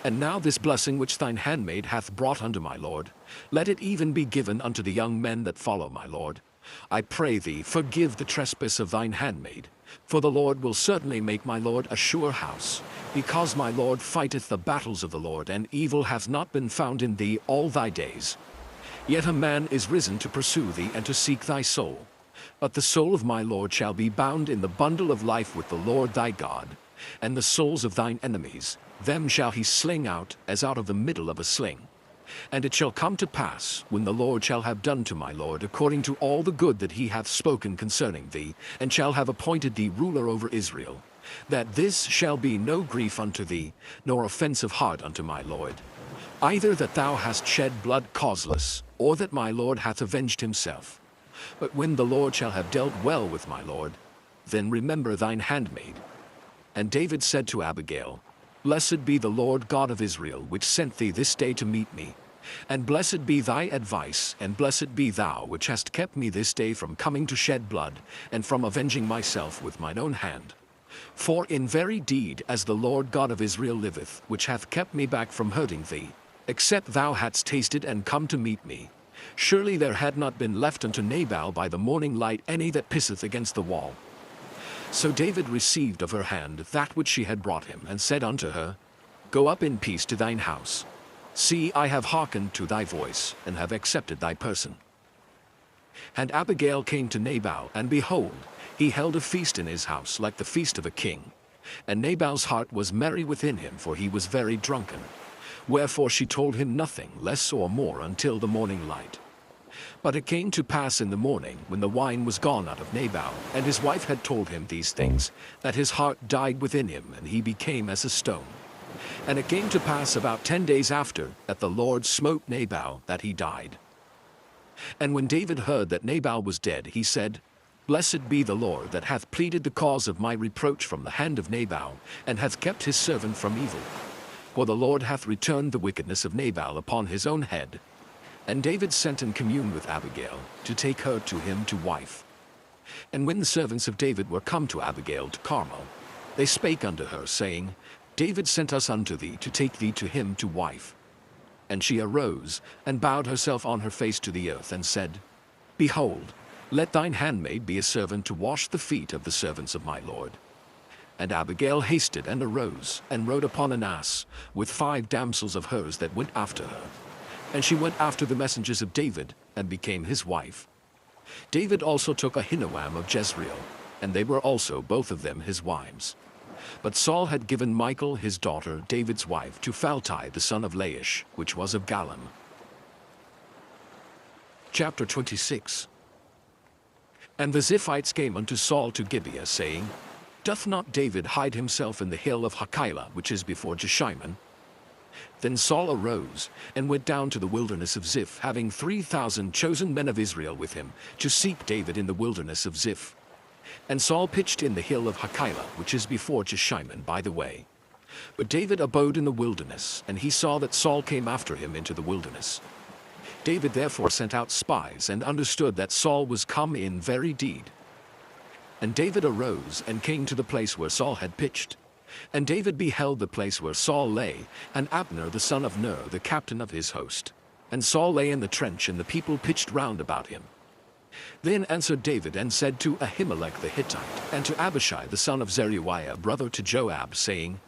And now this blessing which thine handmaid hath brought unto my lord, let it even be given unto the young men that follow my lord. I pray thee, forgive the trespass of thine handmaid, for the Lord will certainly make my lord a sure house, because my lord fighteth the battles of the Lord, and evil hath not been found in thee all thy days. Yet a man is risen to pursue thee and to seek thy soul. But the soul of my lord shall be bound in the bundle of life with the Lord thy God, and the souls of thine enemies, them shall he sling out as out of the middle of a sling. And it shall come to pass, when the Lord shall have done to my lord according to all the good that he hath spoken concerning thee, and shall have appointed thee ruler over Israel, that this shall be no grief unto thee, nor offense of heart unto my lord, either that thou hast shed blood causeless, or that my lord hath avenged himself. But when the Lord shall have dealt well with my lord, then remember thine handmaid. And David said to Abigail, Blessed be the Lord God of Israel, which sent thee this day to meet me. And blessed be thy advice, and blessed be thou, which hast kept me this day from coming to shed blood, and from avenging myself with mine own hand. For in very deed, as the Lord God of Israel liveth, which hath kept me back from hurting thee, except thou hadst tasted and come to meet me, surely there had not been left unto Nabal by the morning light any that pisseth against the wall. So David received of her hand that which she had brought him, and said unto her, Go up in peace to thine house. See, I have hearkened to thy voice, and have accepted thy person. And Abigail came to Nabal, and behold, he held a feast in his house like the feast of a king. And Nabal's heart was merry within him, for he was very drunken. Wherefore she told him nothing less or more until the morning light. But it came to pass in the morning, when the wine was gone out of Nabal, and his wife had told him these things, that his heart died within him, and he became as a stone. And it came to pass about 10 days after, that the Lord smote Nabal, that he died. And when David heard that Nabal was dead, he said, Blessed be the Lord, that hath pleaded the cause of my reproach from the hand of Nabal, and hath kept his servant from evil. For the Lord hath returned the wickedness of Nabal upon his own head. And David sent and communed with Abigail, to take her to him to wife. And when the servants of David were come to Abigail to Carmel, they spake unto her, saying, David sent us unto thee to take thee to him to wife. And she arose, and bowed herself on her face to the earth, and said, Behold, let thine handmaid be a servant to wash the feet of the servants of my lord. And Abigail hasted and arose, and rode upon an ass, with 5 damsels of hers that went after her. And she went after the messengers of David, and became his wife. David also took Ahinoam of Jezreel, and they were also both of them his wives. But Saul had given Michal his daughter, David's wife, to Phalti the son of Laish, which was of Gallim. Chapter 26. And the Ziphites came unto Saul to Gibeah, saying, Doth not David hide himself in the hill of Hachilah, which is before Jeshimon? Then Saul arose, and went down to the wilderness of Ziph, having 3,000 chosen men of Israel with him, to seek David in the wilderness of Ziph. And Saul pitched in the hill of Hachilah, which is before Jeshimon, by the way. But David abode in the wilderness, and he saw that Saul came after him into the wilderness. David therefore sent out spies, and understood that Saul was come in very deed. And David arose, and came to the place where Saul had pitched. And David beheld the place where Saul lay, and Abner the son of Ner, the captain of his host. And Saul lay in the trench, and the people pitched round about him. Then answered David and said to Ahimelech the Hittite, and to Abishai the son of Zeruiah, brother to Joab, saying,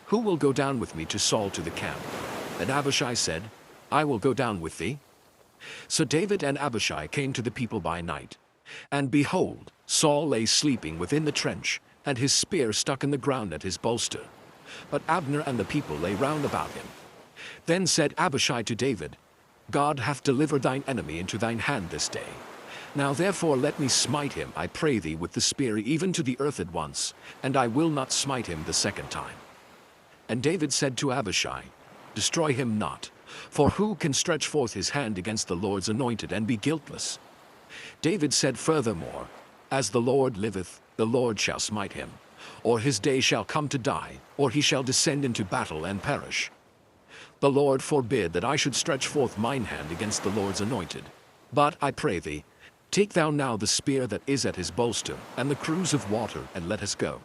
Who will go down with me to Saul to the camp? And Abishai said, I will go down with thee. So David and Abishai came to the people by night. And behold, Saul lay sleeping within the trench, and his spear stuck in the ground at his bolster. But Abner and the people lay round about him. Then said Abishai to David, God hath delivered thine enemy into thine hand this day. Now therefore let me smite him, I pray thee, with the spear even to the earth at once, and I will not smite him the second time. And David said to Abishai, Destroy him not, for who can stretch forth his hand against the Lord's anointed and be guiltless? David said furthermore, As the Lord liveth, the Lord shall smite him, or his day shall come to die, or he shall descend into battle and perish. The Lord forbid that I should stretch forth mine hand against the Lord's anointed. But I pray thee, take thou now the spear that is at his bolster, and the cruse of water, and let us go.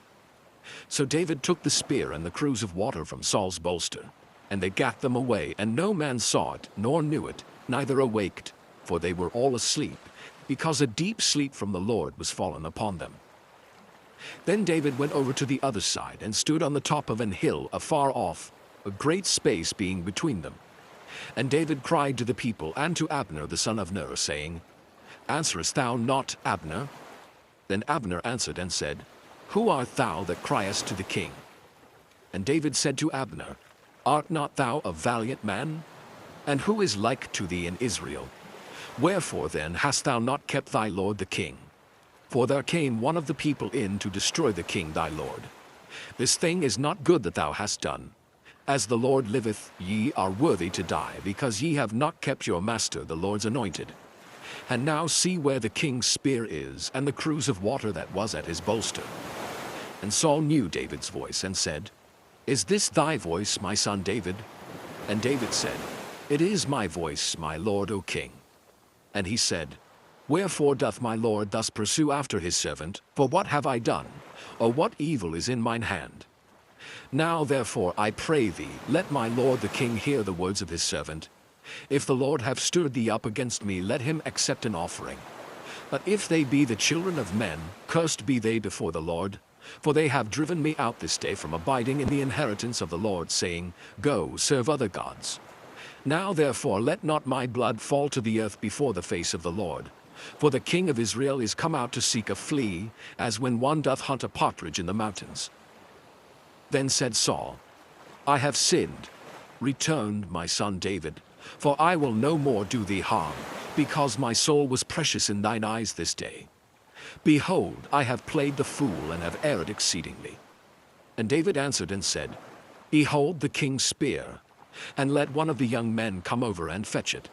So David took the spear and the cruse of water from Saul's bolster, and they gat them away, and no man saw it, nor knew it, neither awaked, for they were all asleep, because a deep sleep from the Lord was fallen upon them. Then David went over to the other side, and stood on the top of an hill afar off, a great space being between them. And David cried to the people and to Abner the son of Ner, saying, Answerest thou not, Abner? Then Abner answered and said, Who art thou that criest to the king? And David said to Abner, Art not thou a valiant man? And who is like to thee in Israel? Wherefore then hast thou not kept thy lord the king? For there came one of the people in to destroy the king thy lord. This thing is not good that thou hast done. As the Lord liveth, ye are worthy to die, because ye have not kept your master the Lord's anointed. And now see where the king's spear is, and the cruse of water that was at his bolster. And Saul knew David's voice, and said, Is this thy voice, my son David? And David said, It is my voice, my lord, O king. And he said, Wherefore doth my lord thus pursue after his servant? For what have I done? Or what evil is in mine hand? Now therefore I pray thee, let my lord the king hear the words of his servant. If the Lord have stirred thee up against me, let him accept an offering. But if they be the children of men, cursed be they before the Lord. For they have driven me out this day from abiding in the inheritance of the Lord, saying, Go, serve other gods. Now therefore let not my blood fall to the earth before the face of the Lord. For the king of Israel is come out to seek a flea, as when one doth hunt a partridge in the mountains. Then said Saul, I have sinned. Return, my son David, for I will no more do thee harm, because my soul was precious in thine eyes this day. Behold, I have played the fool, and have erred exceedingly. And David answered and said, Behold the king's spear, and let one of the young men come over and fetch it.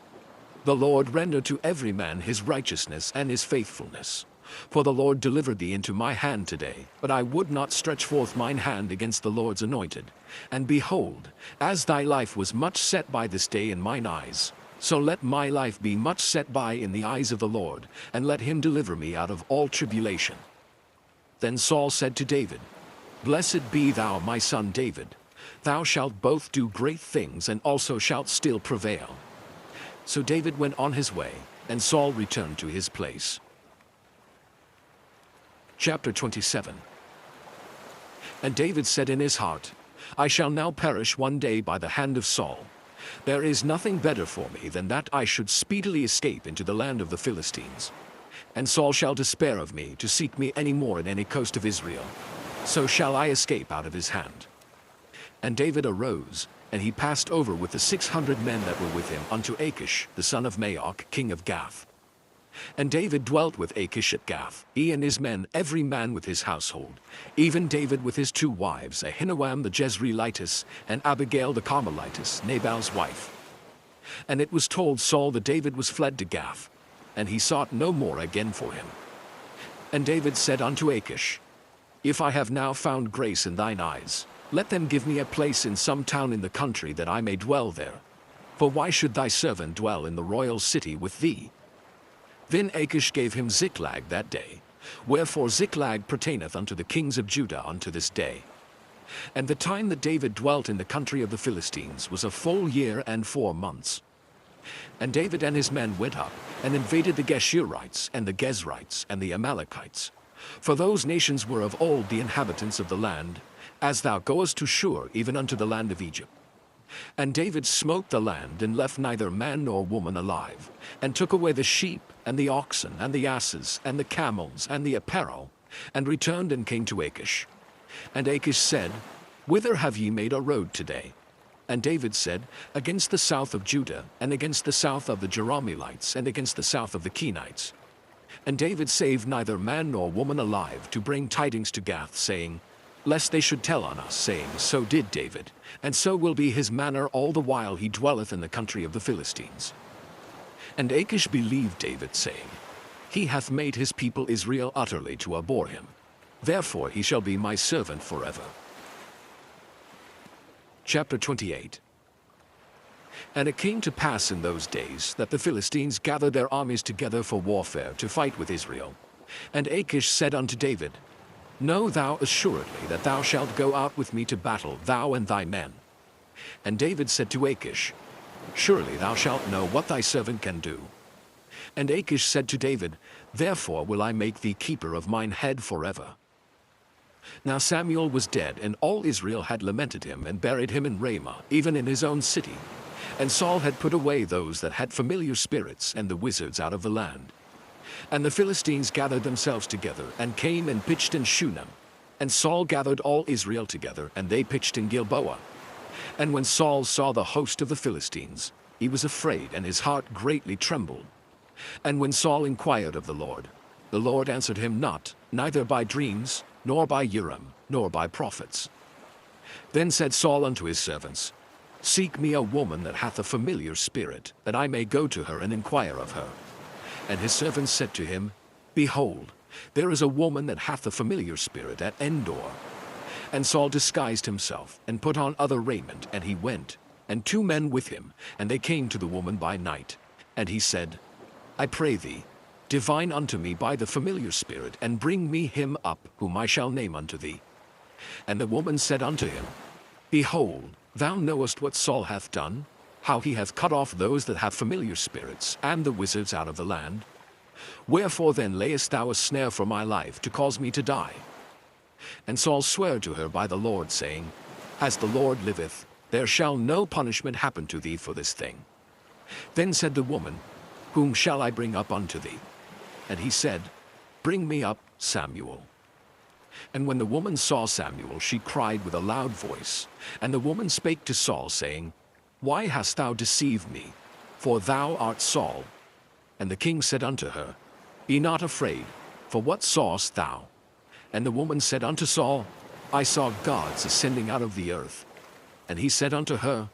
The Lord render to every man his righteousness and his faithfulness. For the Lord delivered thee into my hand today, but I would not stretch forth mine hand against the Lord's anointed. And behold, as thy life was much set by this day in mine eyes, so let my life be much set by in the eyes of the Lord, and let him deliver me out of all tribulation. Then Saul said to David, Blessed be thou, my son David. Thou shalt both do great things, and also shalt still prevail. So David went on his way, and Saul returned to his place. Chapter 27. And David said in his heart, I shall now perish one day by the hand of Saul. There is nothing better for me than that I should speedily escape into the land of the Philistines. And Saul shall despair of me to seek me any more in any coast of Israel. So shall I escape out of his hand. And David arose, and he passed over with the 600 men that were with him unto Achish, the son of Maoch, king of Gath. And David dwelt with Achish at Gath, he and his men, every man with his household, even David with his 2 wives, Ahinoam the Jezreelitess, and Abigail the Carmelitess, Nabal's wife. And it was told Saul that David was fled to Gath, and he sought no more again for him. And David said unto Achish, If I have now found grace in thine eyes, let them give me a place in some town in the country, that I may dwell there. For why should thy servant dwell in the royal city with thee? Then Achish gave him Ziklag that day, wherefore Ziklag pertaineth unto the kings of Judah unto this day. And the time that David dwelt in the country of the Philistines was a full year and 4 months. And David and his men went up, and invaded the Geshurites, and the Gezrites, and the Amalekites. For those nations were of old the inhabitants of the land, as thou goest to Shur, even unto the land of Egypt. And David smote the land, and left neither man nor woman alive, and took away the sheep, and the oxen, and the asses, and the camels, and the apparel, and returned and came to Achish. And Achish said, Whither have ye made a road today? And David said, Against the south of Judah, and against the south of the Jerahmeelites, and against the south of the Kenites. And David saved neither man nor woman alive, to bring tidings to Gath, saying, Lest they should tell on us, saying, So did David, and so will be his manner all the while he dwelleth in the country of the Philistines. And Achish believed David, saying, He hath made his people Israel utterly to abhor him. Therefore he shall be my servant forever. Chapter 28. And it came to pass in those days that the Philistines gathered their armies together for warfare to fight with Israel. And Achish said unto David, Know thou assuredly that thou shalt go out with me to battle, thou and thy men. And David said to Achish, Surely thou shalt know what thy servant can do. And Achish said to David, Therefore will I make thee keeper of mine head forever. Now Samuel was dead, and all Israel had lamented him, and buried him in Ramah, even in his own city. And Saul had put away those that had familiar spirits and the wizards out of the land. And the Philistines gathered themselves together, and came and pitched in Shunem. And Saul gathered all Israel together, and they pitched in Gilboa. And when Saul saw the host of the Philistines, he was afraid, and his heart greatly trembled. And when Saul inquired of the Lord answered him not, neither by dreams, nor by Urim, nor by prophets. Then said Saul unto his servants, Seek me a woman that hath a familiar spirit, that I may go to her and inquire of her. And his servants said to him, Behold, there is a woman that hath a familiar spirit at Endor. And Saul disguised himself, and put on other raiment, and he went, and 2 men with him, and they came to the woman by night. And he said, I pray thee, divine unto me by the familiar spirit, and bring me him up, whom I shall name unto thee. And the woman said unto him, Behold, thou knowest what Saul hath done, how he hath cut off those that have familiar spirits, and the wizards out of the land. Wherefore then layest thou a snare for my life, to cause me to die? And Saul sware to her by the Lord, saying, As the Lord liveth, there shall no punishment happen to thee for this thing. Then said the woman, Whom shall I bring up unto thee? And he said, Bring me up Samuel. And when the woman saw Samuel, she cried with a loud voice. And the woman spake to Saul, saying, Why hast thou deceived me? For thou art Saul. And the king said unto her, Be not afraid, for what sawest thou? And the woman said unto Saul, I saw gods ascending out of the earth. And he said unto her,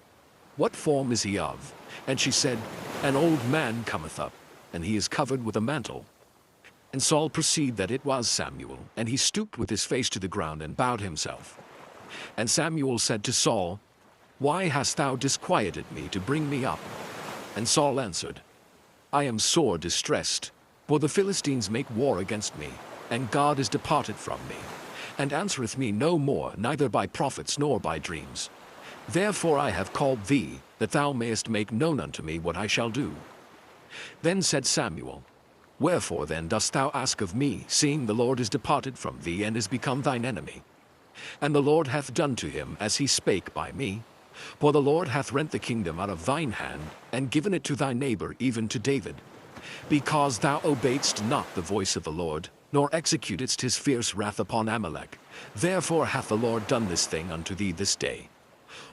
What form is he of? And she said, An old man cometh up, and he is covered with a mantle. And Saul perceived that it was Samuel, and he stooped with his face to the ground, and bowed himself. And Samuel said to Saul, Why hast thou disquieted me to bring me up? And Saul answered, I am sore distressed, for the Philistines make war against me, and God is departed from me, and answereth me no more, neither by prophets nor by dreams. Therefore I have called thee, that thou mayest make known unto me what I shall do. Then said Samuel, Wherefore then dost thou ask of me, seeing the Lord is departed from thee, and is become thine enemy? And the Lord hath done to him as he spake by me. For the Lord hath rent the kingdom out of thine hand, and given it to thy neighbor, even to David. Because thou obeyedst not the voice of the Lord, nor executedst his fierce wrath upon Amalek. Therefore hath the Lord done this thing unto thee this day.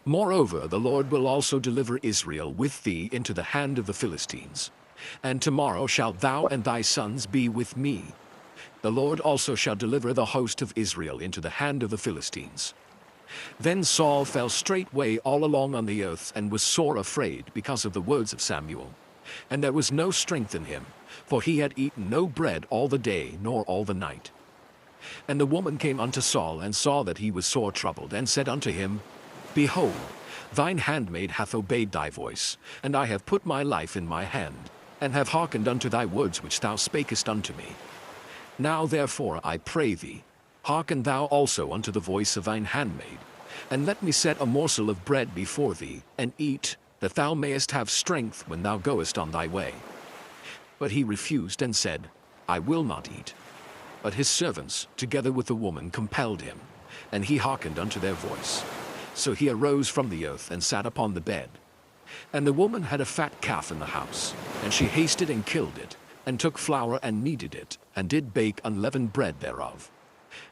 Moreover, the Lord will also deliver Israel with thee into the hand of the Philistines. And tomorrow shalt thou and thy sons be with me. The Lord also shall deliver the host of Israel into the hand of the Philistines. Then Saul fell straightway all along on the earth, and was sore afraid because of the words of Samuel. And there was no strength in him, for he had eaten no bread all the day nor all the night. And the woman came unto Saul, and saw that he was sore troubled, and said unto him, Behold, thine handmaid hath obeyed thy voice, and I have put my life in my hand, and have hearkened unto thy words which thou spakest unto me. Now therefore, I pray thee, hearken thou also unto the voice of thine handmaid, and let me set a morsel of bread before thee, and eat, that thou mayest have strength when thou goest on thy way. But he refused and said, I will not eat. But his servants, together with the woman, compelled him, and he hearkened unto their voice. So he arose from the earth and sat upon the bed. And the woman had a fat calf in the house, and she hasted and killed it, and took flour and kneaded it, and did bake unleavened bread thereof.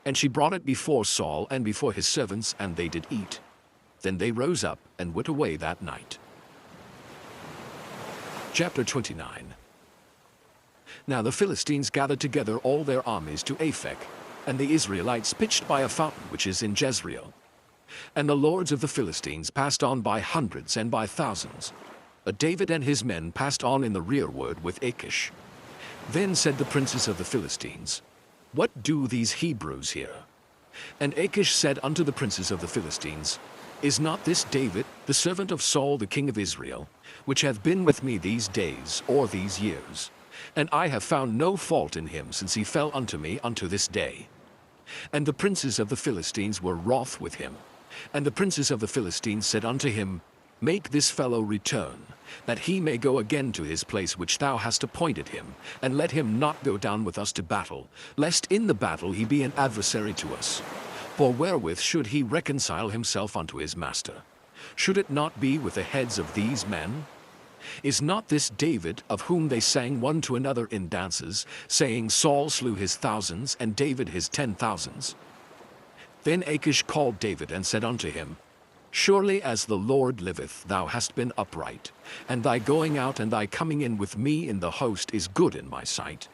And she brought it before Saul and before his servants, and they did eat. Then they rose up and went away that night. Chapter 29. Now the Philistines gathered together all their armies to Aphek, and the Israelites pitched by a fountain which is in Jezreel. And the lords of the Philistines passed on by hundreds and by thousands. But David and his men passed on in the rearward with Achish. Then said the princes of the Philistines, What do these Hebrews here? And Achish said unto the princes of the Philistines, Is not this David, the servant of Saul the king of Israel, which hath been with me these days or these years? And I have found no fault in him since he fell unto me unto this day. And the princes of the Philistines were wroth with him. And the princes of the Philistines said unto him, Make this fellow return, that he may go again to his place which thou hast appointed him, and let him not go down with us to battle, lest in the battle he be an adversary to us. For wherewith should he reconcile himself unto his master? Should it not be with the heads of these men? Is not this David, of whom they sang one to another in dances, saying, Saul slew his thousands, and David his 10,000s? Then Achish called David and said unto him, Surely as the Lord liveth, thou hast been upright, and thy going out and thy coming in with me in the host is good in my sight.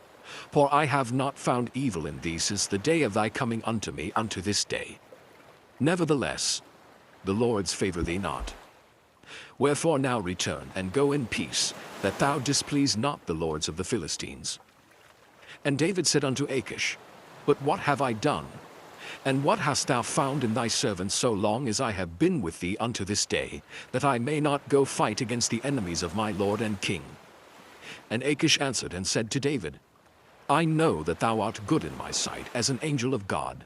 For I have not found evil in thee since the day of thy coming unto me unto this day. Nevertheless, the Lord's favor thee not. Wherefore now return, and go in peace, that thou displease not the lords of the Philistines. And David said unto Achish, But what have I done? And what hast thou found in thy servant so long as I have been with thee unto this day, that I may not go fight against the enemies of my lord and king? And Achish answered and said to David, I know that thou art good in my sight, as an angel of God.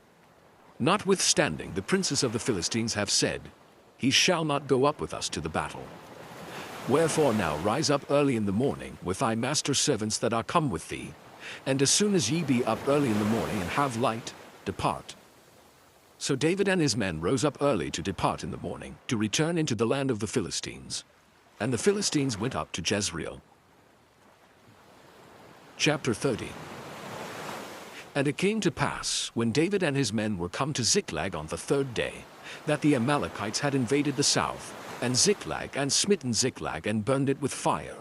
Notwithstanding, the princes of the Philistines have said, He shall not go up with us to the battle. Wherefore now rise up early in the morning with thy master's servants that are come with thee, and as soon as ye be up early in the morning and have light, depart. So David and his men rose up early to depart in the morning, to return into the land of the Philistines. And the Philistines went up to Jezreel. Chapter 30. And it came to pass, when David and his men were come to Ziklag on the third day, that the Amalekites had invaded the south, and Ziklag, and smitten Ziklag, and burned it with fire,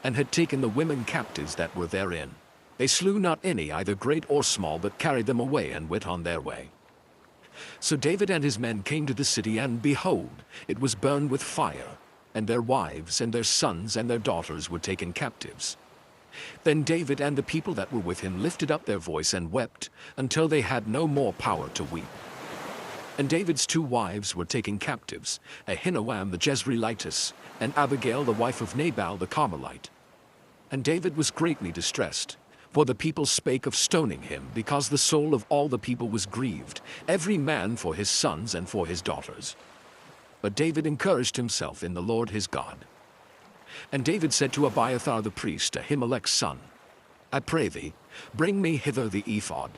and had taken the women captives that were therein. They slew not any, either great or small, but carried them away, and went on their way. So David and his men came to the city, and behold, it was burned with fire, and their wives, and their sons, and their daughters were taken captives. Then David and the people that were with him lifted up their voice and wept, until they had no more power to weep. And David's 2 wives were taken captives, Ahinoam the Jezreelitess, and Abigail the wife of Nabal the Carmelite. And David was greatly distressed, for the people spake of stoning him, because the soul of all the people was grieved, every man for his sons and for his daughters. But David encouraged himself in the Lord his God. And David said to Abiathar the priest, Ahimelech's son, I pray thee, bring me hither the ephod.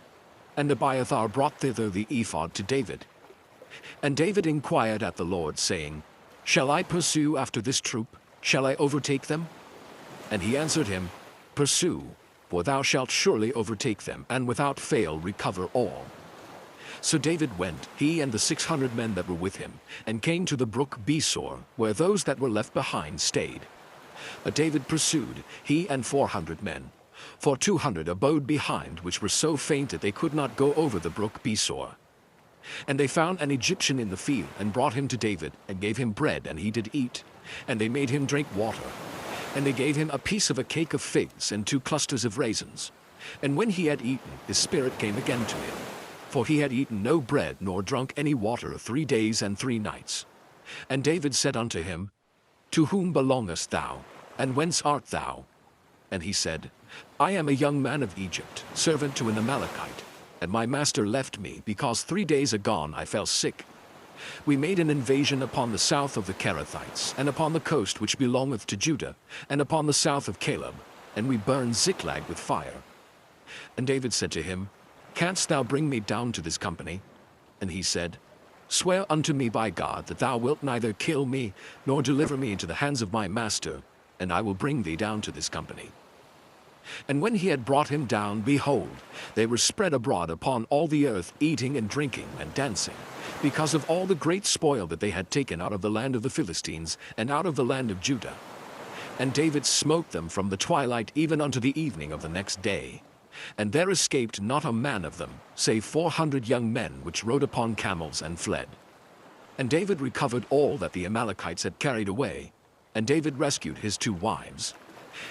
And Abiathar brought thither the ephod to David. And David inquired at the Lord, saying, Shall I pursue after this troop? Shall I overtake them? And he answered him, Pursue, for thou shalt surely overtake them, and without fail recover all. So David went, he and the 600 men that were with him, and came to the brook Besor, where those that were left behind stayed. But David pursued, he and 400 men. For 200 abode behind, which were so faint that they could not go over the brook Besor. And they found an Egyptian in the field, and brought him to David, and gave him bread, and he did eat. And they made him drink water. And they gave him a piece of a cake of figs, and 2 clusters of raisins. And when he had eaten, his spirit came again to him. For he had eaten no bread, nor drunk any water 3 days and 3 nights. And David said unto him, To whom belongest thou, and whence art thou? And he said, I am a young man of Egypt, servant to an Amalekite. And my master left me, because 3 days agone I fell sick. We made an invasion upon the south of the Kerethites, and upon the coast which belongeth to Judah, and upon the south of Caleb, and we burned Ziklag with fire. And David said to him, Canst thou bring me down to this company? And he said, Swear unto me by God that thou wilt neither kill me, nor deliver me into the hands of my master, and I will bring thee down to this company. And when he had brought him down, behold, they were spread abroad upon all the earth, eating and drinking and dancing, because of all the great spoil that they had taken out of the land of the Philistines, and out of the land of Judah. And David smote them from the twilight even unto the evening of the next day. And there escaped not a man of them, save 400 young men which rode upon camels and fled. And David recovered all that the Amalekites had carried away, and David rescued his 2 wives.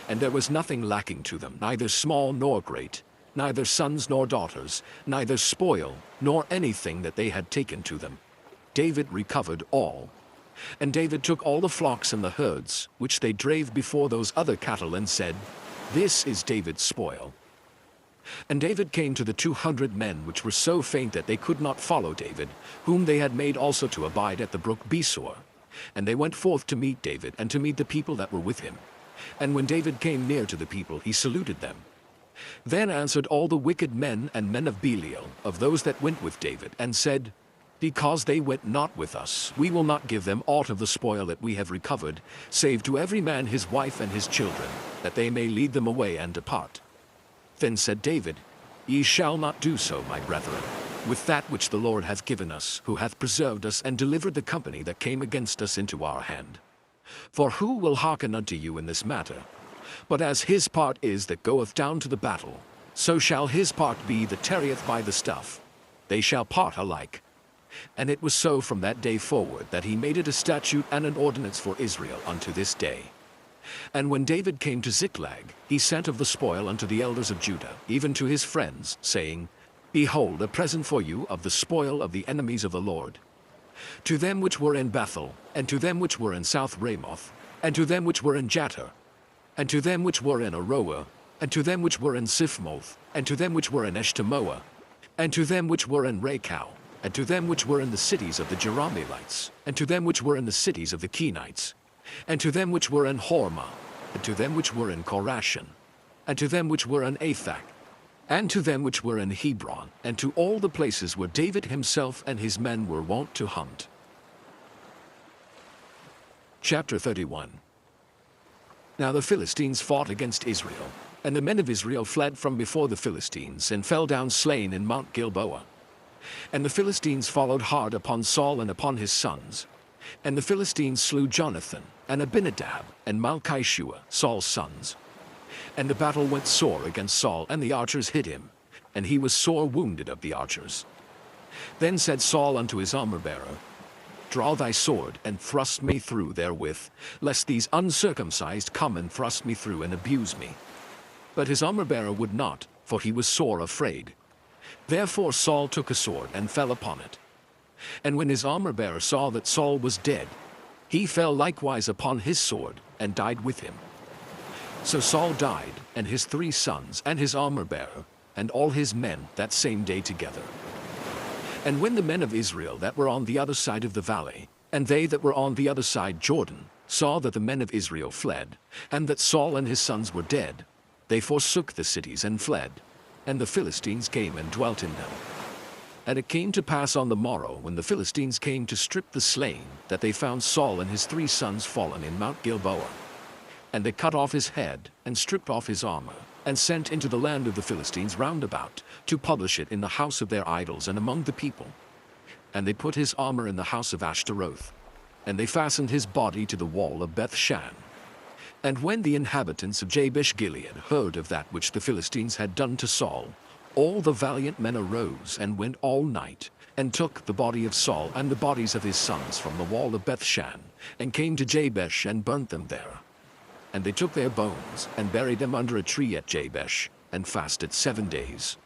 And there was nothing lacking to them, neither small nor great, neither sons nor daughters, neither spoil, nor anything that they had taken to them. David recovered all. And David took all the flocks and the herds, which they drave before those other cattle, and said, This is David's spoil. And David came to the 200 men which were so faint that they could not follow David, whom they had made also to abide at the brook Besor. And they went forth to meet David, and to meet the people that were with him. And when David came near to the people, he saluted them. Then answered all the wicked men and men of Belial, of those that went with David, and said, Because they went not with us, we will not give them aught of the spoil that we have recovered, save to every man his wife and his children, that they may lead them away and depart. Then said David, Ye shall not do so, my brethren, with that which the Lord hath given us, who hath preserved us and delivered the company that came against us into our hand. For who will hearken unto you in this matter? But as his part is that goeth down to the battle, so shall his part be that tarrieth by the stuff. They shall part alike. And it was so from that day forward, that he made it a statute and an ordinance for Israel unto this day. And when David came to Ziklag, he sent of the spoil unto the elders of Judah, even to his friends, saying, Behold, a present for you of the spoil of the enemies of the Lord. To them which were in Bethel, and to them which were in South Ramoth, and to them which were in Jatter, and to them which were in Aroer, and to them which were in Siphmoth, and to them which were in Eshtemoa, and to them which were in Rachau, and to them which were in the cities of the Jerahmeelites, and to them which were in the cities of the Kenites, and to them which were in Hormah, and to them which were in Korashan, and to them which were in Athak, and to them which were in Hebron, and to all the places where David himself and his men were wont to hunt. Chapter 31. Now the Philistines fought against Israel, and the men of Israel fled from before the Philistines, and fell down slain in Mount Gilboa. And the Philistines followed hard upon Saul and upon his sons. And the Philistines slew Jonathan, and Abinadab, and Malchishua, Saul's sons. And the battle went sore against Saul, and the archers hit him, and he was sore wounded of the archers. Then said Saul unto his armor-bearer, Draw thy sword, and thrust me through therewith, lest these uncircumcised come and thrust me through and abuse me. But his armor-bearer would not, for he was sore afraid. Therefore Saul took a sword, and fell upon it. And when his armor-bearer saw that Saul was dead, he fell likewise upon his sword, and died with him. So Saul died, and his 3 sons, and his armor-bearer, and all his men that same day together. And when the men of Israel that were on the other side of the valley, and they that were on the other side Jordan, saw that the men of Israel fled, and that Saul and his sons were dead, they forsook the cities and fled, and the Philistines came and dwelt in them. And it came to pass on the morrow, when the Philistines came to strip the slain, that they found Saul and his 3 sons fallen in Mount Gilboa. And they cut off his head, and stripped off his armor, and sent into the land of the Philistines round about, to publish it in the house of their idols and among the people. And they put his armor in the house of Ashtaroth, and they fastened his body to the wall of Bethshan. And when the inhabitants of Jabesh-Gilead heard of that which the Philistines had done to Saul, all the valiant men arose and went all night, and took the body of Saul and the bodies of his sons from the wall of Bethshan, and came to Jabesh and burnt them there. And they took their bones, and buried them under a tree at Jabesh, and fasted 7 days.